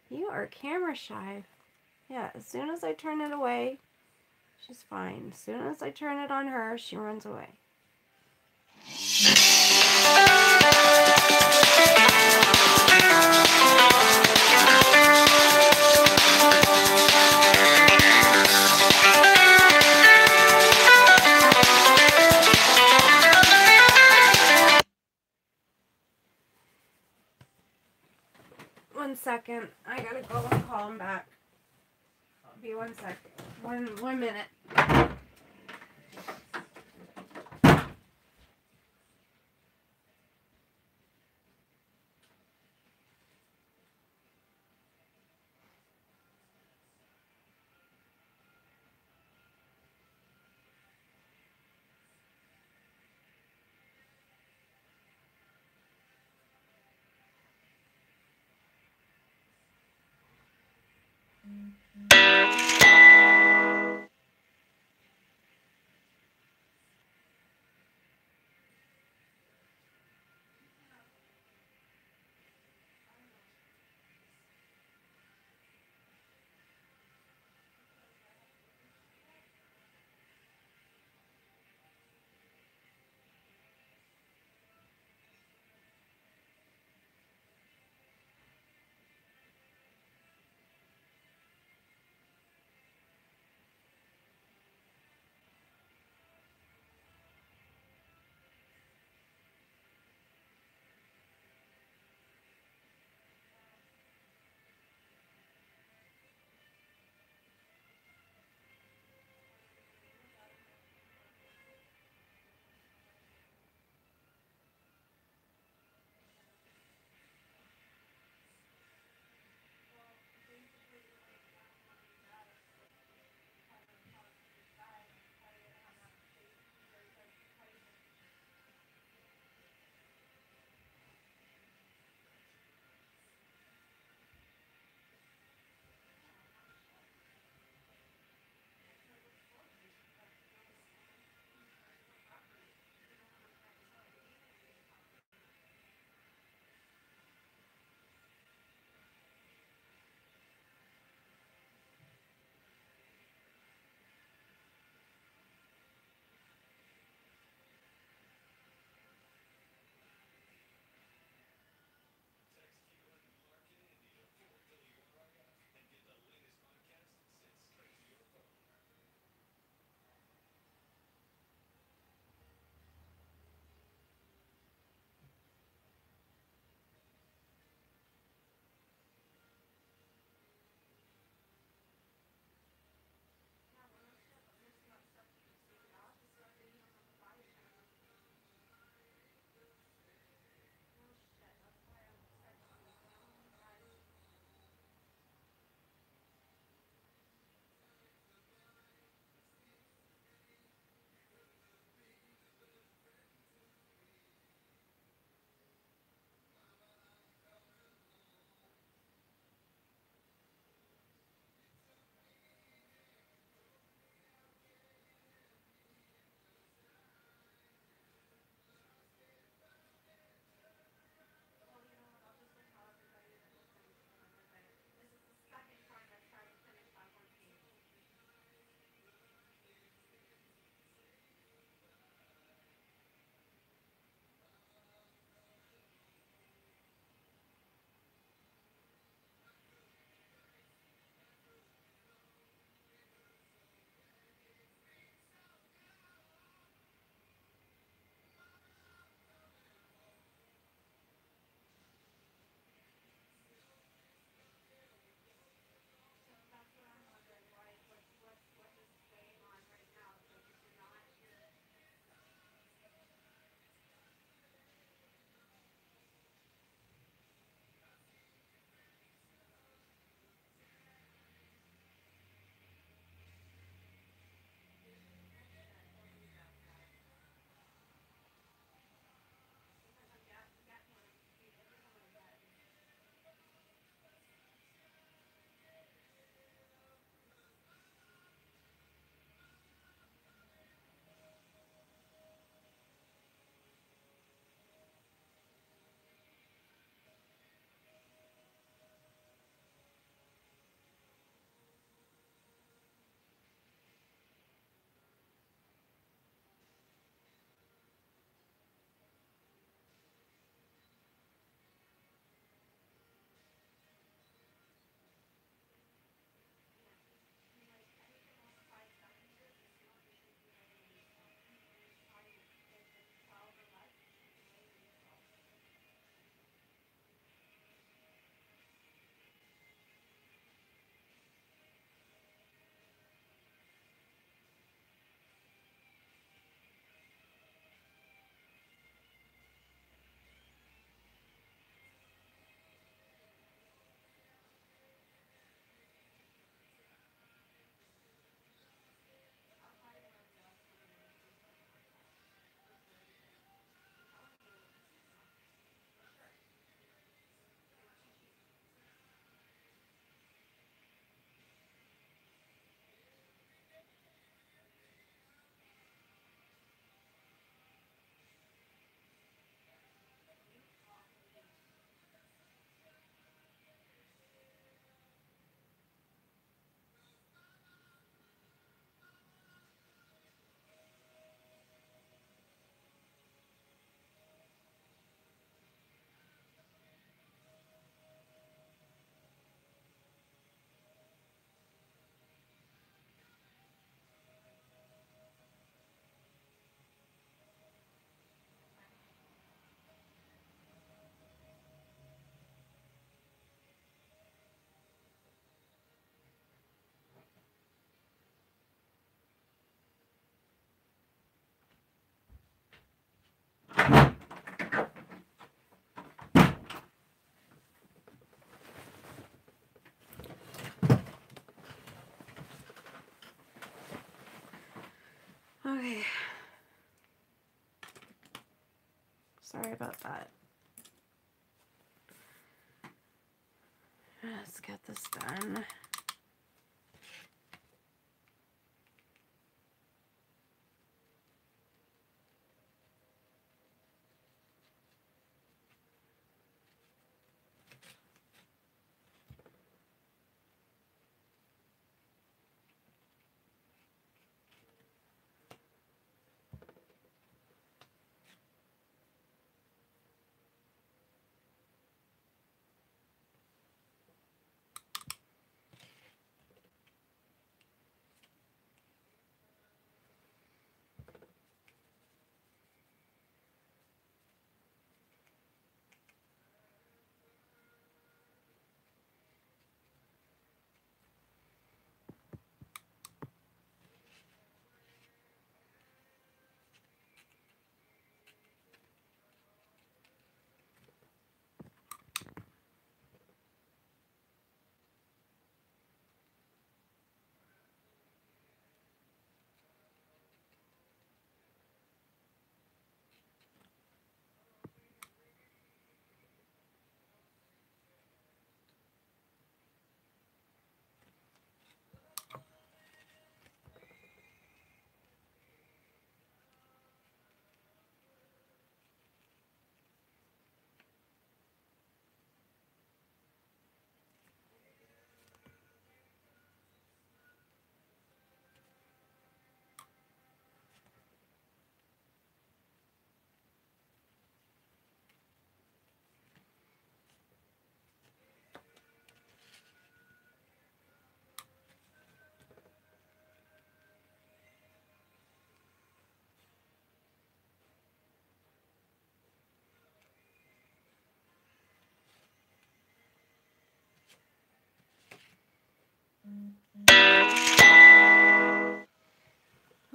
You are camera shy. Yeah, as soon as I turn it away, she's fine. As soon as I turn it on her, she runs away. 1 second. I gotta go and call him back. I'll be 1 second. One minute. Okay. Sorry about that. Let's get this done.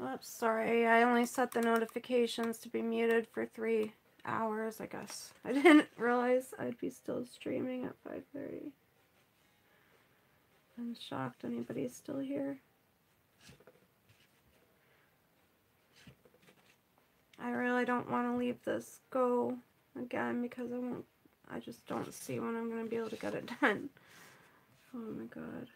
Oops, sorry. I only set the notifications to be muted for 3 hours, I guess. I didn't realize I'd be still streaming at 5:30. I'm shocked anybody's still here. I really don't want to leave this go again because I just don't see when I'm going to be able to get it done. Oh my god.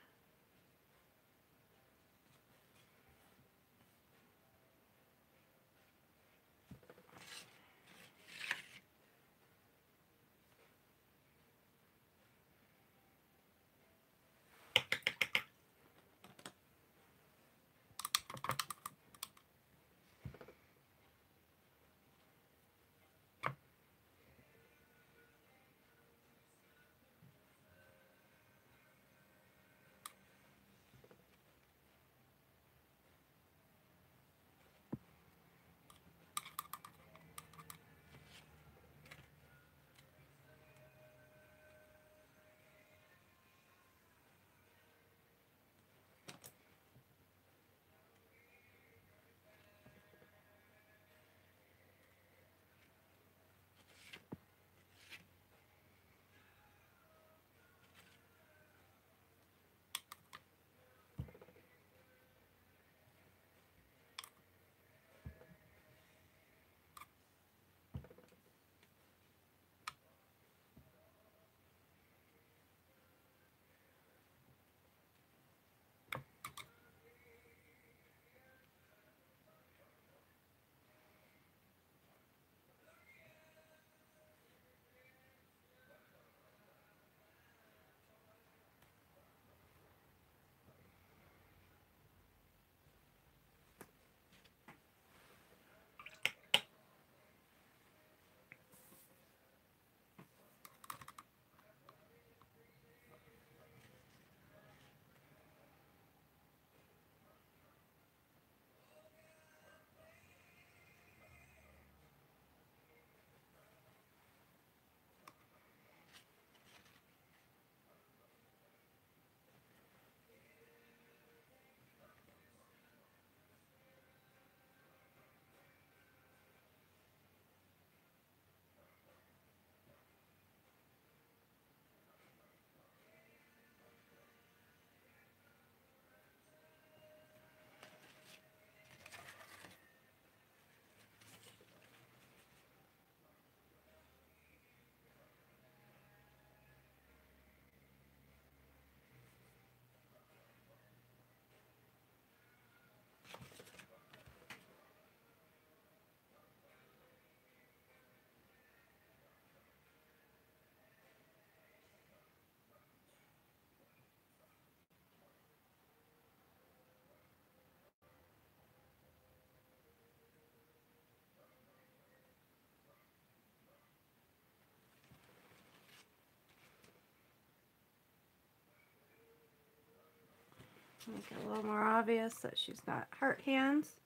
Make it a little more obvious that she's got heart hands.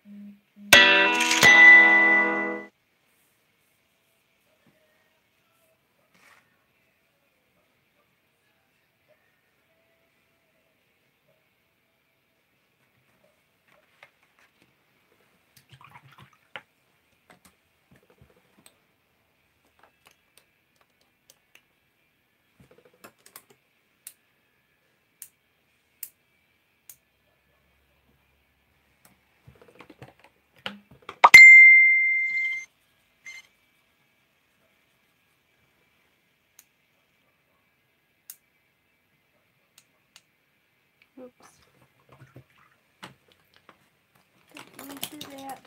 Oops. Didn't mean to do that.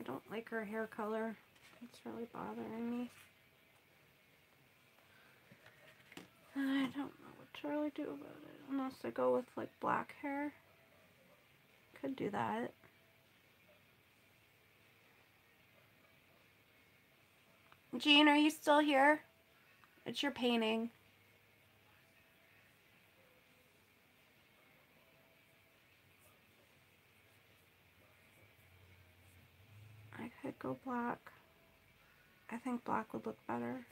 I don't like her hair color. It's really bothering me. I don't know what to really do about it, unless I go with like black hair. Could do that. Jean, are you still here? It's your painting. I could go black. I think black would look better.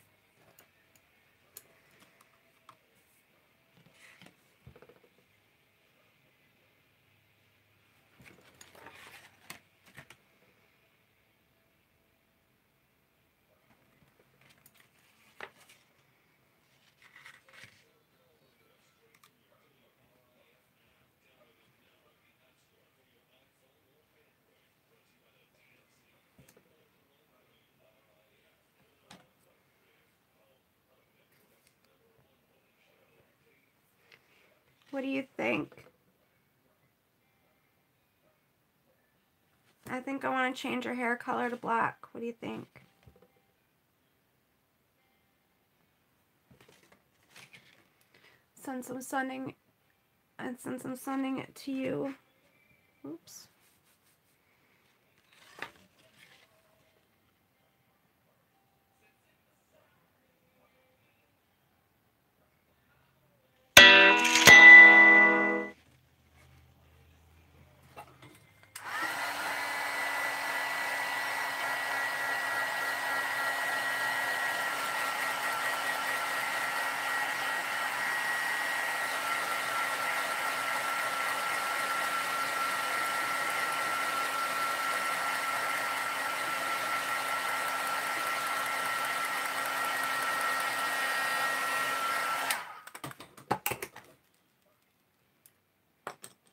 What do you think? I think I want to change her hair color to black. What do you think? Since I'm sending it to you. Oops.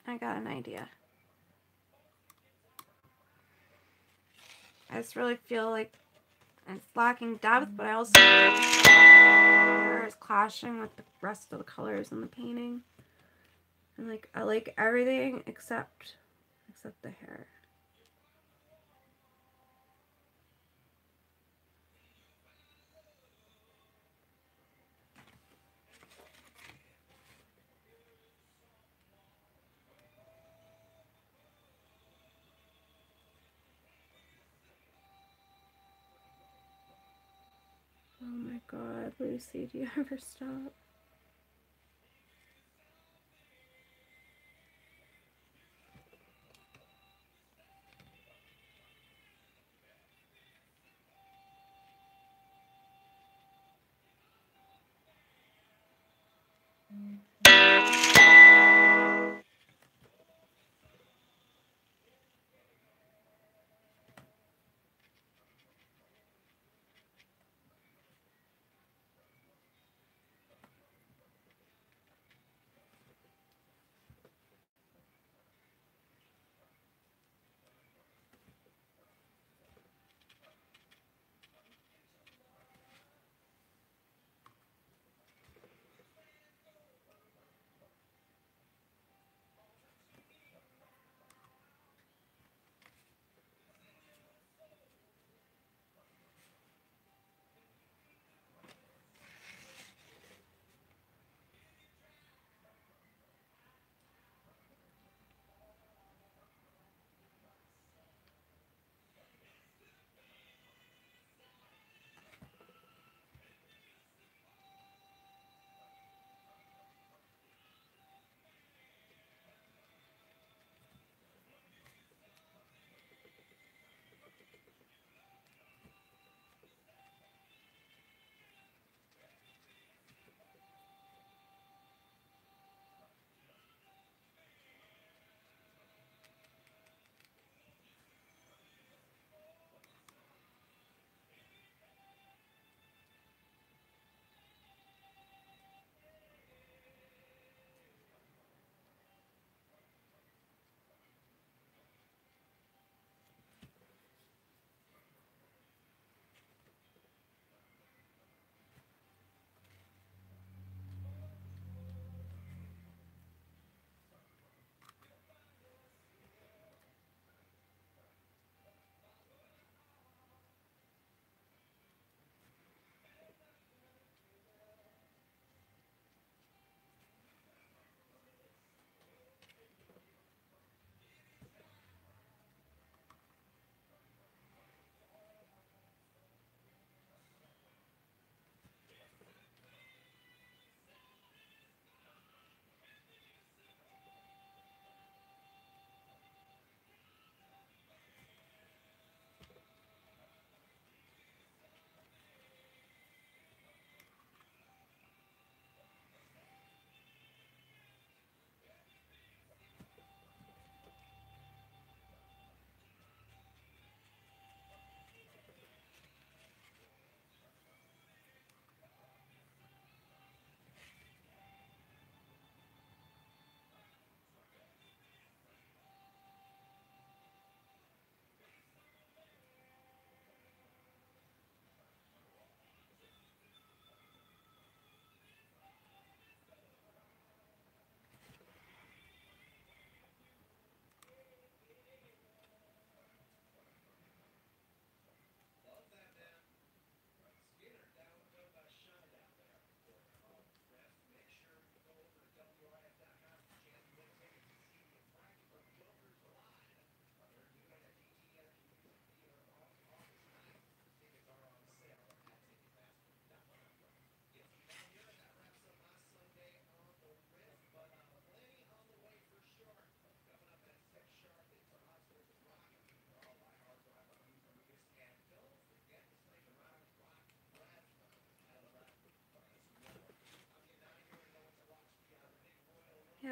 I got an idea. I just really feel like it's lacking depth, but I also feel like the hair is clashing with the rest of the colors in the painting. And like I like everything except the hair. Oh my god, Lucy, do you ever stop?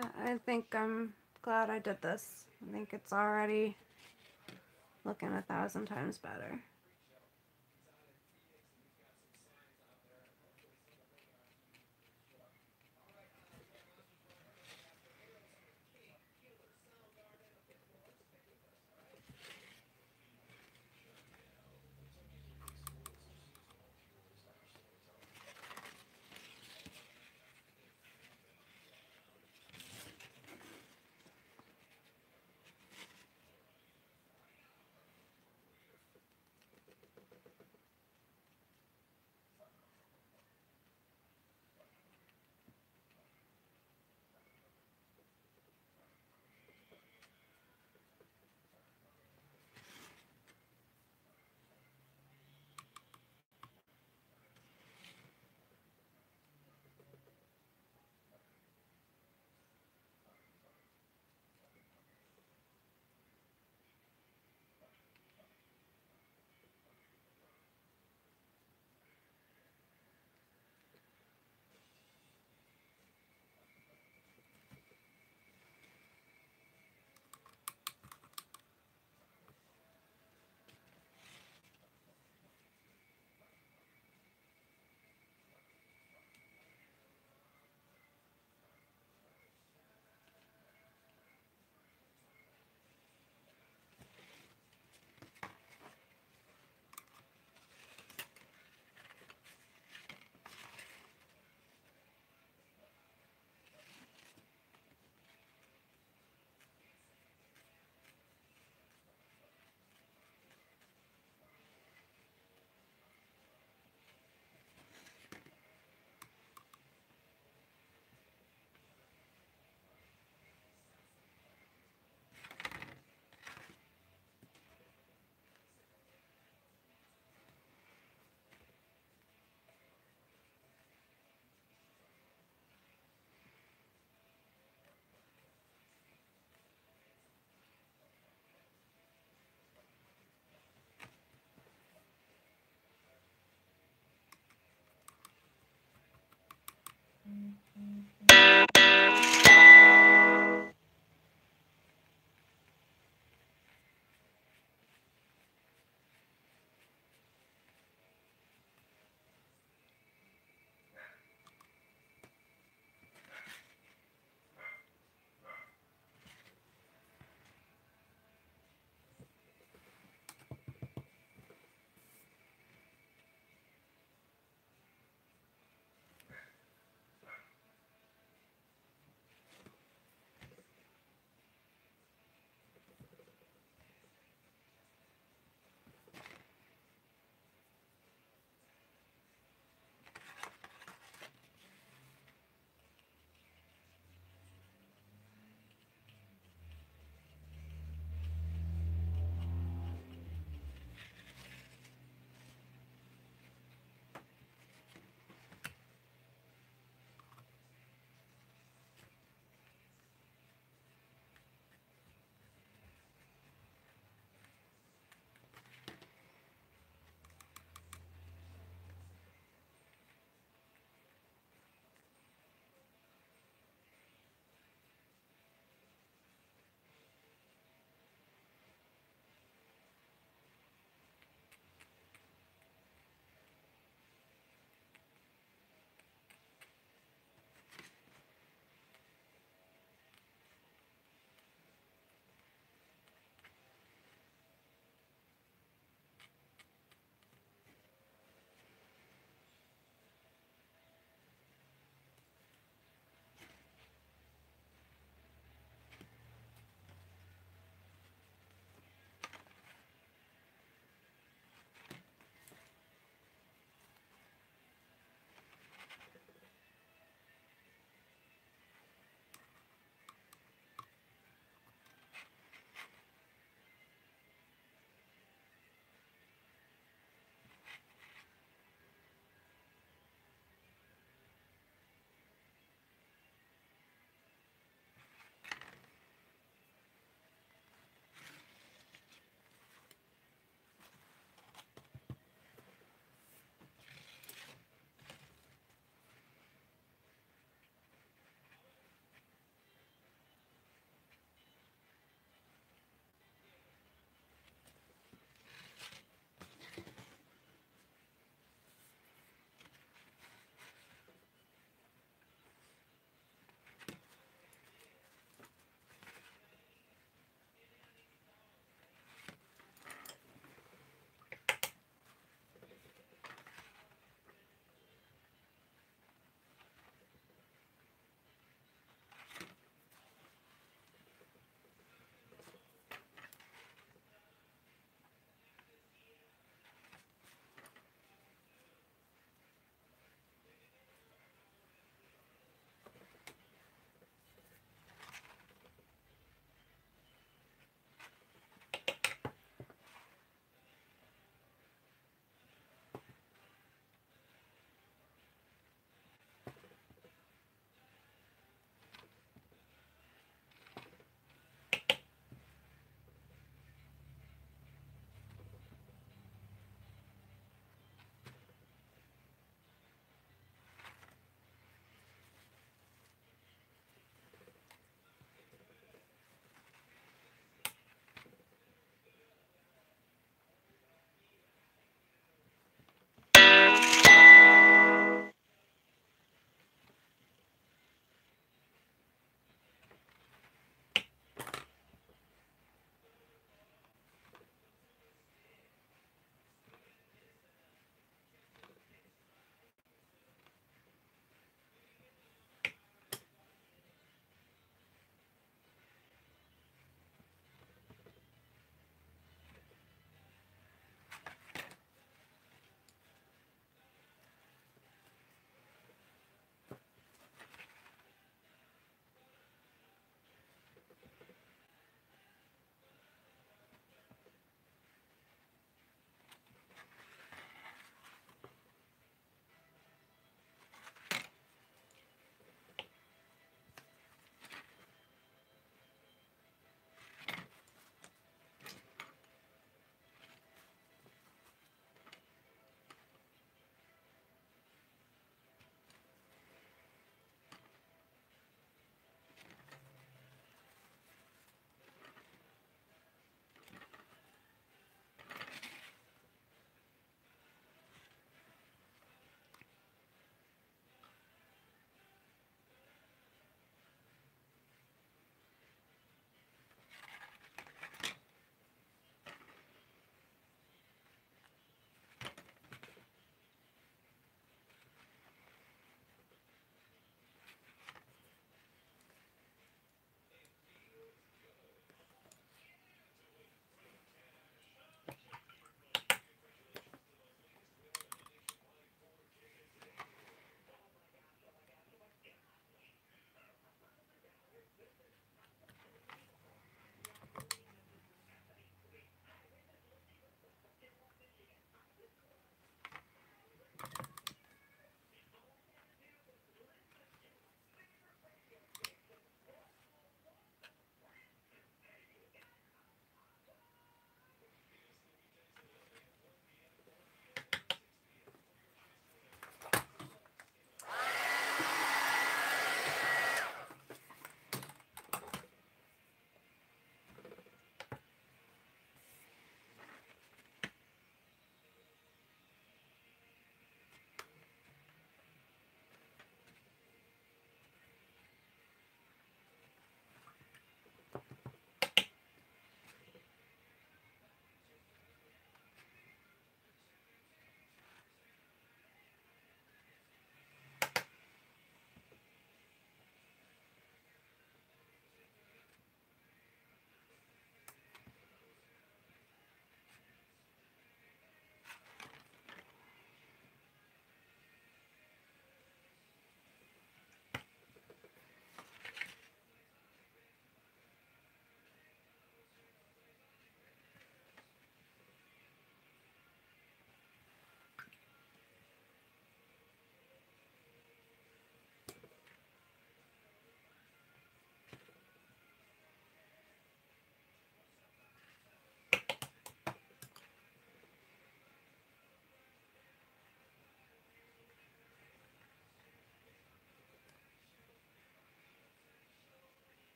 Yeah, I think I'm glad I did this. I think it's already looking 1,000 times better.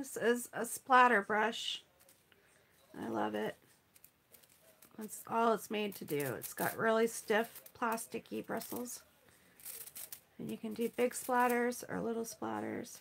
This is a splatter brush. I love it. That's all it's made to do. It's got really stiff, plasticky bristles. And you can do big splatters or little splatters.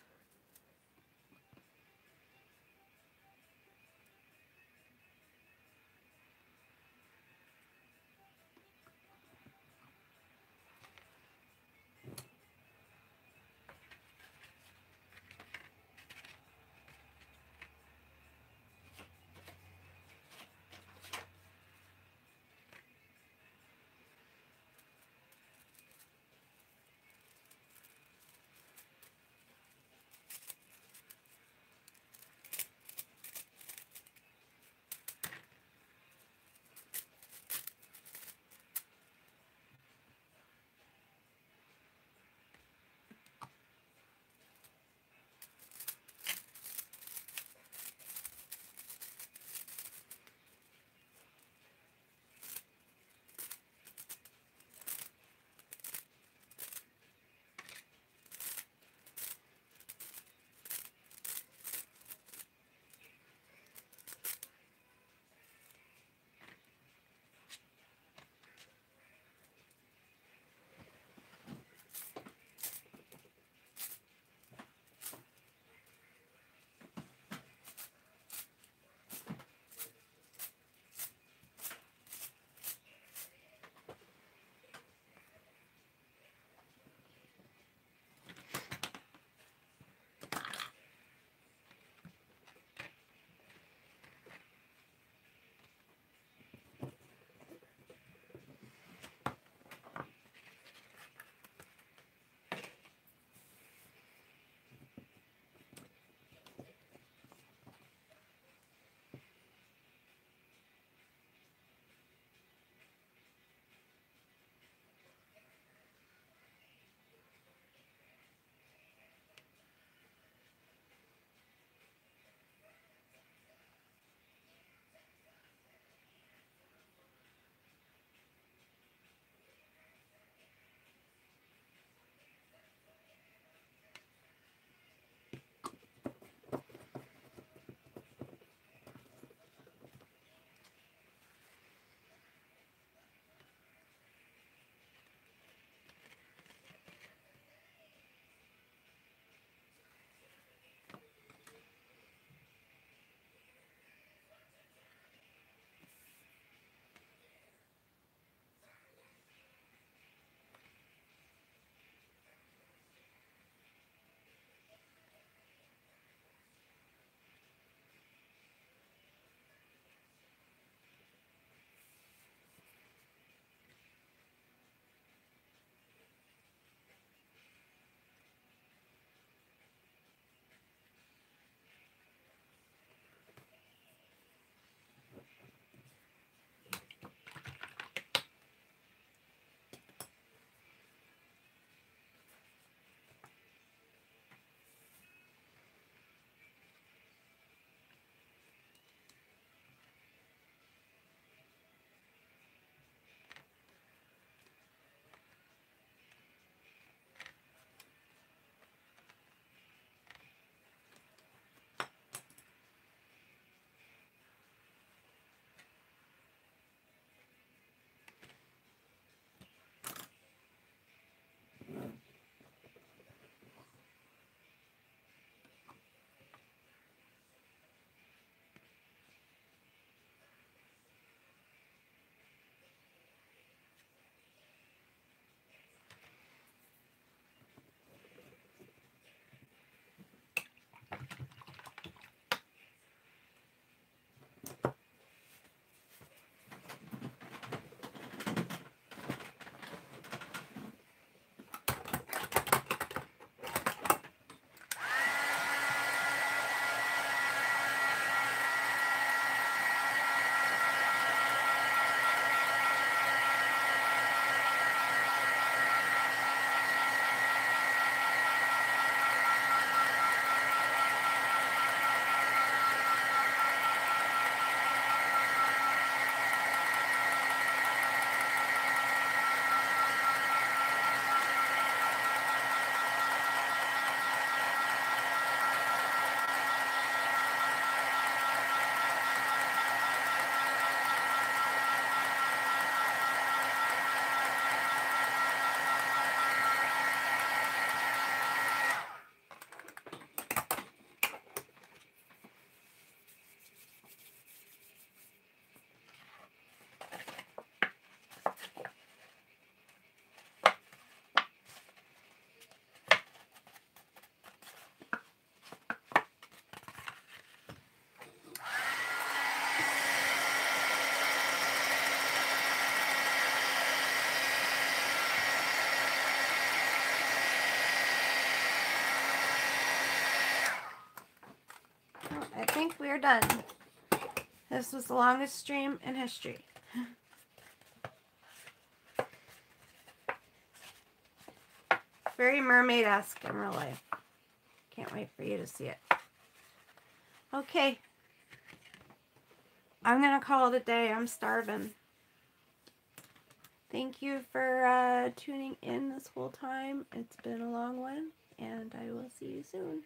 I think we're done. This was the longest stream in history. Very mermaid-esque in real life. Can't wait for you to see it. Okay. I'm going to call it a day. I'm starving. Thank you for tuning in this whole time. It's been a long one, and I will see you soon.